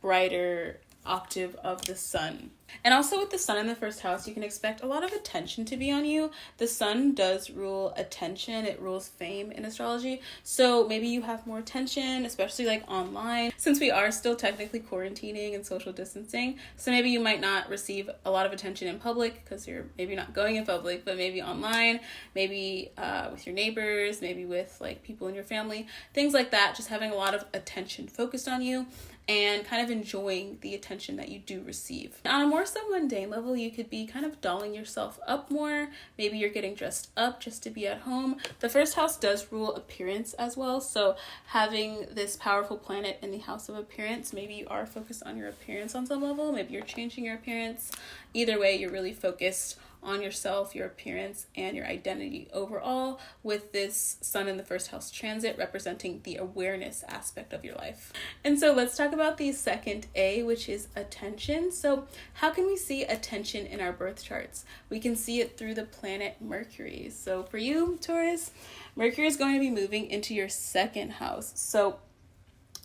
brighter octave of the sun. And also with the sun in the first house, you can expect a lot of attention to be on you. The sun does rule attention. It rules fame in astrology. So maybe you have more attention, especially online, since we are still technically quarantining and social distancing. So maybe you might not receive a lot of attention in public because you're maybe not going in public, but maybe online, maybe with your neighbors, maybe with people in your family, things like that. Just having a lot of attention focused on you and kind of enjoying the attention that you do receive. On a more so mundane level, you could be kind of dolling yourself up more. Maybe you're getting dressed up just to be at home. The first house does rule appearance as well. So having this powerful planet in the house of appearance, maybe you are focused on your appearance on some level. Maybe you're changing your appearance. Either way, you're really focused on yourself, your appearance, and your identity overall, with this Sun in the first house transit representing the awareness aspect of your life. And so let's talk about the second A, which is attention. So how can we see attention in our birth charts? We can see it through the planet Mercury. So for you, Taurus, Mercury is going to be moving into your second house. So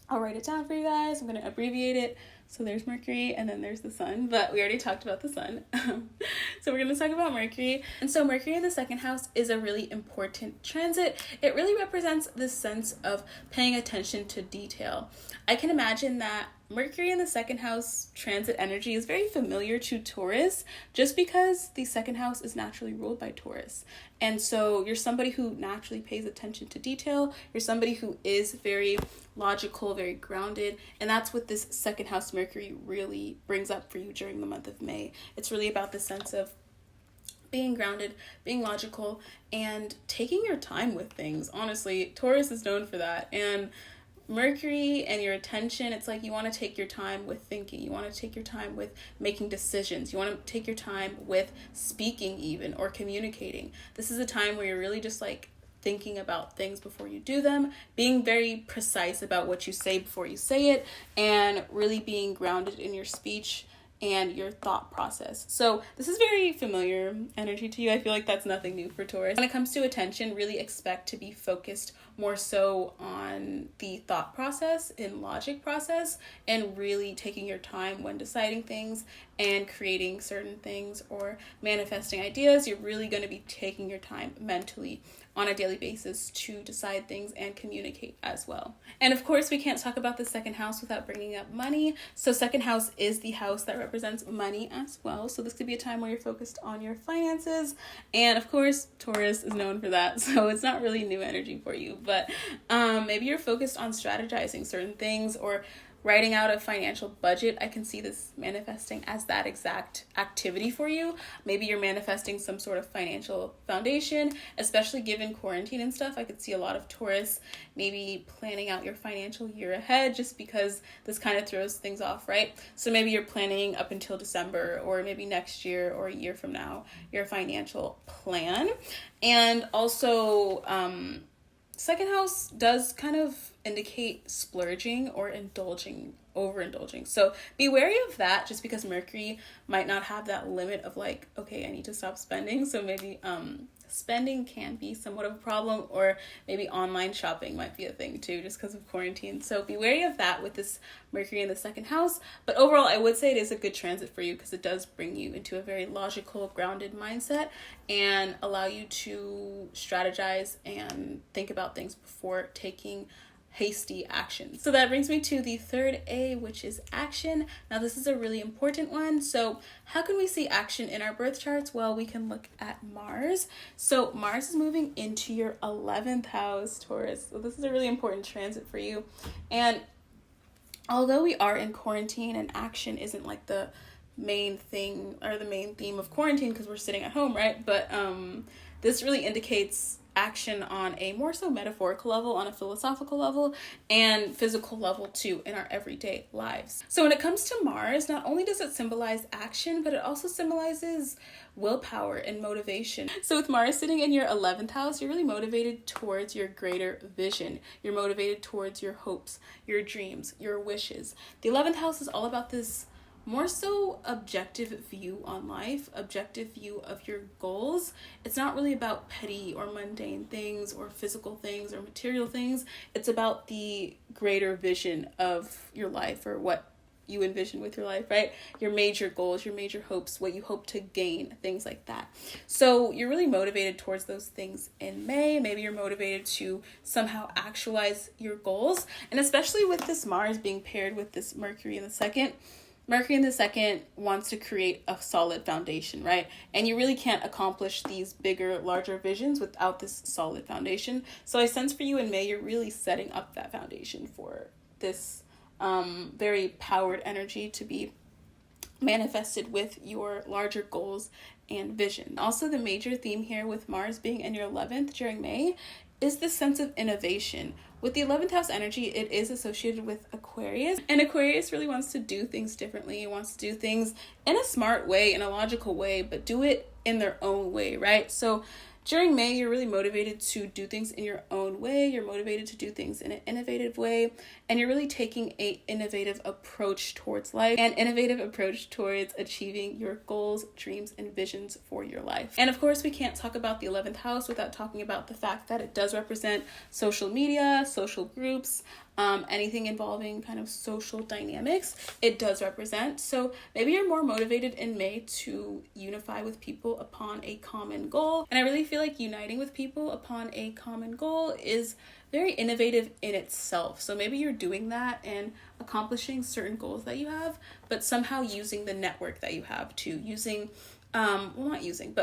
I'll write it down for you guys. I'm going to abbreviate it. So there's Mercury and then there's the Sun, but we already talked about the Sun. So we're going to talk about Mercury. And so Mercury in the second house is a really important transit. It really represents this sense of paying attention to detail. I can imagine that Mercury in the second house transit energy is very familiar to Taurus, just because the second house is naturally ruled by Taurus. And so you're somebody who naturally pays attention to detail. You're somebody who is very logical, very grounded. And that's what this second house Mercury really brings up for you during the month of May. It's really about the sense of being grounded, being logical, and taking your time with things. Honestly, Taurus is known for that. And Mercury and your attention, it's like you want to take your time with thinking. You want to take your time with making decisions. You want to take your time with speaking even, or communicating. This is a time where you're really just like thinking about things before you do them, being very precise about what you say before you say it, and really being grounded in your speech and your thought process. So this is very familiar energy to you. I feel like that's nothing new for Taurus. When it comes to attention, really expect to be focused more so on the thought process and logic process, and really taking your time when deciding things and creating certain things or manifesting ideas. You're really going to be taking your time mentally on a daily basis to decide things and communicate as well. And of course, we can't talk about the second house without bringing up money. So second house is the house that represents money as well. So this could be a time where you're focused on your finances. And of course, Taurus is known for that. So it's not really new energy for you, but maybe you're focused on strategizing certain things or writing out a financial budget. I can see this manifesting as that exact activity for you. Maybe you're manifesting some sort of financial foundation, especially given quarantine and stuff. I could see a lot of Taurus maybe planning out your financial year ahead, just because this kind of throws things off, right? So maybe you're planning up until December, or maybe next year or a year from now, your financial plan. And also, second house does kind of indicate splurging or overindulging. So be wary of that, just because Mercury might not have that limit of like, okay, I need to stop spending. So maybe spending can be somewhat of a problem, or maybe online shopping might be a thing too, just because of quarantine. So be wary of that with this Mercury in the second house. But overall, I would say it is a good transit for you, because it does bring you into a very logical, grounded mindset and allow you to strategize and think about things before taking hasty actions. So that brings me to the third A, which is action. Now this is a really important one. So how can we see action in our birth charts? Well, we can look at Mars. So Mars is moving into your 11th house, Taurus. So this is a really important transit for you. And although we are in quarantine and action isn't like the main thing or the main theme of quarantine, because we're sitting at home, right? But this really indicates action on a more so metaphorical level, on a philosophical level, and physical level too, in our everyday lives. So when it comes to Mars, not only does it symbolize action, but it also symbolizes willpower and motivation. So with Mars sitting in your 11th house, you're really motivated towards your greater vision. You're motivated towards your hopes, your dreams, your wishes. The 11th house is all about this more so objective view on life, objective view of your goals. It's not really about petty or mundane things or physical things or material things. It's about the greater vision of your life, or what you envision with your life, right? Your major goals, your major hopes, what you hope to gain, things like that. So you're really motivated towards those things in May. Maybe you're motivated to somehow actualize your goals. And especially with this Mars being paired with this Mercury in the second, Mercury in the second wants to create a solid foundation, right? And you really can't accomplish these bigger, larger visions without this solid foundation. So I sense for you in May, you're really setting up that foundation for this very powered energy to be manifested with your larger goals and vision. Also, the major theme here with Mars being in your 11th during May is this sense of innovation. With the 11th house energy, it is associated with Aquarius, and Aquarius really wants to do things differently. It wants to do things in a smart way, in a logical way, but do it in their own way, right? So during May, you're really motivated to do things in your own way. You're motivated to do things in an innovative way. And you're really taking an innovative approach towards life, and innovative approach towards achieving your goals, dreams, and visions for your life. And of course, we can't talk about the 11th house without talking about the fact that it does represent social media, social groups, anything involving kind of social dynamics, it does represent. So maybe you're more motivated in May to unify with people upon a common goal. And I really feel like uniting with people upon a common goal is very innovative in itself. So maybe you're doing that and accomplishing certain goals that you have, but somehow using the network that you have to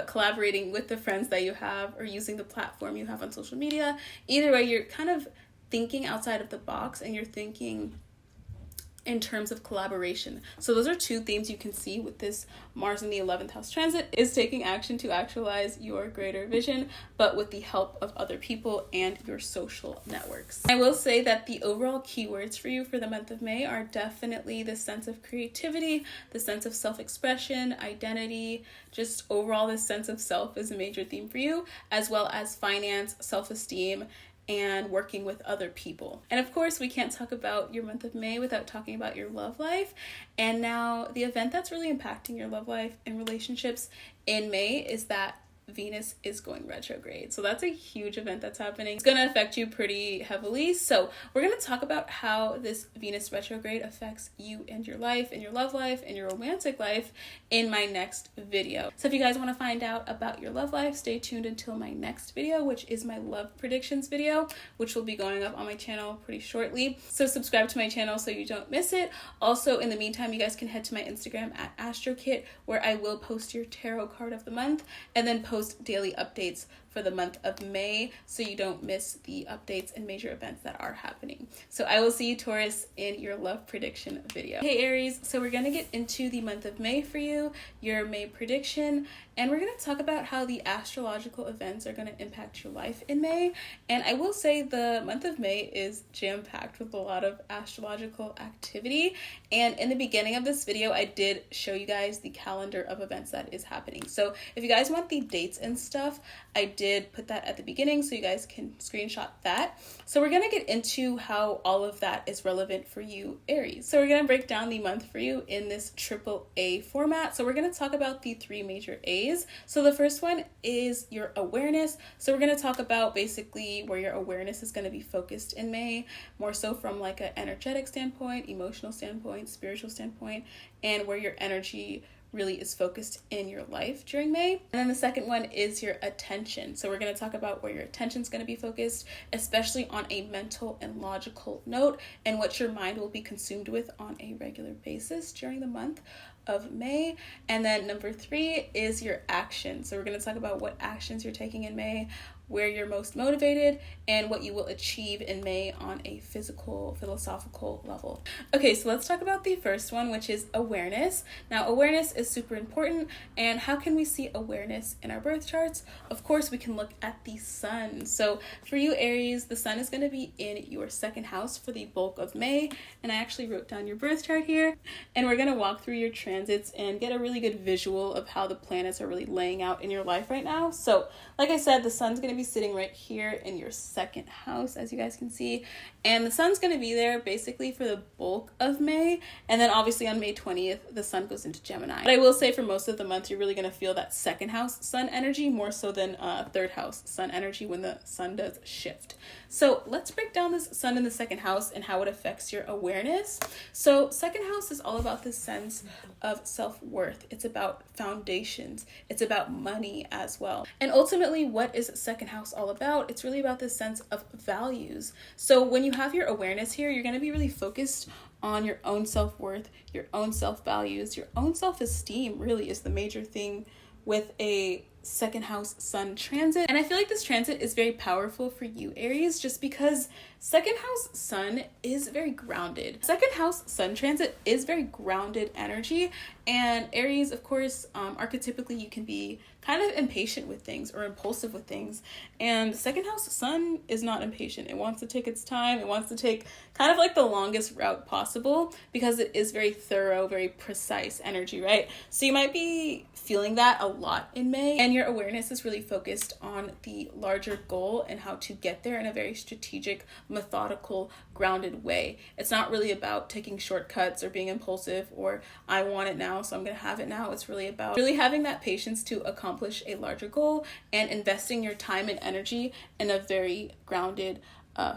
collaborating with the friends that you have, or using the platform you have on social media. Either way, you're kind of thinking outside of the box, and you're thinking in terms of collaboration. So those are two themes you can see with this Mars in the 11th house transit, is taking action to actualize your greater vision, but with the help of other people and your social networks. I will say that the overall keywords for you for the month of May are definitely the sense of creativity, the sense of self-expression, identity, just overall this sense of self is a major theme for you, as well as finance, self-esteem, and working with other people. And of course, we can't talk about your month of May without talking about your love life. And now the event that's really impacting your love life and relationships in May is that Venus is going retrograde. So that's a huge event that's happening. It's going to affect you pretty heavily. So we're going to talk about how this Venus retrograde affects you and your life and your love life and your romantic life in my next video. So if you guys want to find out about your love life, stay tuned until my next video, which is my love predictions video, which will be going up on my channel pretty shortly. So subscribe to my channel so you don't miss it. Also, in the meantime, you guys can head to my Instagram at Astrokit, where I will post your tarot card of the month, and then post daily updates for the month of May, so you don't miss the updates and major events that are happening. So I will see you, Taurus, in your love prediction video. Hey Aries, so we're going to get into the month of May for you, your May prediction, and we're going to talk about how the astrological events are going to impact your life in May. And I will say the month of May is jam-packed with a lot of astrological activity. And in the beginning of this video, I did show you guys the calendar of events that is happening. So if you guys want the dates and stuff, I did put that at the beginning so you guys can screenshot that. So we're going to get into how all of that is relevant for you, Aries. So we're going to break down the month for you in this triple A format. So we're going to talk about the three major A's. So the first one is your awareness. So we're going to talk about basically where your awareness is going to be focused in May, more so from like an energetic standpoint, emotional standpoint, spiritual standpoint, and where your energy really is focused in your life during May. And then the second one is your attention. So we're going to talk about where your attention is going to be focused, especially on a mental and logical note, and what your mind will be consumed with on a regular basis during the month of May. And then number 3 is your action. So we're going to talk about what actions you're taking in May, where you're most motivated, and what you will achieve in May on a physical, philosophical level. Okay, so let's talk about the first one, which is awareness. Now, awareness is super important, and how can we see awareness in our birth charts? Of course, we can look at the sun. So for you, Aries, the sun is going to be in your second house for the bulk of May, and I actually wrote down your birth chart here, and we're going to walk through your transits and get a really good visual of how the planets are really laying out in your life right now. So like I said, the sun's going to be sitting right here in your second house, as you guys can see, and the sun's going to be there basically for the bulk of May, and then obviously on May 20th the sun goes into Gemini. But I will say for most of the month you're really going to feel that second house sun energy more so than third house sun energy when the sun does shift. So let's break down this sun in the second house and how it affects your awareness. So second house is all about this sense of self-worth. It's about foundations. It's about money as well. And ultimately, what is second house all about? It's really about this sense of values. So when you have your awareness here, you're going to be really focused on your own self-worth, your own self-values, your own self-esteem really is the major thing with a second house sun transit. And I feel like this transit is very powerful for you, Aries, just because second house sun is very grounded. Second house sun transit is very grounded energy. And Aries, of course, archetypically you can be kind of impatient with things or impulsive with things. And second house sun is not impatient. It wants to take its time. It wants to take kind of like the longest route possible because it is very thorough, very precise energy, right? So you might be feeling that a lot in May, and your awareness is really focused on the larger goal and how to get there in a very strategic, methodical, grounded way. It's not really about taking shortcuts or being impulsive or I want it now, so I'm going to have it now. It's really about really having that patience to accomplish a larger goal and investing your time and energy in a very grounded,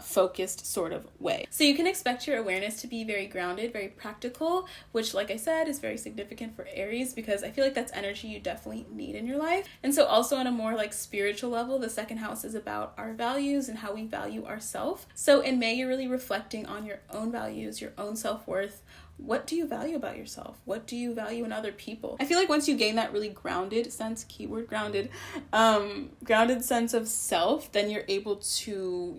focused sort of way. So you can expect your awareness to be very grounded, very practical, which, like I said, is very significant for Aries because I feel like that's energy you definitely need in your life. And so also on a more like spiritual level, the second house is about our values and how we value ourselves. So in May, you're really reflecting on your own values, your own self-worth. What do you value about yourself? What do you value in other people? I feel like once you gain that really grounded sense, keyword grounded, grounded sense of self, then you're able to,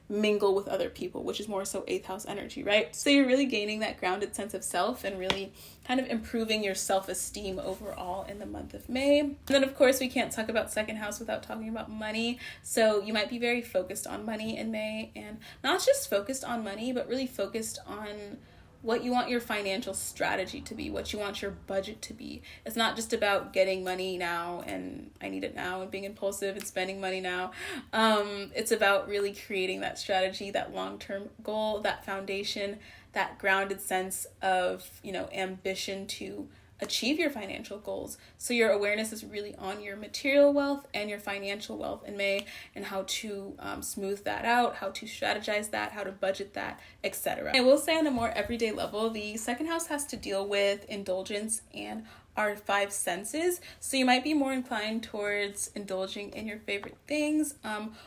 mingle with other people, which is more so 8th house energy, right? So you're really gaining that grounded sense of self and really kind of improving your self-esteem overall in the month of May. And then of course we can't talk about second house without talking about money. So you might be very focused on money in May, and not just focused on money, but really focused on what you want your financial strategy to be, what you want your budget to be. It's not just about getting money now and I need it now and being impulsive and spending money now. It's about really creating that strategy, that long-term goal, that foundation, that grounded sense of, ambition to achieve your financial goals. So your awareness is really on your material wealth and your financial wealth in May, and how to smooth that out, how to strategize that, how to budget that, etc. I will say on a more everyday level, the second house has to deal with indulgence and our 5 senses. So you might be more inclined towards indulging in your favorite things.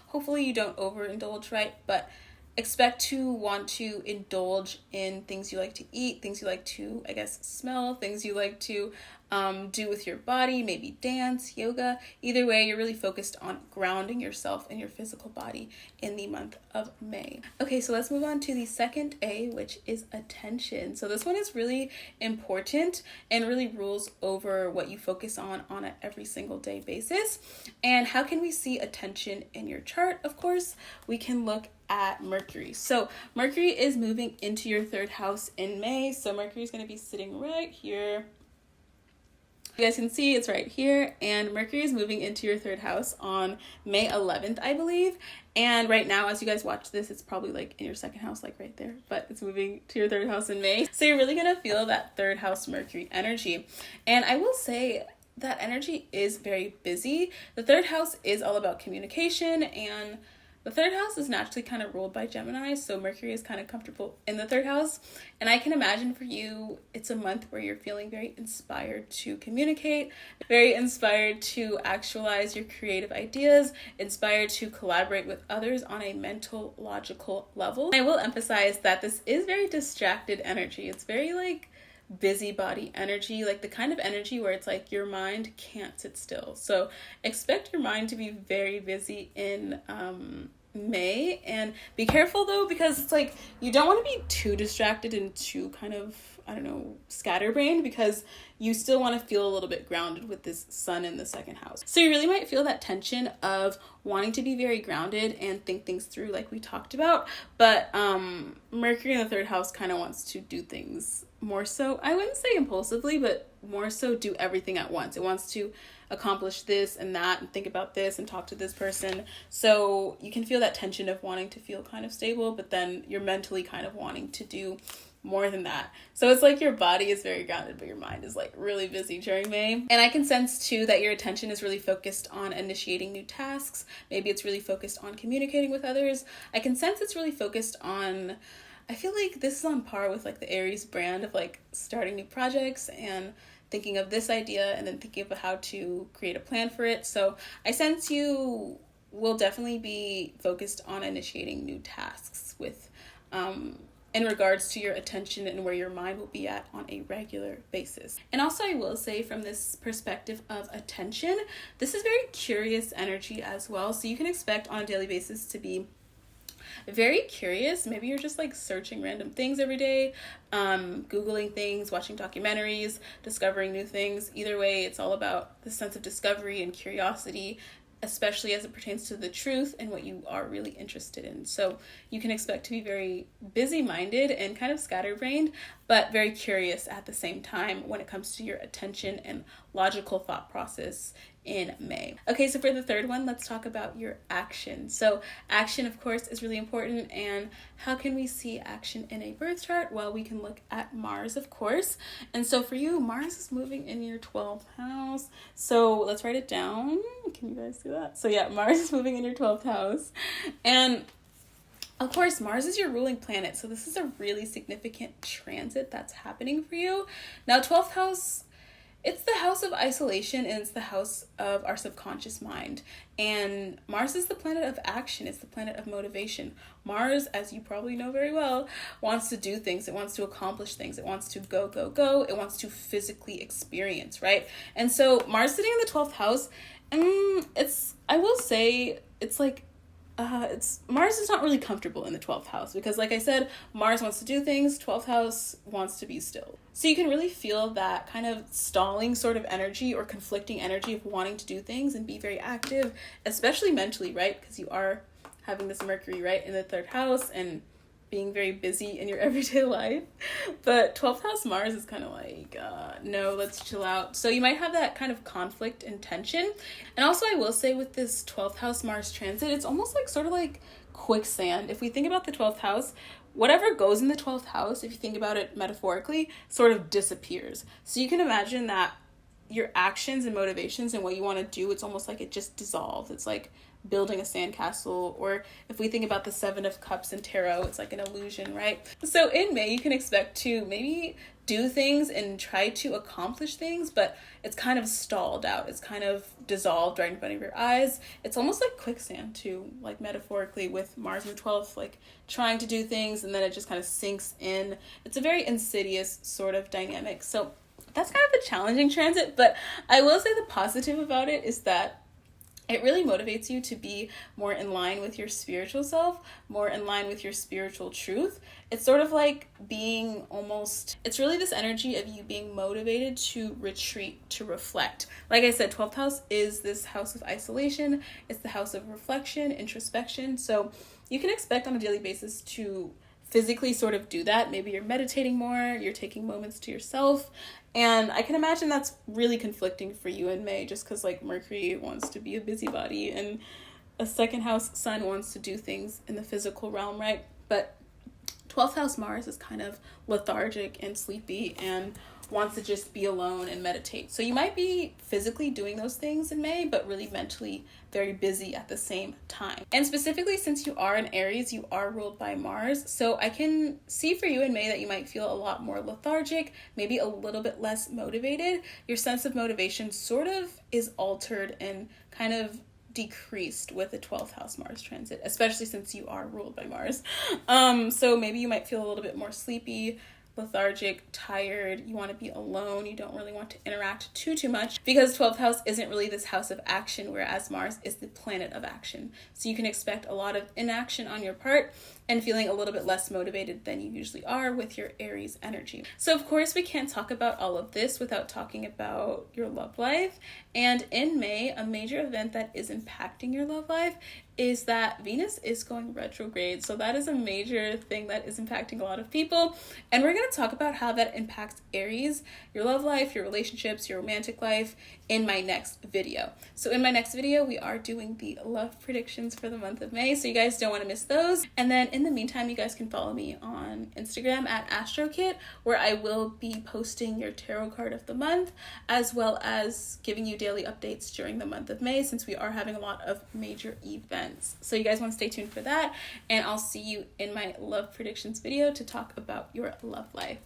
Hopefully you don't overindulge, right? But expect to want to indulge in things you like to eat, things you like to, smell, things you like to do with your body, maybe dance, yoga. Either way, you're really focused on grounding yourself and your physical body in the month of May. Okay, so let's move on to the second A, which is attention. So this one is really important and really rules over what you focus on an every single day basis. And how can we see attention in your chart? Of course, we can look at Mercury. So Mercury is moving into your 3rd house in May. So Mercury is going to be sitting right here. You guys can see it's right here, and Mercury is moving into your 3rd house on May 11th, I believe. And right now, as you guys watch this, it's probably like in your 2nd house, like right there, but it's moving to your 3rd house in May. So you're really going to feel that 3rd house Mercury energy. And I will say that energy is very busy. The 3rd house is all about communication, and the 3rd house is naturally kind of ruled by Gemini, so Mercury is kind of comfortable in the 3rd house. And I can imagine for you, it's a month where you're feeling very inspired to communicate, very inspired to actualize your creative ideas, inspired to collaborate with others on a mental, logical level. I will emphasize that this is very distracted energy. It's very busybody energy, like the kind of energy where it's like your mind can't sit still. So expect your mind to be very busy in May, and be careful though, because it's like you don't want to be too distracted and too kind of, scatterbrained, because you still want to feel a little bit grounded with this sun in the 2nd house. So you really might feel that tension of wanting to be very grounded and think things through like we talked about, but Mercury in the 3rd house kind of wants to do things more so, I wouldn't say impulsively, but more so do everything at once. It wants to accomplish this and that and think about this and talk to this person. So you can feel that tension of wanting to feel kind of stable, but then you're mentally kind of wanting to do more than that. So it's like your body is very grounded, but your mind is really busy during May. And I can sense too that your attention is really focused on initiating new tasks. Maybe it's really focused on communicating with others. I can sense it's really focused on, I feel like this is on par with the Aries brand of starting new projects and thinking of this idea and then thinking of how to create a plan for it. So I sense you will definitely be focused on initiating new tasks with in regards to your attention and where your mind will be at on a regular basis. And also I will say, from this perspective of attention, this is very curious energy as well. So you can expect on a daily basis to be very curious. Maybe you're just like searching random things every day, Googling things, watching documentaries, discovering new things. Either way, it's all about the sense of discovery and curiosity, especially as it pertains to the truth and what you are really interested in. So you can expect to be very busy-minded and kind of scatterbrained, but very curious at the same time when it comes to your attention and logical thought process in May. Okay, so for the third one, let's talk about your action. So action, of course, is really important. And how can we see action in a birth chart? Well, we can look at Mars, of course. And so for you, Mars is moving in your 12th house. So let's write it down. Can you guys do that? So yeah, Mars is moving in your 12th house. And of course, Mars is your ruling planet. So this is a really significant transit that's happening for you. Now, 12th house, it's the house of isolation, and it's the house of our subconscious mind. And Mars is the planet of action. It's the planet of motivation. Mars, as you probably know very well, wants to do things. It wants to accomplish things. It wants to go, go, go. It wants to physically experience, right? And so Mars sitting in the 12th house, I will say, it's like, Mars is not really comfortable in the 12th house because, like I said, Mars wants to do things, 12th house wants to be still. So you can really feel that kind of stalling sort of energy or conflicting energy of wanting to do things and be very active, especially mentally, right? Because you are having this Mercury, right, in the 3rd house and being very busy in your everyday life. But 12th house Mars is kind of like, no, let's chill out. So you might have that kind of conflict and tension. And also I will say, with this 12th house Mars transit, it's almost like sort of like quicksand. If we think about the 12th house, whatever goes in the 12th house, if you think about it metaphorically, sort of disappears. So you can imagine that your actions and motivations and what you want to do, it's almost like it just dissolves. It's like building a sandcastle, or if we think about the 7 of Cups in tarot, it's like an illusion, right? So in May, you can expect to maybe do things and try to accomplish things, but it's kind of stalled out. It's kind of dissolved right in front of your eyes. It's almost like quicksand too, like metaphorically, with Mars in the 12th, like trying to do things and then it just kind of sinks in. It's a very insidious sort of dynamic. So that's kind of a challenging transit, but I will say the positive about it is that it really motivates you to be more in line with your spiritual self, more in line with your spiritual truth. It's sort of like being it's really this energy of you being motivated to retreat, to reflect. Like I said, 12th house is this house of isolation. It's the house of reflection, introspection. So you can expect on a daily basis to physically sort of do that. Maybe you're meditating more, you're taking moments to yourself. And I can imagine that's really conflicting for you in May, just because like Mercury wants to be a busybody and a 2nd house Sun wants to do things in the physical realm, right? But 12th house Mars is kind of lethargic and sleepy and wants to just be alone and meditate. So you might be physically doing those things in May, but really mentally very busy at the same time. And specifically, since you are an Aries, you are ruled by Mars. So I can see for you in May that you might feel a lot more lethargic, maybe a little bit less motivated. Your sense of motivation sort of is altered and kind of decreased with the 12th house Mars transit, especially since you are ruled by Mars. So maybe you might feel a little bit more sleepy, lethargic, tired. You want to be alone. You don't really want to interact too much, because 12th house isn't really this house of action, whereas Mars is the planet of action. So you can expect a lot of inaction on your part and feeling a little bit less motivated than you usually are with your Aries energy. So of course we can't talk about all of this without talking about your love life. And in May, a major event that is impacting your love life is that Venus is going retrograde. So that is a major thing that is impacting a lot of people. And we're going to talk about how that impacts Aries, your love life, your relationships, your romantic life in my next video. So in my next video, we are doing the love predictions for the month of May. So you guys don't want to miss those. And then in the meantime, you guys can follow me on Instagram at Astrokit, where I will be posting your tarot card of the month, as well as giving you daily updates during the month of May, since we are having a lot of major events. So you guys want to stay tuned for that, and I'll see you in my love predictions video to talk about your love life.